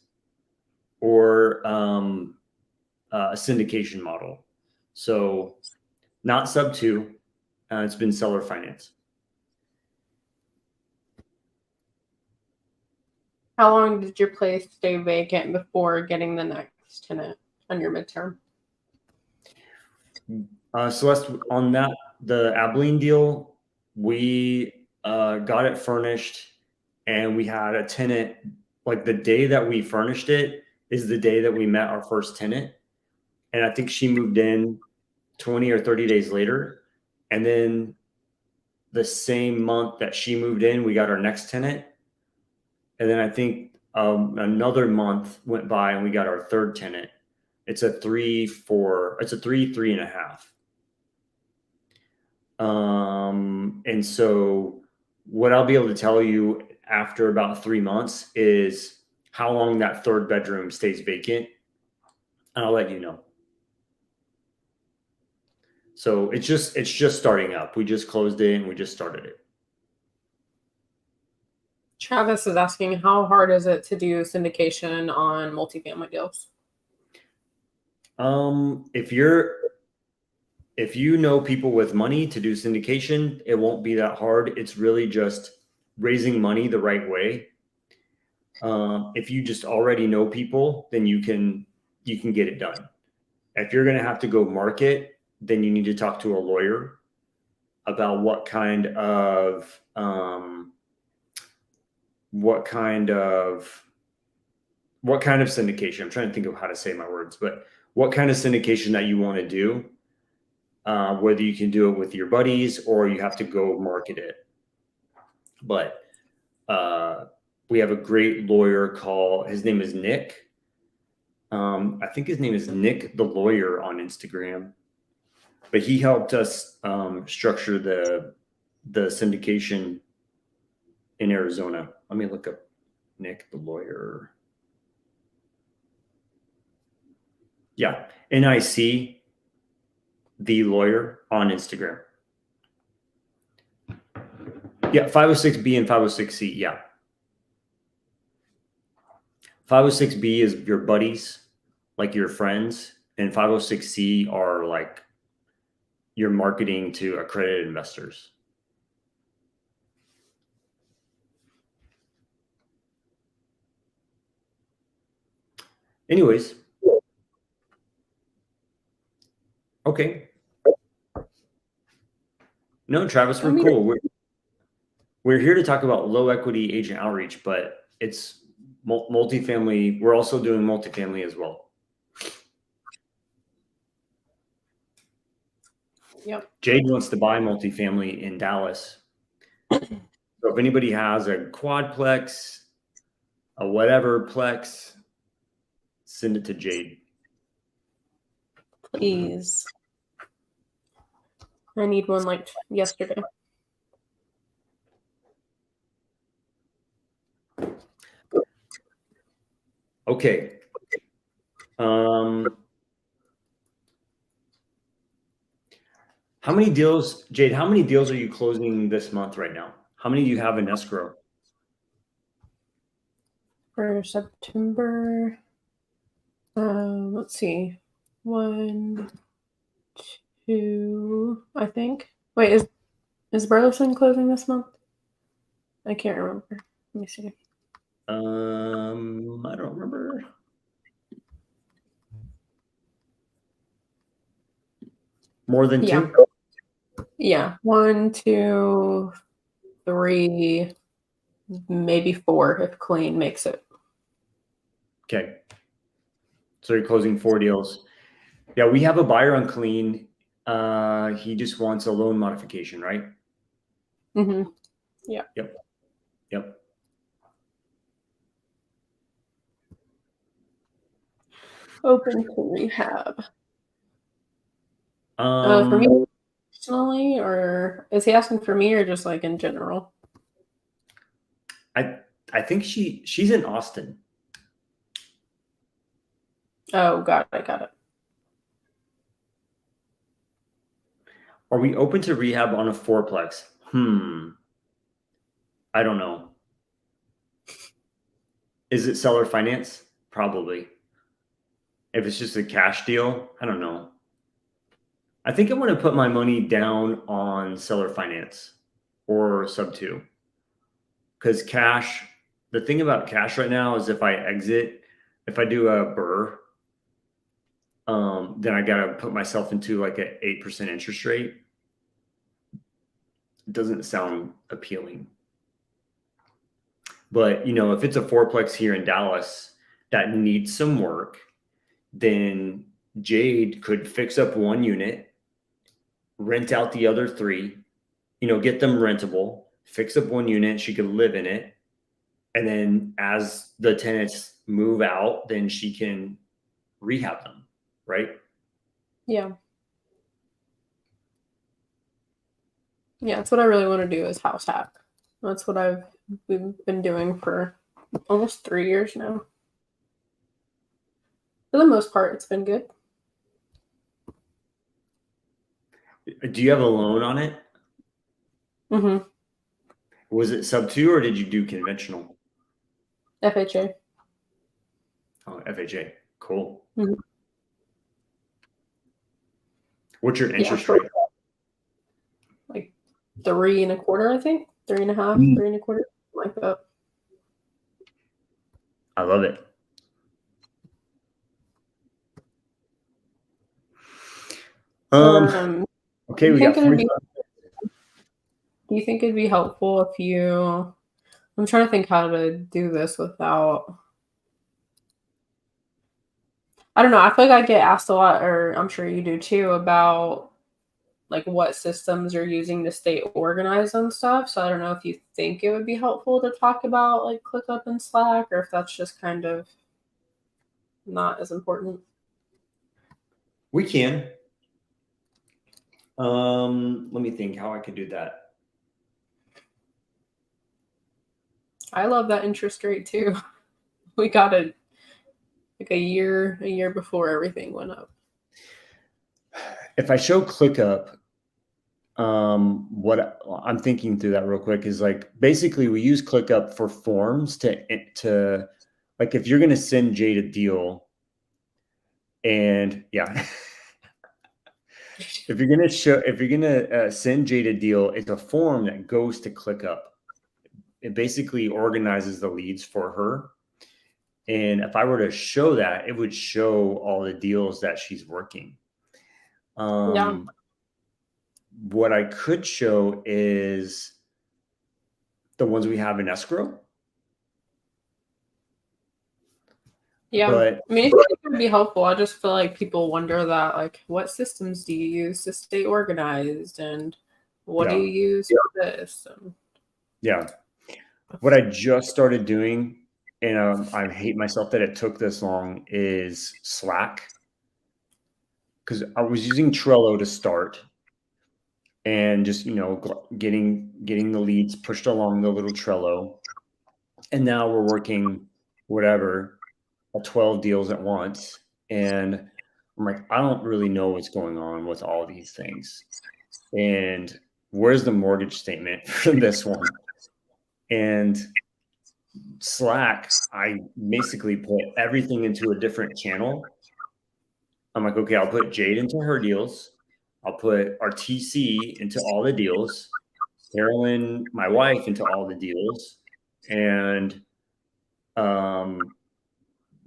S1: or a syndication model. So not sub 2, it's been seller finance.
S2: How long did your place stay vacant before getting the next tenant on your midterm?
S1: Celeste, on the Abilene deal, we got it furnished and we had a tenant, like the day that we furnished it is the day that we met our first tenant. And I think she moved in 20 or 30 days later. And then the same month that she moved in, we got our next tenant. And then I think another month went by and we got our third tenant. It's a 3.5. And so what I'll be able to tell you after about 3 months is how long that third bedroom stays vacant. And I'll let you know. So it's just starting up. We just closed it and we just started it.
S2: Travis is asking, how hard is it to do syndication on multifamily deals?
S1: If you know people with money to do syndication, it won't be that hard. It's really just raising money the right way. If you just already know people, then you can get it done. If you're going to have to go market, then you need to talk to a lawyer about what kind of syndication. I'm trying to think of how to say my words, but what kind of syndication that you want to do, whether you can do it with your buddies or you have to go market it. But we have a great lawyer his name is Nick. I think his name is Nick the Lawyer on Instagram, but he helped us structure the syndication in Arizona. Let me look up Nick the Lawyer. Yeah, NIC the Lawyer on Instagram. Yeah, 506B and 506C. Yeah. 506B is your buddies, like your friends, and 506C are like your marketing to accredited investors. Anyways. Okay. No, Travis, we're cool. We're here to talk about low equity agent outreach, but it's multifamily. We're also doing multifamily as well.
S2: Yep.
S1: Jade wants to buy multifamily in Dallas. So if anybody has a quadplex, a whatever plex, send it to Jade.
S2: Please. I need one like yesterday.
S1: Okay. How many deals, Jade, how many deals are you closing this month right now? How many do you have in escrow?
S2: For September, let's see. 1, 2, I think. Wait, is Burleson closing this month? I can't remember. Let me see.
S1: I don't remember. More than 2?
S2: Yeah. 1, 2, 3, maybe 4 if Clean makes it.
S1: Okay. So you're closing 4 deals. Yeah, we have a buyer on Clean. He just wants a loan modification, right?
S2: Mm-hmm. Yeah.
S1: Yep.
S2: Open to rehab. For me
S1: Um,
S2: personally, or is he asking for me or just like in general?
S1: I think she's in Austin.
S2: Oh, got it, got it.
S1: Are we open to rehab on a fourplex? I don't know. Is it seller finance? Probably. If it's just a cash deal, I don't know. I think I want to put my money down on seller finance or sub two. Because cash, the thing about cash right now is if I exit, if I do a burr, then I gotta put myself into like an 8% interest rate. It doesn't sound appealing. But if it's a fourplex here in Dallas that needs some work, then Jade could fix up one unit, rent out the other three, get them rentable, fix up one unit, she could live in it. And then as the tenants move out, then she can rehab them, right?
S2: Yeah. Yeah, that's what I really want to do is house hack. That's what we've been doing for almost 3 years now. For the most part, it's been good.
S1: Do you have a loan on it?
S2: Mm-hmm.
S1: Was it sub two or did you do conventional?
S2: FHA.
S1: Oh, FHA. Cool.
S2: Mm-hmm.
S1: What's your interest
S2: Yeah,
S1: rate?
S2: like 3.25%, I think. 3.5, 3.25, like that.
S1: I love it. Okay, we got 45.
S2: Do you think it'd be helpful if you? I'm trying to think how to do this without. I don't know. I feel like I get asked a lot, or I'm sure you do too, about like what systems you're using to stay organized and stuff. So I don't know if you think it would be helpful to talk about like ClickUp and Slack, or if that's just kind of not as important.
S1: We can. Let me think how I could do that.
S2: I love that interest rate too. We got it like a year before everything went up.
S1: If I show ClickUp, what I'm thinking through that real quick is like basically we use ClickUp for forms to like if you're going to send Jade a deal, and yeah. If you're gonna send Jade a deal, it's a form that goes to ClickUp. It basically organizes the leads for her. And if I were to show that, it would show all the deals that she's working.
S2: Yeah.
S1: What I could show is the ones we have in escrow.
S2: Yeah.
S1: But
S2: I mean, I think it would be helpful. I just feel like people wonder that, like, what systems do you use to stay organized, and what do you use for this?
S1: Yeah. What I just started doing, and I hate myself that it took this long, is Slack. Because I was using Trello to start, and just getting the leads pushed along the little Trello, and now we're working whatever 12 deals at once, and I'm like, I don't really know what's going on with all these things, and where's the mortgage statement for this one? And Slack, I basically put everything into a different channel. I'm like, okay, I'll put Jade into her deals, I'll put our TC into all the deals, Carolyn, my wife, into all the deals. And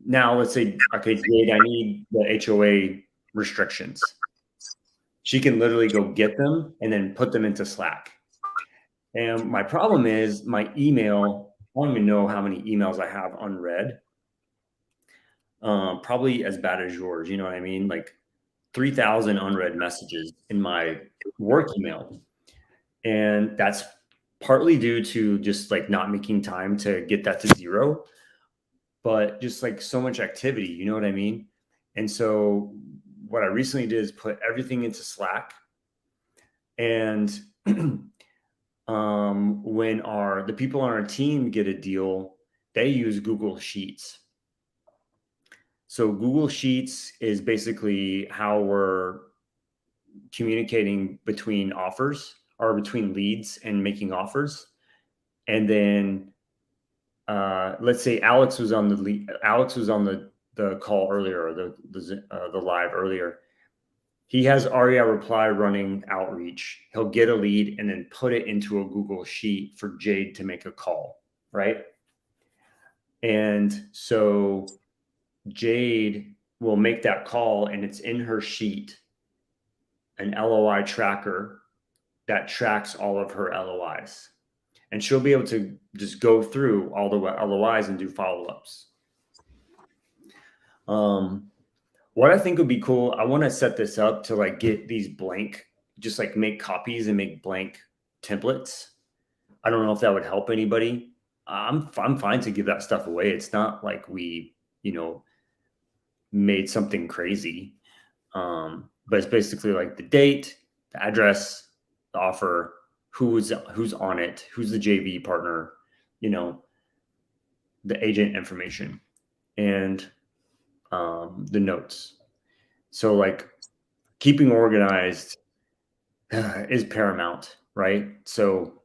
S1: now let's say, okay, Jade, I need the HOA restrictions. She can literally go get them and then put them into Slack. And my problem is my email, I don't even know how many emails I have unread. Probably as bad as yours, you know what I mean? Like 3,000 unread messages in my work email. And that's partly due to just like not making time to get that to zero, but just like so much activity, you know what I mean? And so what I recently did is put everything into Slack. And when the people on our team get a deal, they use Google Sheets. So Google Sheets is basically how we're communicating between offers or between leads and making offers. And then let's say Alex was on the call earlier, or the live earlier. He has REI Reply running outreach. He'll get a lead and then put it into a Google Sheet for Jade to make a call, right? And so Jade will make that call, and it's in her sheet, an LOI tracker that tracks all of her LOIs. And she'll be able to just go through all the LOIs and do follow-ups. What I think would be cool, I want to set this up to like get these blank, just like make copies and make blank templates. I don't know if that would help anybody. I'm fine to give that stuff away. It's not like we, made something crazy. But it's basically like the date, the address, the offer, who's on it, who's the JV partner, the agent information, and the notes. So like keeping organized is paramount, right? So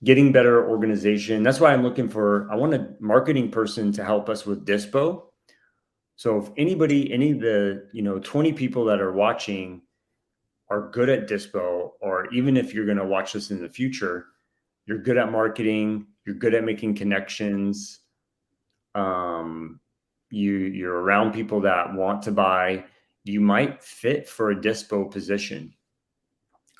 S1: getting better organization. That's why I want a marketing person to help us with Dispo. So if any of the 20 people that are watching are good at Dispo, or even if you're going to watch this in the future, you're good at marketing, you're good at making connections, you're around people that want to buy, you might fit for a Dispo position.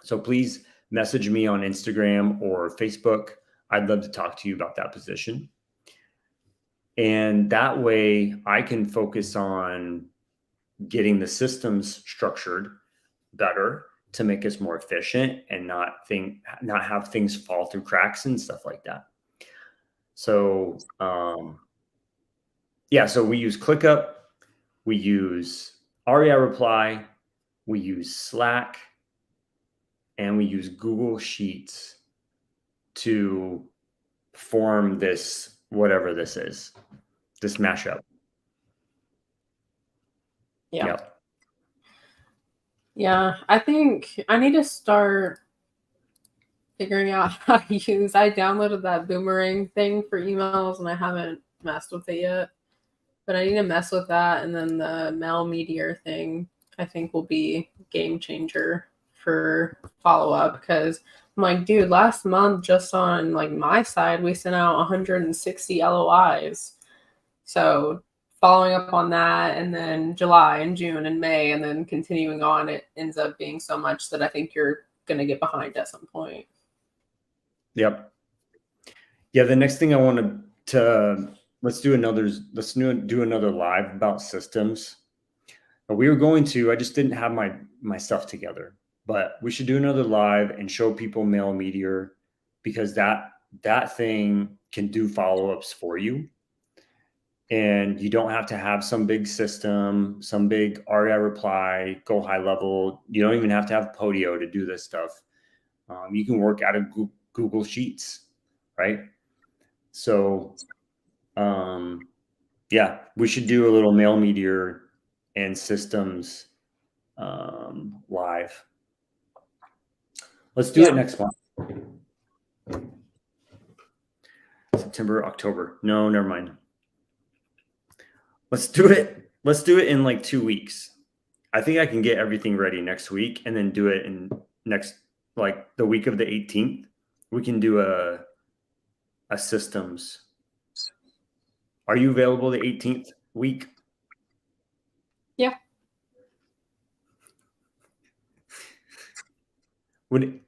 S1: So please message me on Instagram or Facebook. I'd love to talk to you about that position. And that way I can focus on getting the systems structured better to make us more efficient and not have things fall through cracks and stuff like that. So, so we use ClickUp, we use REI Reply, we use Slack, and we use Google Sheets to form this, whatever this is, this mashup.
S2: Yeah.
S1: Yep.
S2: Yeah, I think I need to start figuring out how to use. I downloaded that boomerang thing for emails and I haven't messed with it yet. But I need to mess with that, and then the mail meteor thing I think will be game changer for follow-up, because I'm like, dude, last month just on like my side we sent out 160 LOIs. So following up on that, and then July and June and May, and then continuing on, it ends up being so much that I think you're going to get behind at some point.
S1: Yep. Yeah, the next thing I wanted to let's do another live about systems. I just didn't have my stuff together, but we should do another live and show people Mail Meteor, because that thing can do follow-ups for you. And you don't have to have some big system, some big REI Reply, go high level. You don't even have to have Podio to do this stuff. You can work out of Google Sheets, right? So, we should do a little Mail Meteor and systems live. Let's do it next month. September, October. No, never mind. Let's do it. Let's do it in like 2 weeks. I think I can get everything ready next week, and then do it in the week of the 18th. We can do a systems. Are you available the 18th week?
S2: Yeah.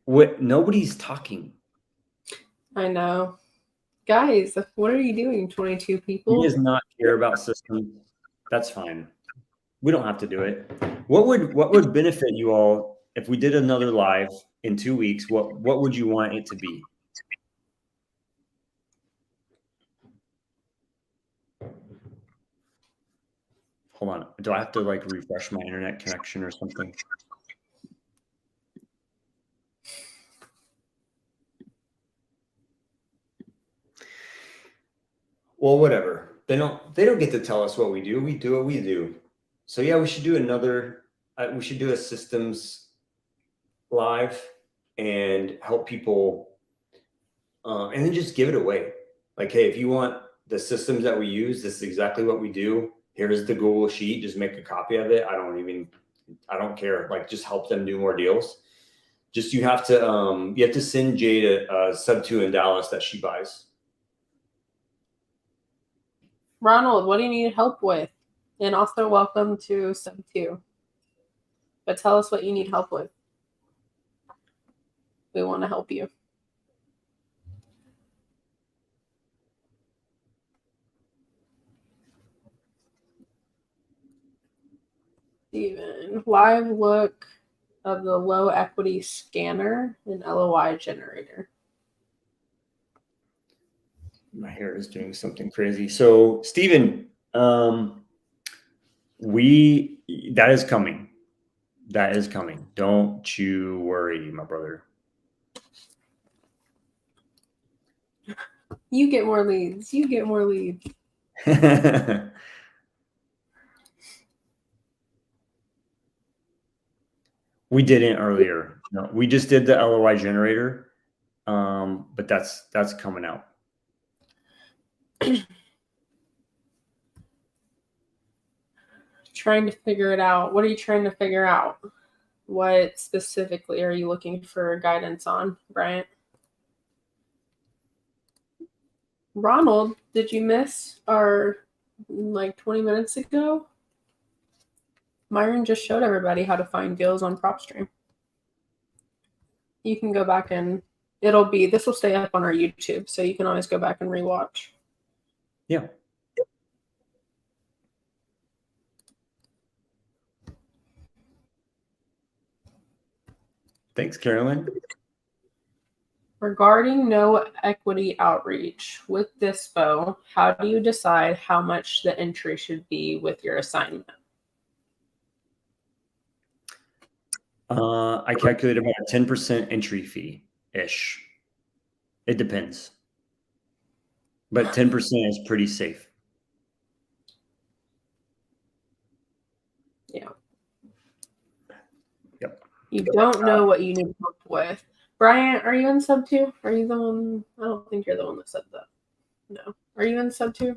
S1: What? Nobody's talking.
S2: I know. Guys, what are you doing, 22 people?
S1: He does not care about systems. That's fine. We don't have to do it. What would benefit you all if we did another live in 2 weeks? What would you want it to be? Hold on. Do I have to like refresh my internet connection or something? Well, whatever. They don't get to tell us what we do. We do what we do. So yeah, we should do we should do a systems live and help people, and then just give it away. Like, hey, if you want the systems that we use, this is exactly what we do. Here's the Google sheet. Just make a copy of it. I don't care. Like, just help them do more deals. Just you have to send Jade a sub 2 in Dallas that she buys.
S2: Ronald, what do you need help with? And also welcome to sub 2. But tell us what you need help with. We want to help you. Steven, live look of the low equity scanner and LOI generator.
S1: My hair is doing something crazy. So, Steven, that is coming. That is coming. Don't you worry, my brother.
S2: You get more leads. You get more leads.
S1: We didn't earlier. No, we just did the LOI generator, but that's coming out.
S2: Trying to figure it out. What are you trying to figure out? What specifically are you looking for guidance on, Bryant? Ronald, did you miss our like 20 minutes ago? Myron just showed everybody how to find deals on PropStream. You can go back and this will stay up on our YouTube, so you can always go back and rewatch.
S1: Yeah. Thanks, Carolyn.
S2: Regarding no equity outreach with Dispo, how do you decide how much the entry should be with your assignment?
S1: I calculate about a 10% entry fee ish. It depends, but 10% is pretty safe.
S2: Yeah.
S1: Yep.
S2: You don't know what you need help with. Bryant, are you in sub 2? Are you the one? I don't think you're the one that said that. No. Are you in sub 2?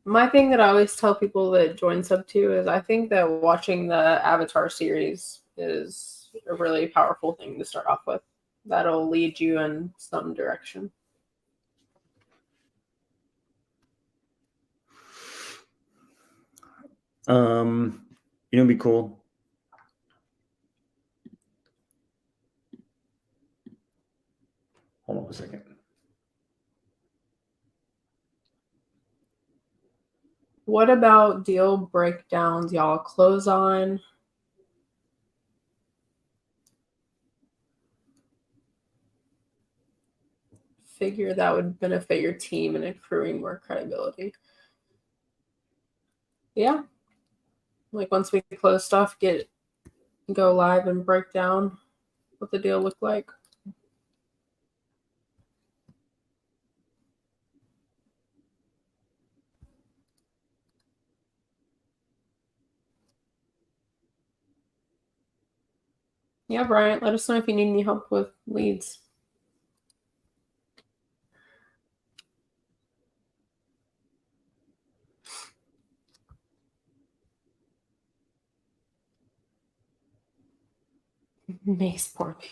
S2: My thing that I always tell people that join sub 2 is I think that watching the Avatar series is a really powerful thing to start off with. That'll lead you in some direction.
S1: It'd be cool. Hold on a second.
S2: What about deal breakdowns y'all close on? Figure that would benefit your team and accruing more credibility. Yeah. Like once we close stuff, go live and break down what the deal looked like. Yeah, Bryant, let us know if you need any help with leads. Mace poor me.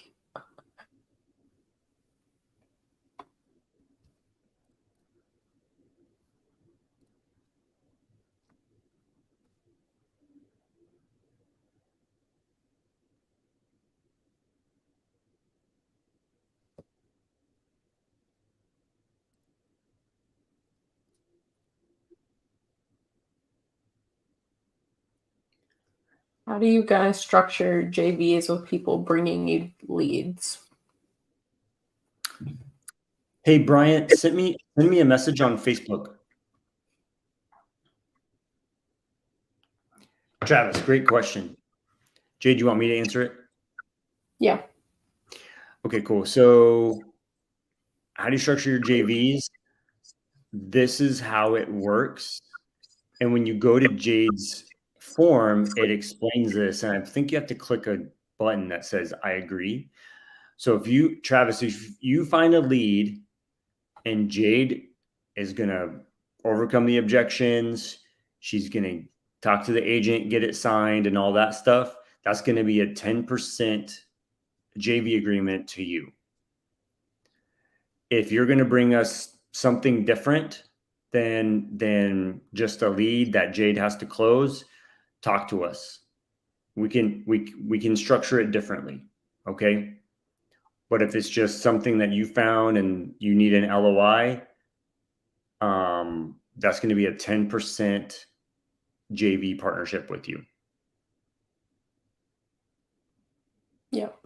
S2: How do you guys structure JVs with people bringing you leads?
S1: Hey, Bryant, send me a message on Facebook. Travis, great question. Jade, do you want me to answer it?
S2: Yeah.
S1: Okay, cool. So how do you structure your JVs? This is how it works. And when you go to Jade's form, it explains this. And I think you have to click a button that says, I agree. So Travis, if you find a lead and Jade is going to overcome the objections, she's going to talk to the agent, get it signed and all that stuff, that's going to be a 10% JV agreement to you. If you're going to bring us something different than just a lead that Jade has to close, talk to us. We can structure it differently. Okay. But if it's just something that you found and you need an LOI, that's going to be a 10% JV partnership with you.
S2: Yep.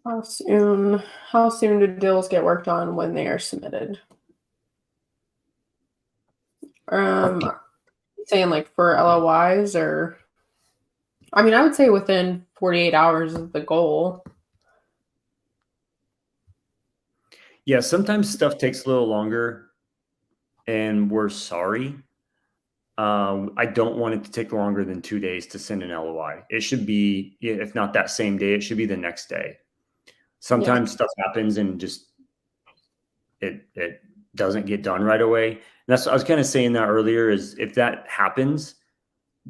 S2: How soon do deals get worked on when they are submitted? Saying like for LOIs, or I mean, I would say within 48 hours is the goal.
S1: Yeah, sometimes stuff takes a little longer, and we're sorry. I don't want it to take longer than 2 days to send an LOI. It should be, if not that same day, it should be the next day. Sometimes stuff happens and just it doesn't get done right away. And that's, I was kind of saying that earlier, is if that happens,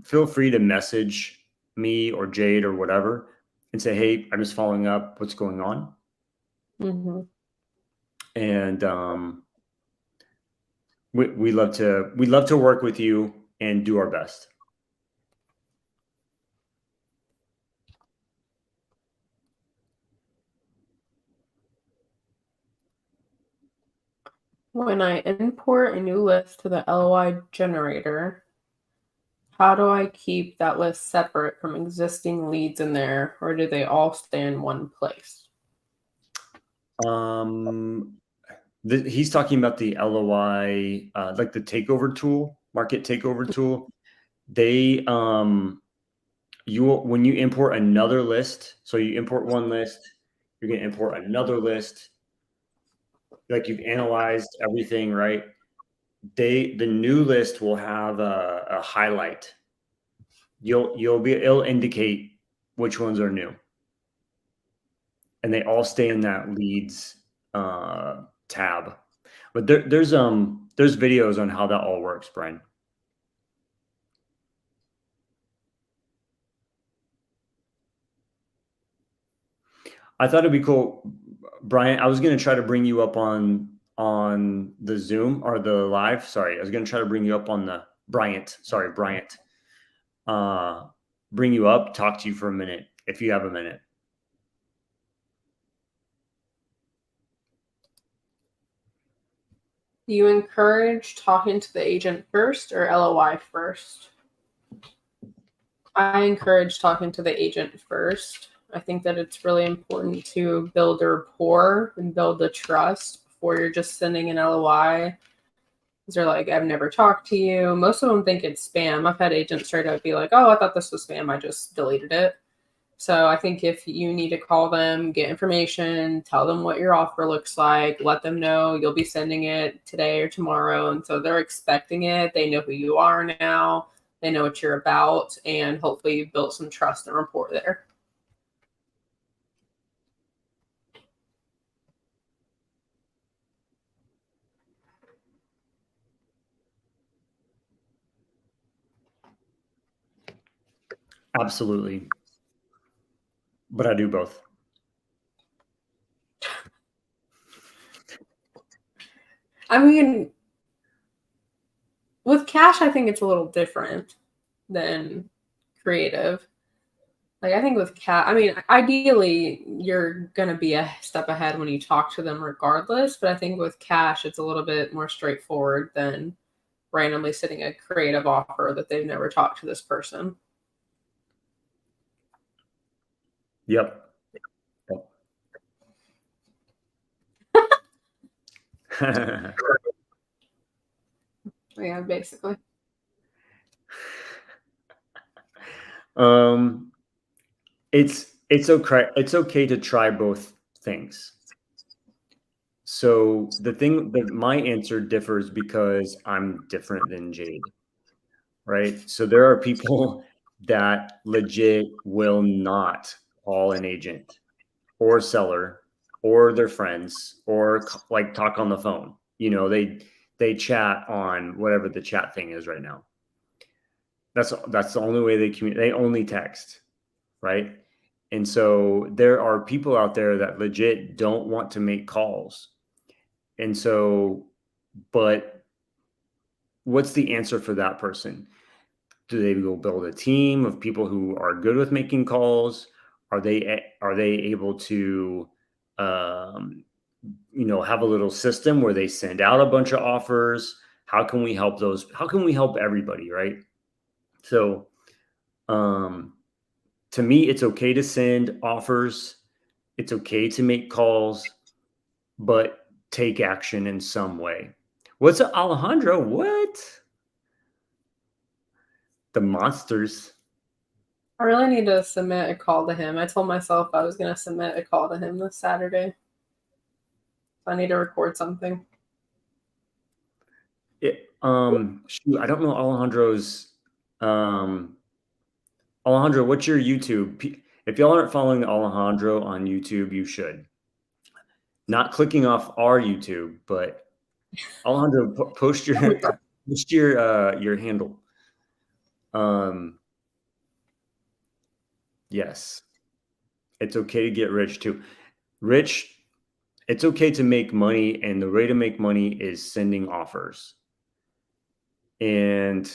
S1: feel free to message me or Jade or whatever and say, hey, I'm just following up. What's going on?
S2: Mm-hmm.
S1: And we love to work with you and do our best.
S2: When I import a new list to the LOI generator, how do I keep that list separate from existing leads in there, or do they all stay in one place?
S1: He's talking about the LOI, like the takeover tool, market takeover tool. They, when you import another list, so you import one list, you're going to import another list, like you've analyzed everything, right? The new list will have a highlight. It'll indicate which ones are new, and they all stay in that leads tab. But there's videos on how that all works, Brian. I thought it'd be cool, Brian. I was gonna try to bring you up on the Zoom or the live. Sorry, I was gonna try to bring you up on the Bryant. Sorry, Bryant. Bring you up, talk to you for a minute if you have a minute.
S2: Do you encourage talking to the agent first or LOI first? I encourage talking to the agent first. I think that it's really important to build a rapport and build the trust before you're just sending an LOI. Because they're like, I've never talked to you. Most of them think it's spam. I've had agents straight up be like, oh, I thought this was spam. I just deleted it. So I think if you need to call them, get information, tell them what your offer looks like, let them know you'll be sending it today or tomorrow. And so they're expecting it. They know who you are now. They know what you're about. And hopefully you've built some trust and rapport there.
S1: Absolutely. But I do both.
S2: I mean, with cash, I think it's a little different than creative. Like, I think with cash, I mean, ideally, you're going to be a step ahead when you talk to them regardless. But I think with cash, it's a little bit more straightforward than randomly sending a creative offer that they've never talked to this person.
S1: Yep.
S2: Yeah, basically.
S1: It's okay to try both things. So the thing that my answer differs because I'm different than Jade, right? So there are people that legit will not call an agent or seller or their friends or like talk on the phone. You know, they chat on whatever the chat thing is right now. That's the only way they communicate. They only text, right? And so there are people out there that legit don't want to make calls. And so, but what's the answer for that person? Do they go build a team of people who are good with making calls? Are they able to have a little system where they send out a bunch of offers? How can we help those? How can we help everybody, right? So um to me, it's okay to send offers. It's okay to make calls, but take action in some way. What's up, Alejandro? What? The monsters.
S2: I really need to submit a call to him. I told myself I was going to submit a call to him this Saturday. So I need to record something.
S1: Shoot, I don't know Alejandro's. Alejandro, what's your YouTube? If y'all aren't following Alejandro on YouTube, you should. Not clicking off our YouTube, but Alejandro, post your handle. Yes, it's okay to get rich too. Rich, it's okay to make money, and the way to make money is sending offers. And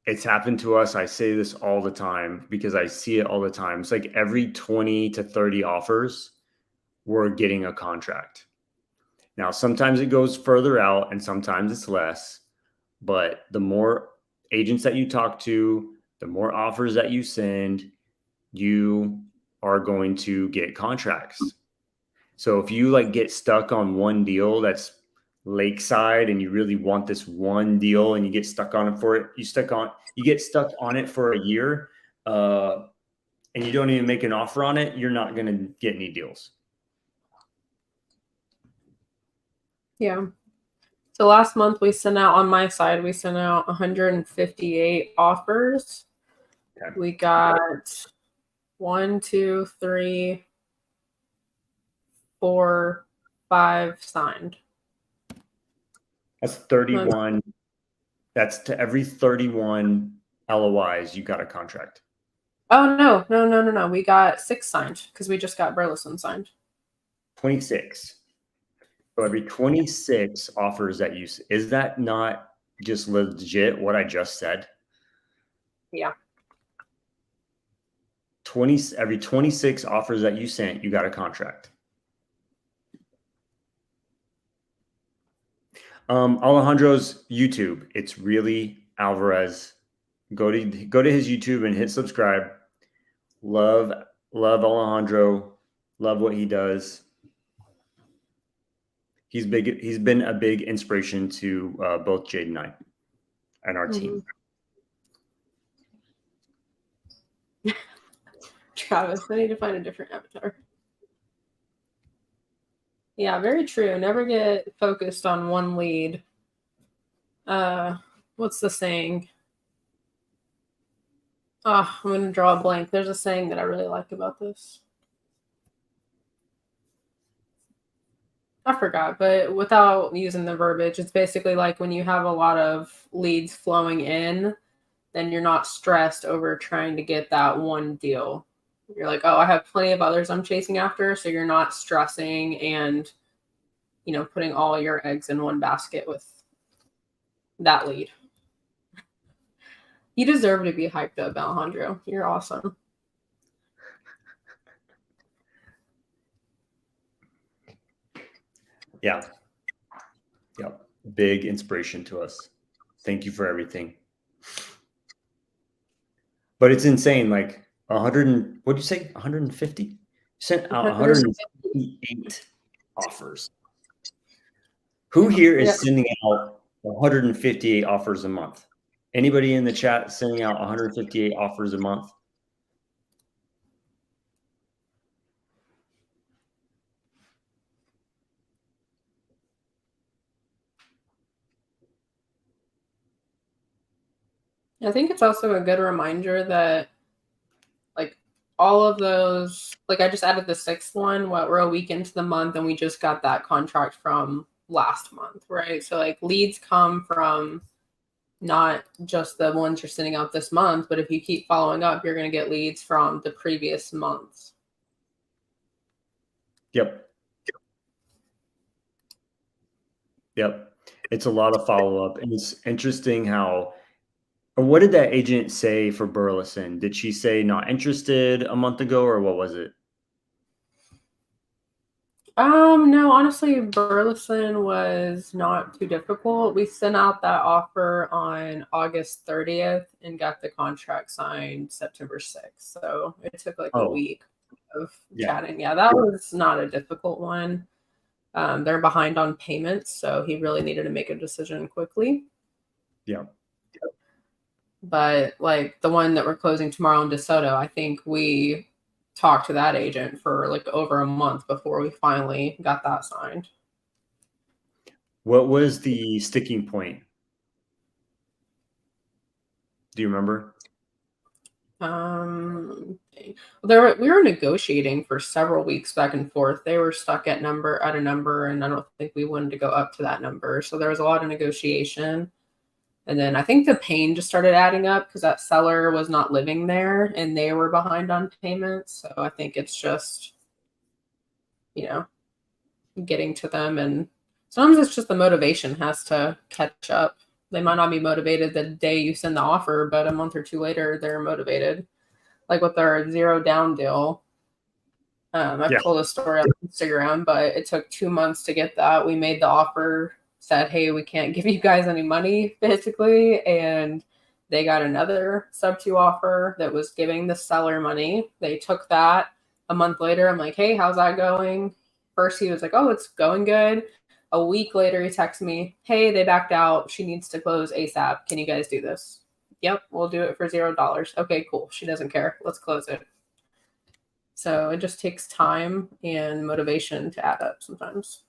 S1: it's happened to us. I say this all the time because I see it all the time. It's like every 20 to 30 offers, we're getting a contract. Now, sometimes it goes further out and sometimes it's less, but the more agents that you talk to, the more offers that you send, you are going to get contracts. So if you like get stuck on one deal that's lakeside and you really want this one deal and you get stuck on it for it, you get stuck on it for a year, and you don't even make an offer on it, you're not going to get any deals.
S2: Yeah. So last month we sent out, on my side, we sent out 158 offers. Okay. We got 1, 2, 3, 4, 5 signed.
S1: That's 31. That's to every 31 LOIs, you got a contract.
S2: Oh, no. We got 6 signed because we just got Burleson signed.
S1: 26. So every 26 offers that you, is that not just legit what I just said?
S2: Yeah.
S1: Every 26 offers that you sent, you got a contract. Alejandro's YouTube, it's really Alvarez. Go to his YouTube and hit subscribe. Love Alejandro. Love what he does. He's been a big inspiration to both Jade and I and our team.
S2: Travis, I need to find a different avatar. Yeah, very true. Never get focused on one lead. What's the saying? Oh, I'm going to draw a blank. There's a saying that I really like about this. I forgot, but without using the verbiage, it's basically like when you have a lot of leads flowing in, then you're not stressed over trying to get that one deal. You're like, oh, I have plenty of others I'm chasing after, so you're not stressing and, putting all your eggs in one basket with that lead. You deserve to be hyped up, Alejandro. You're awesome.
S1: Yeah. Yep. Big inspiration to us. Thank you for everything. But it's insane. Like 100, what'd you say? 150? You sent out 158 offers. Who here is sending out 158 offers a month. Anybody in the chat sending out 158 offers a month?
S2: I think it's also a good reminder that like all of those, like I just added the sixth one, we're a week into the month and we just got that contract from last month, right? So like leads come from not just the ones you're sending out this month, but if you keep following up, you're going to get leads from the previous months.
S1: Yep. It's a lot of follow-up. And it's interesting how, what did that agent say for Burleson? Did she say not interested a month ago, or what was it?
S2: No, honestly, Burleson was not too difficult. We sent out that offer on August 30th and got the contract signed September 6th. So it took like a week of chatting. Yeah, that was not a difficult one. They're behind on payments, so he really needed to make a decision quickly.
S1: Yeah.
S2: But like the one that we're closing tomorrow in DeSoto, I think we talked to that agent for like over a month before we finally got that signed.
S1: What was the sticking point? Do you remember?
S2: We were negotiating for several weeks back and forth. They were stuck at a number, and I don't think we wanted to go up to that number. So there was a lot of negotiation. And then I think the pain just started adding up because that seller was not living there and they were behind on payments. So I think it's just, getting to them. And sometimes it's just the motivation has to catch up. They might not be motivated the day you send the offer, but a month or two later, they're motivated. Like with our 0 down deal. I've told a story on Instagram, but it took 2 months to get that. We made the offer, said, hey, we can't give you guys any money, basically. And they got another sub-2 offer that was giving the seller money. They took that. A month later, I'm like, hey, how's that going? First, he was like, oh, it's going good. A week later, he texts me, hey, they backed out. She needs to close ASAP. Can you guys do this? Yep, we'll do it for $0. Okay, cool. She doesn't care. Let's close it. So it just takes time and motivation to add up sometimes.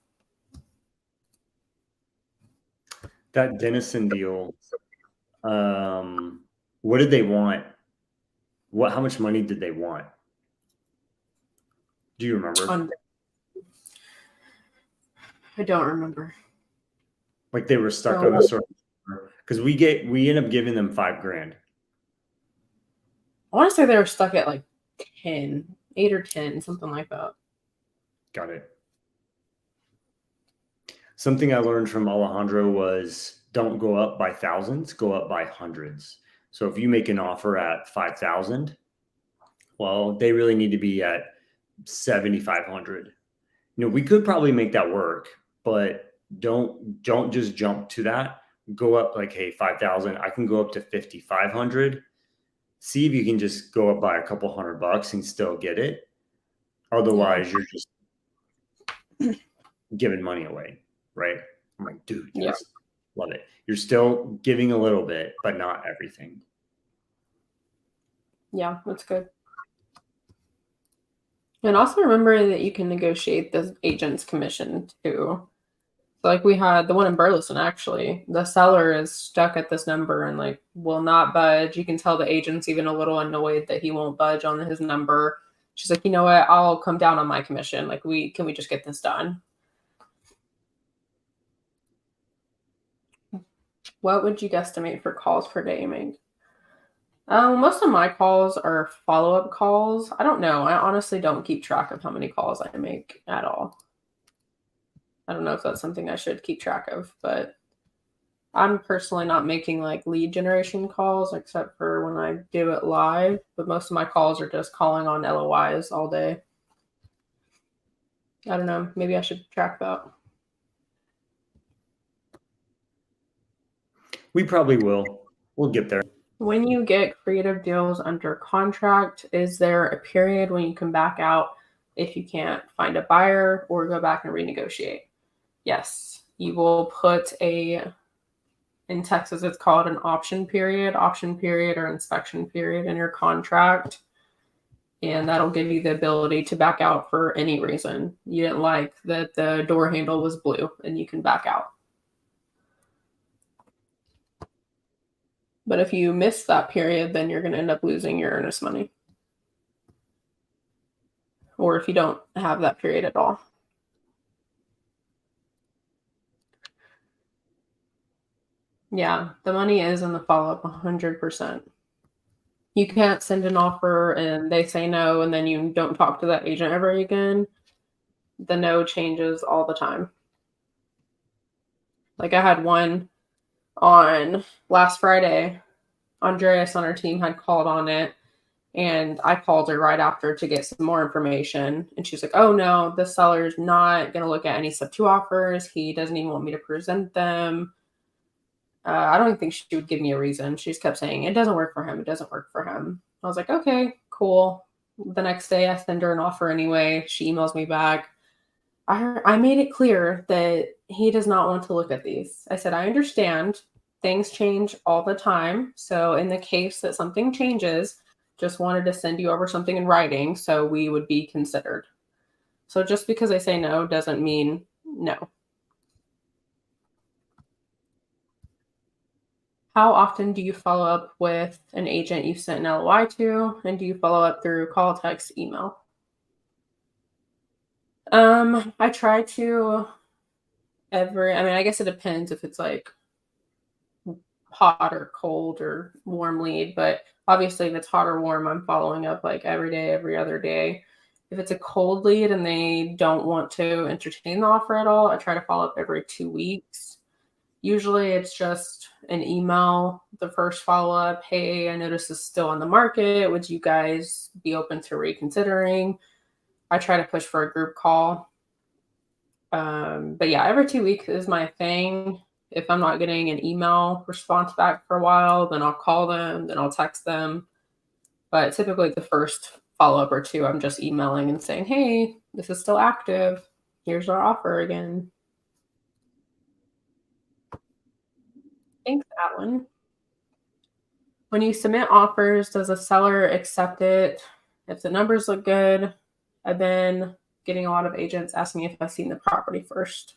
S1: That Denison deal, what did they want? How much money did they want? Do you remember?
S2: I don't remember.
S1: Like they were stuck on a sort of, because we end up giving them $5,000.
S2: I want to say they were stuck at like 10, 8 or 10, something like that.
S1: Got it. Something I learned from Alejandro was don't go up by thousands, go up by hundreds. So if you make an offer at 5,000, well, they really need to be at 7,500. We could probably make that work, but don't just jump to that. Go up like, hey, 5,000. I can go up to 5,500. See if you can just go up by a couple $100 and still get it. Otherwise, you're just giving money away, right? I'm like, dude, yes, love it. You're still giving a little bit, but not everything.
S2: Yeah, that's good. And also remember that you can negotiate the agent's commission too. So like we had the one in Burleson, actually, the seller is stuck at this number and like will not budge. You can tell the agent's even a little annoyed that he won't budge on his number. She's like, you know what? I'll come down on my commission. Like can we just get this done? What would you guesstimate for calls per day you make? Most of my calls are follow-up calls. I don't know. I honestly don't keep track of how many calls I make at all. I don't know if that's something I should keep track of, but I'm personally not making like lead generation calls except for when I do it live, but most of my calls are just calling on LOIs all day. I don't know. Maybe I should track that.
S1: We probably will. We'll get there.
S2: When you get creative deals under contract, is there a period when you can back out if you can't find a buyer or go back and renegotiate? Yes, you will put a In Texas, it's called an option period or inspection period in your contract. And that'll give you the ability to back out for any reason. You didn't like that the door handle was blue, and you can back out. But if you miss that period, then you're going to end up losing your earnest money. Or if you don't have that period at all. Yeah, the money is in the follow-up 100%. You can't send an offer and they say no, and then you don't talk to that agent ever again. The no changes all the time. Like I had one on last Friday. Andreas on our team had called on it, and I called her right after to get some more information. And she's like, oh no, the seller's not going to look at any sub 2 offers. He doesn't even want me to present them. I don't even think she would give me a reason. She just kept saying, it doesn't work for him. It doesn't work for him. I was like, okay, cool. The next day I send her an offer anyway. She emails me back. I made it clear that he does not want to look at these. I said, I understand things change all the time. So in the case that something changes, just wanted to send you over something in writing so we would be considered. So just because I say no doesn't mean no. How often do you follow up with an agent you sent an LOI to? And do you follow up through call, text, email? I try to I guess it depends if it's like hot or cold or warm lead, but obviously if it's hot or warm, I'm following up like every day, every other day. If it's a cold lead and they don't want to entertain the offer at all, I try to follow up every 2 weeks. Usually it's just an email, the first follow-up, hey, I noticed this is still on the market. Would you guys be open to reconsidering? I try to push for a group call. But yeah, every 2 weeks is my thing. If I'm not getting an email response back for a while, then I'll call them, then I'll text them. But typically the first follow-up or 2, I'm just emailing and saying, hey, this is still active. Here's our offer again. Thanks, Alan. When you submit offers, does a seller accept it? If the numbers look good, I've been getting a lot of agents asking if I've seen the property first.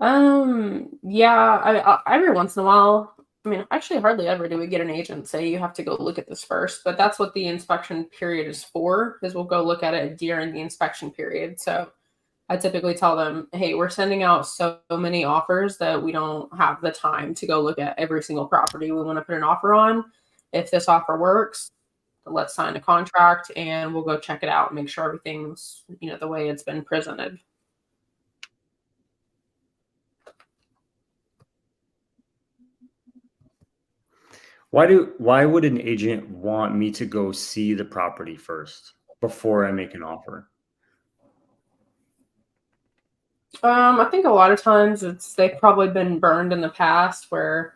S2: Yeah, every once in a while. I mean, actually, hardly ever do we get an agent say you have to go look at this first, but that's what the inspection period is for, is we'll go look at it during the inspection period. So I typically tell them, hey, we're sending out so many offers that we don't have the time to go look at every single property we want to put an offer on. If this offer works, let's sign a contract and we'll go check it out and make sure everything's, the way it's been presented.
S1: Why would an agent want me to go see the property first before I make an offer?
S2: I think a lot of times they've probably been burned in the past where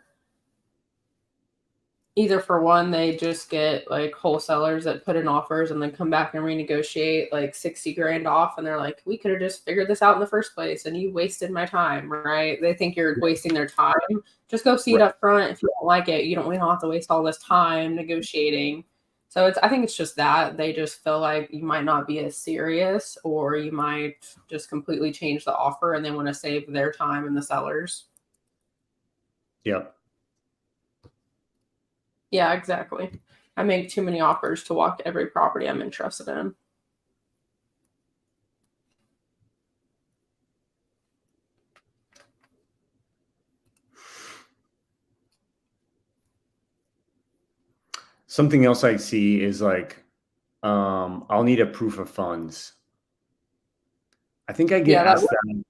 S2: either for one, they just get like wholesalers that put in offers and then come back and renegotiate like 60 grand off. And they're like, we could have just figured this out in the first place and you wasted my time, right? They think you're wasting their time. Just go see it up front. If you don't like it, we don't have to waste all this time negotiating. So I think it's just that they just feel like you might not be as serious, or you might just completely change the offer and they want to save their time and the sellers.
S1: Yep.
S2: Yeah, exactly. I make too many offers to walk every property I'm interested in.
S1: Something else I see is like, I'll need a proof of funds. I think I get asked that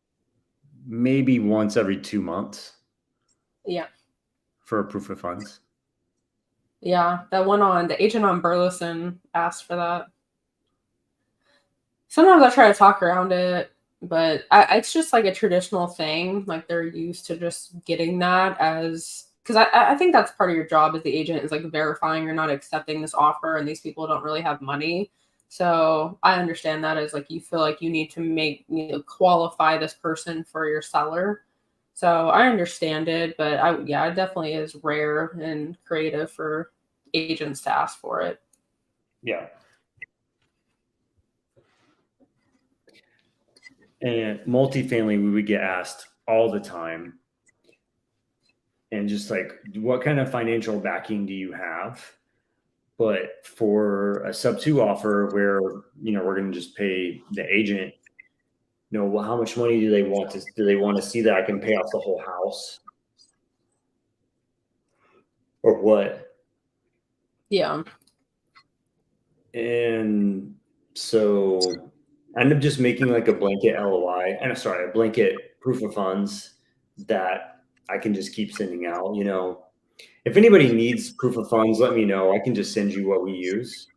S1: maybe once every 2 months.
S2: Yeah.
S1: For a proof of funds.
S2: Yeah, the agent on Burleson asked for that. Sometimes I try to talk around it, but it's just like a traditional thing. Like they're used to just getting that because I think that's part of your job as the agent, is like verifying you're not accepting this offer and these people don't really have money. So I understand that as like you feel like you need to qualify this person for your seller. So I understand it, but it definitely is rare and creative for agents to ask for it.
S1: Yeah. And multifamily, we would get asked all the time. And just like, what kind of financial backing do you have? But for a sub two offer where, we're going to just pay the agent, well, how much money do they want to see that I can pay off the whole house? Or what?
S2: Yeah.
S1: And so I ended up just making like a blanket LOI, and sorry, a blanket proof of funds that I can just keep sending out. If anybody needs proof of funds, let me know. I can just send you what we use.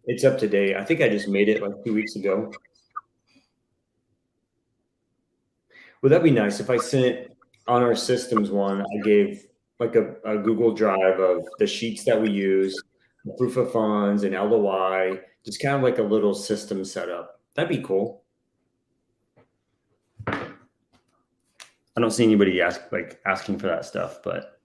S1: It's up to date. I think I just made it like 2 weeks ago. Would that be nice if I sent on our systems one? I gave like a Google Drive of the sheets that we use, the proof of funds, and LOI, just kind of like a little system setup. That'd be cool. I don't see anybody asking for that stuff, but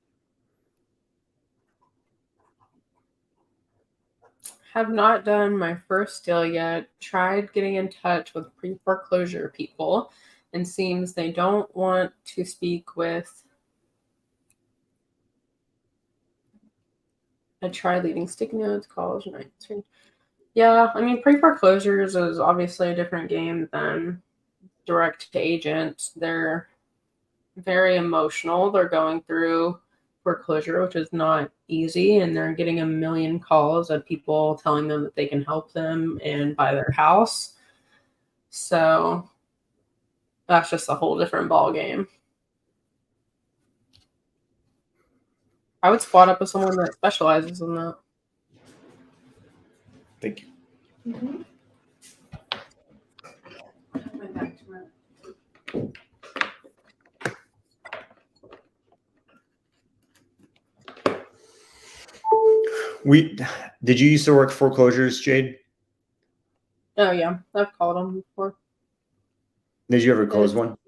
S2: Have not done my first deal yet. Tried getting in touch with pre-foreclosure people, and seems they don't want to speak with. I tried leaving sticky notes, calls, and answering. Yeah, I mean, pre-foreclosures is obviously a different game than direct to agent. They're very emotional. They're going through foreclosure, which is not easy, and they're getting a million calls of people telling them that they can help them and buy their house. So that's just a whole different ball game. I would squat up with someone that specializes in that.
S1: thank you.
S2: Mm-hmm.
S1: Did you used to work foreclosures, Jade?
S2: Oh yeah, I've called them before.
S1: Did you ever close one?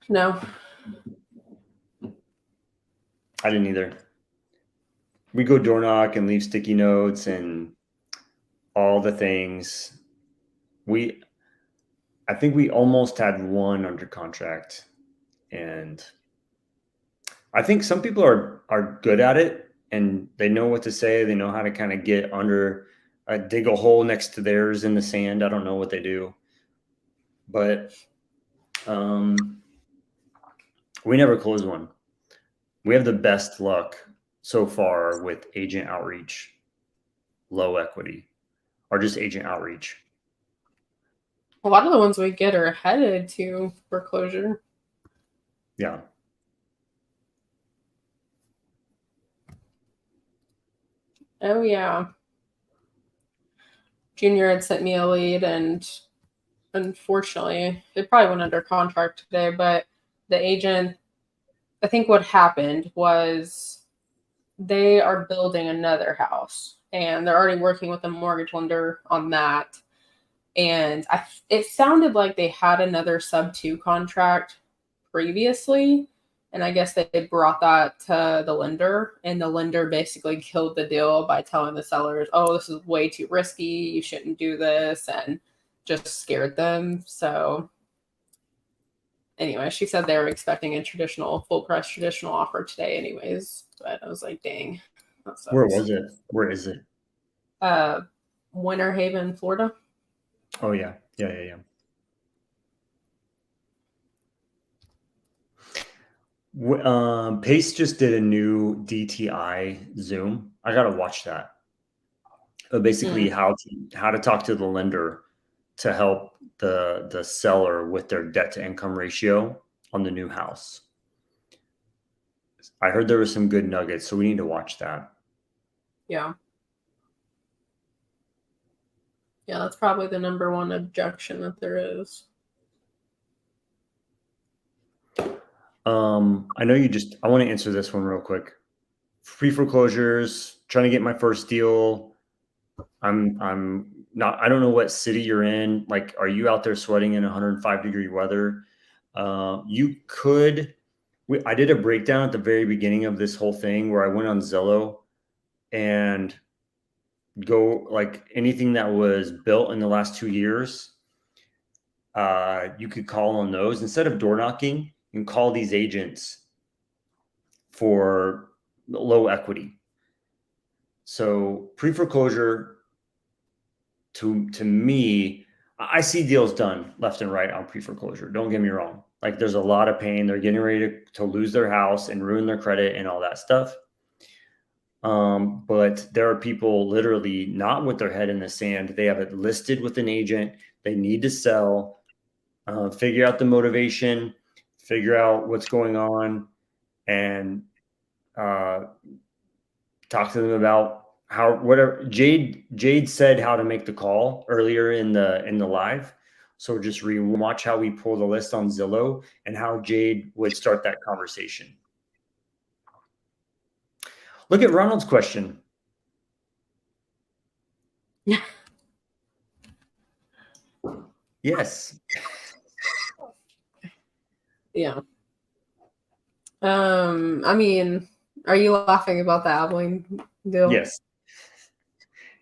S2: No.
S1: I didn't either. We go door knock and leave sticky notes and all the things. I think we almost had one under contract, and I think some people are good at it and they know what to say. They know how to kind of get under, dig a hole next to theirs in the sand. I don't know what they do, but we never close one. We have the best luck so far with agent outreach, low equity, or just agent outreach.
S2: A lot of the ones we get are headed to foreclosure.
S1: Yeah.
S2: Oh yeah. Junior had sent me a lead, and unfortunately, it probably went under contract today, but the agent, I think what happened was they are building another house and they're already working with a mortgage lender on that. And it sounded like they had another sub 2 contract previously. And I guess they brought that to the lender, and the lender basically killed the deal by telling the sellers, oh, this is way too risky. You shouldn't do this, and just scared them. So anyway, she said they were expecting a full price traditional offer today anyways. But I was like, dang. That sucks.
S1: Where was it? Where is it?
S2: Winter Haven, Florida.
S1: Oh yeah. Yeah. Pace just did a new DTI Zoom. I gotta watch that. Basically, how to talk to the lender to help the seller with their debt to income ratio on the new house. I heard there were some good nuggets, so we need to watch that.
S2: Yeah. Yeah, that's probably the number one objection that there is.
S1: I know I want to answer this one real quick. Free foreclosures, trying to get my first deal. I'm I don't know what city you're in. Like, are you out there sweating in 105-degree weather? You could. I did a breakdown at the very beginning of this whole thing where I went on Zillow and go like anything that was built in the last 2 years. You could call on those instead of door knocking. You can call these agents for low equity. So pre-foreclosure, to me, I see deals done left and right on pre-foreclosure. Don't get me wrong. Like there's a lot of pain. They're getting ready to lose their house and ruin their credit and all that stuff. But there are people literally not with their head in the sand. They have it listed with an agent. They need to sell, figure out the motivation, figure out what's going on, and talk to them about how whatever Jade said how to make the call earlier in the live. So just watch how we pull the list on Zillow and how Jade would start that conversation. Look at Ronald's question.
S2: Yeah.
S1: Yes.
S2: Yeah. I mean, are you laughing about the Abilene deal?
S1: Yes.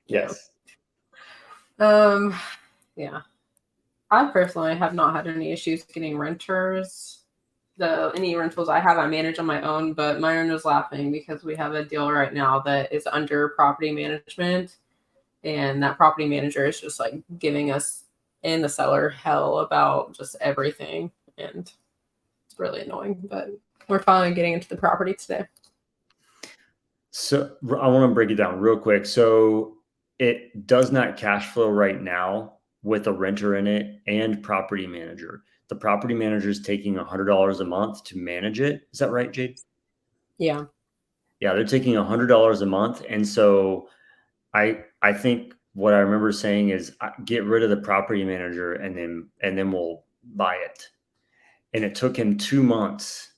S1: Yes.
S2: Yeah. I personally have not had any issues getting renters. Any rentals I have, I manage on my own, but Myron was laughing because we have a deal right now that is under property management, and that property manager is just like giving us and the seller hell about just everything, and it's really annoying, but we're finally getting into the property today.
S1: So I want to break it down real quick. So it does not cash flow right now with a renter in it and property manager. The property manager is taking $100 a month to manage it. Is that right, Jade?
S2: Yeah.
S1: Yeah, they're taking $100 a month. And so I think what I remember saying is get rid of the property manager and then we'll buy it. And it took him 2 months.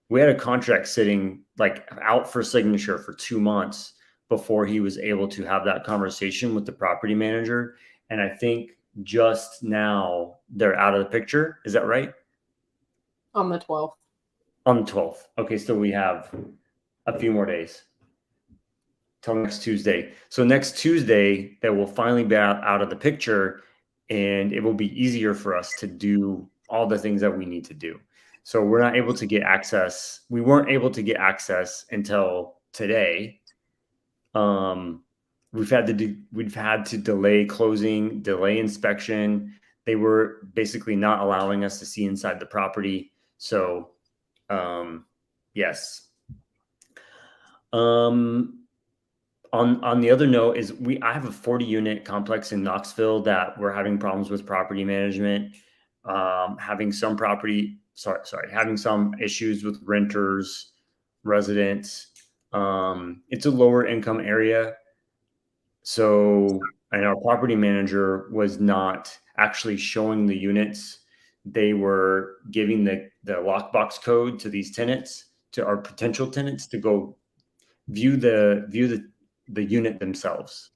S1: We had a contract sitting like out for signature for 2 months before he was able to have that conversation with the property manager. And I think just now they're out of the picture. Is that right?
S2: On the 12th.
S1: On the 12th. Okay, so we have a few more days till next Tuesday. So next Tuesday, that will finally be out of the picture, and it will be easier for us to do all the things that we need to do. So we're not able to get access. We weren't able to get access until today. We've had to delay closing, delay inspection. They were basically not allowing us to see inside the property. So, yes. On the other note is I have a 40-unit complex in Knoxville that we're having problems with property management, having some issues with renters, residents. It's a lower income area. So, and our property manager was not actually showing the units. They were giving the lockbox code to these tenants, to our potential tenants, to go view the unit themselves.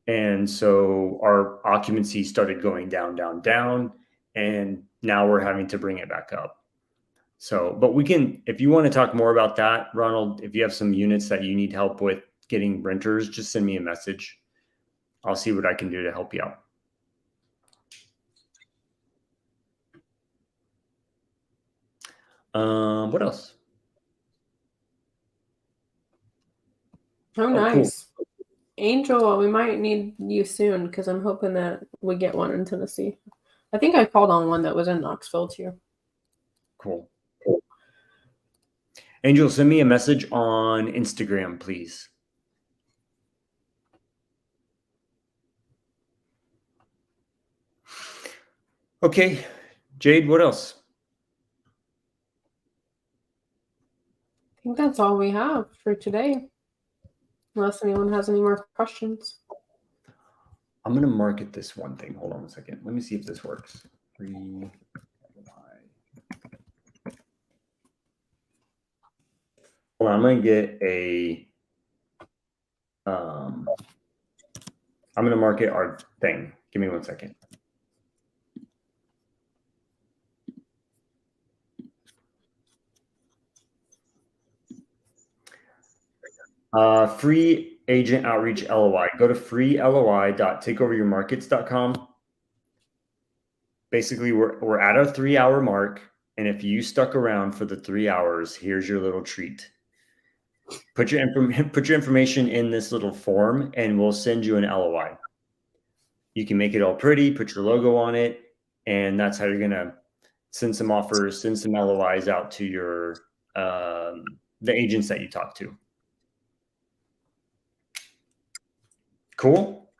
S1: And so our occupancy started going down, and now we're having to bring it back up. So, but we can, if you want to talk more about that, Ronald, if you have some units that you need help with getting renters, just send me a message. I'll see what I can do to help you out. What else?
S2: Oh, nice. Cool. Angel, we might need you soon because I'm hoping that we get one in Tennessee. I think I called on one that was in Knoxville too.
S1: Cool. Angel, send me a message on Instagram, please. Okay, Jade, what else?
S2: I think that's all we have for today. Unless anyone has any more questions.
S1: I'm going to market this one thing. Hold on a second. Let me see if this works. Hold on, I'm going to get a I'm going to market our thing. Give me 1 second. Free agent outreach LOI. Go to freeloi.takeoveryourmarkets.com. Basically, we're at a 3-hour mark. And if you stuck around for the 3 hours, here's your little treat. Put your information in this little form and we'll send you an LOI. You can make it all pretty, put your logo on it, and that's how you're going to send some offers, send some LOIs out to your the agents that you talk to. Cool.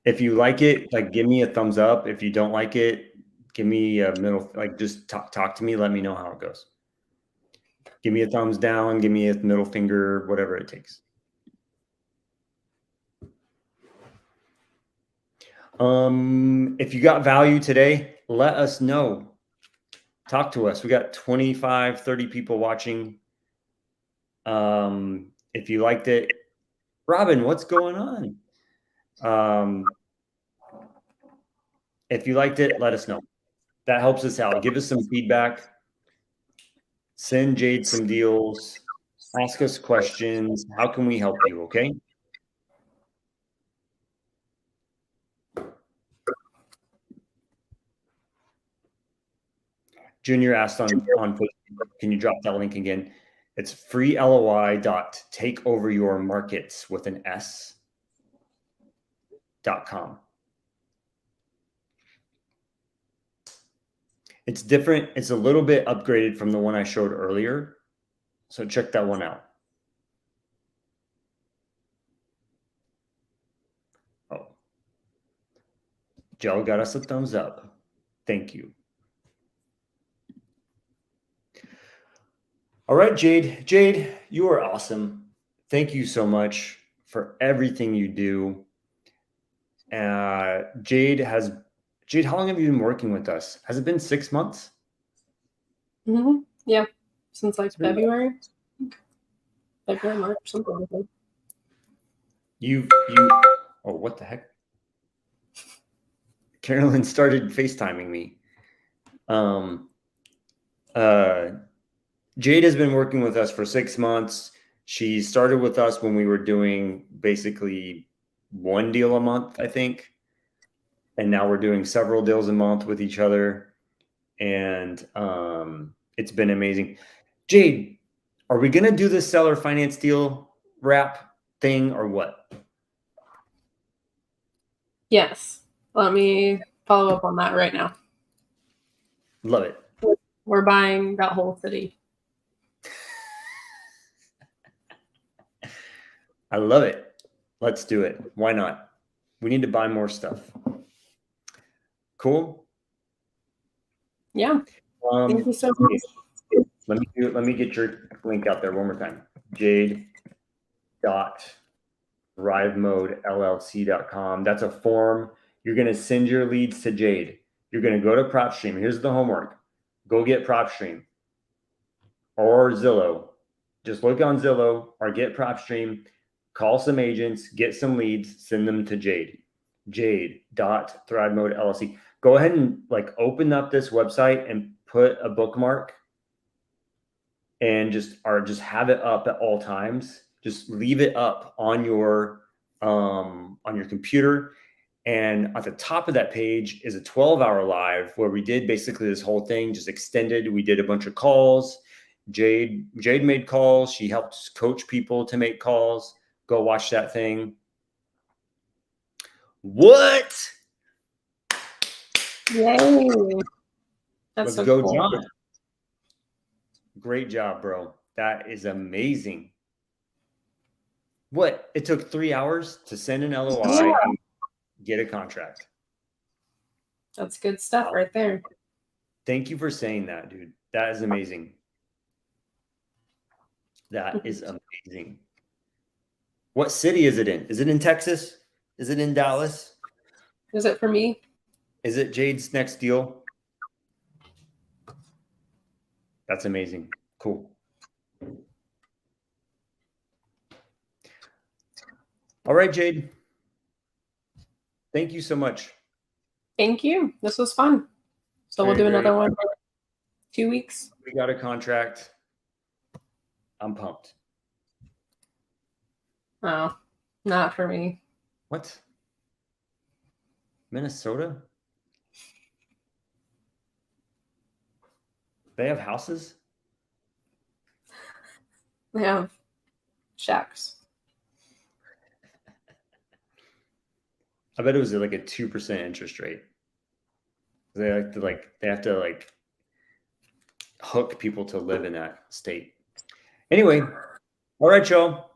S1: If you like it, like give me a thumbs up. If you don't like it, give me a middle, like just talk to me. Let me know how it goes. Give me a thumbs down, give me a middle finger, whatever it takes. If you got value today, let us know. Talk to us. We got 25, 30 people watching. If you liked it, Robin, what's going on? If you liked it, let us know. That helps us out. Give us some feedback. Send Jade some deals. Ask us questions. How can we help you? Okay. Junior asked on Facebook, can you drop that link again? It's freeloi.takeoveryourmarkets with an S.com. It's different. It's a little bit upgraded from the one I showed earlier. So check that one out. Oh, Joe got us a thumbs up. Thank you. All right, Jade. Jade, you are awesome. Thank you so much for everything you do. Jade, how long have you been working with us? Has it been 6 months?
S2: Mm-hmm. Yeah, since like February, March, something like that.
S1: Oh, what the heck? Carolyn started FaceTiming me. Jade has been working with us for 6 months. She started with us when we were doing basically 1 deal a month, I think. And now we're doing several deals a month with each other. And it's been amazing. Jade, are we going to do the seller finance deal wrap thing or what?
S2: Yes. Let me follow up on that right now.
S1: Love it.
S2: We're buying that whole city.
S1: I love it. Let's do it. Why not? We need to buy more stuff. Cool.
S2: Yeah. Thank you so much.
S1: Let me get your link out there one more time. Jade.thrivemodeLLC.com. That's a form. You're going to send your leads to Jade. You're going to go to PropStream. Here's the homework. Go get PropStream or Zillow. Just look on Zillow or get PropStream. Call some agents, get some leads, send them to Jade. Jade.thrivemodeLLC. Go ahead and like open up this website and put a bookmark and just have it up at all times. Just leave it up on your computer. And at the top of that page is a 12-hour live where we did basically this whole thing just extended. We did a bunch of calls. Jade made calls. She helped coach people to make calls. Go watch that thing. What?
S2: Yay. That's
S1: Let's go,
S2: cool.
S1: John. Great job, bro. That is amazing. What? It took 3 hours to send an LOI and get a contract.
S2: That's good stuff right there.
S1: Thank you for saying that, dude. That is amazing. That is amazing. What city is it in? Is it in Texas? Is it in Dallas?
S2: Is it for me?
S1: Is it Jade's next deal? That's amazing. Cool. All right, Jade. Thank you so much.
S2: Thank you. This was fun. So we'll
S1: Very,
S2: do
S1: very
S2: another one in 2 weeks.
S1: We got a contract. I'm pumped.
S2: Oh, not for me.
S1: What? Minnesota? They have houses?
S2: They have shacks.
S1: I bet it was like a 2% interest rate. They have to hook people to live in that state. Anyway, all right, y'all.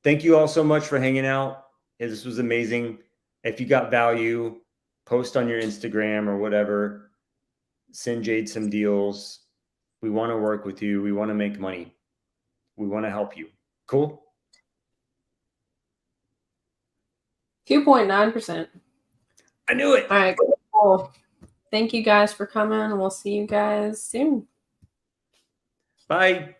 S1: Thank you all so much for hanging out. This was amazing. If you got value, post on your Instagram or whatever. Send Jade some deals. We want to work with you. We want to make money. We want to help you. Cool?
S2: 2.9%.
S1: I knew it.
S2: All right, cool. Thank you guys for coming. We'll see you guys soon.
S1: Bye.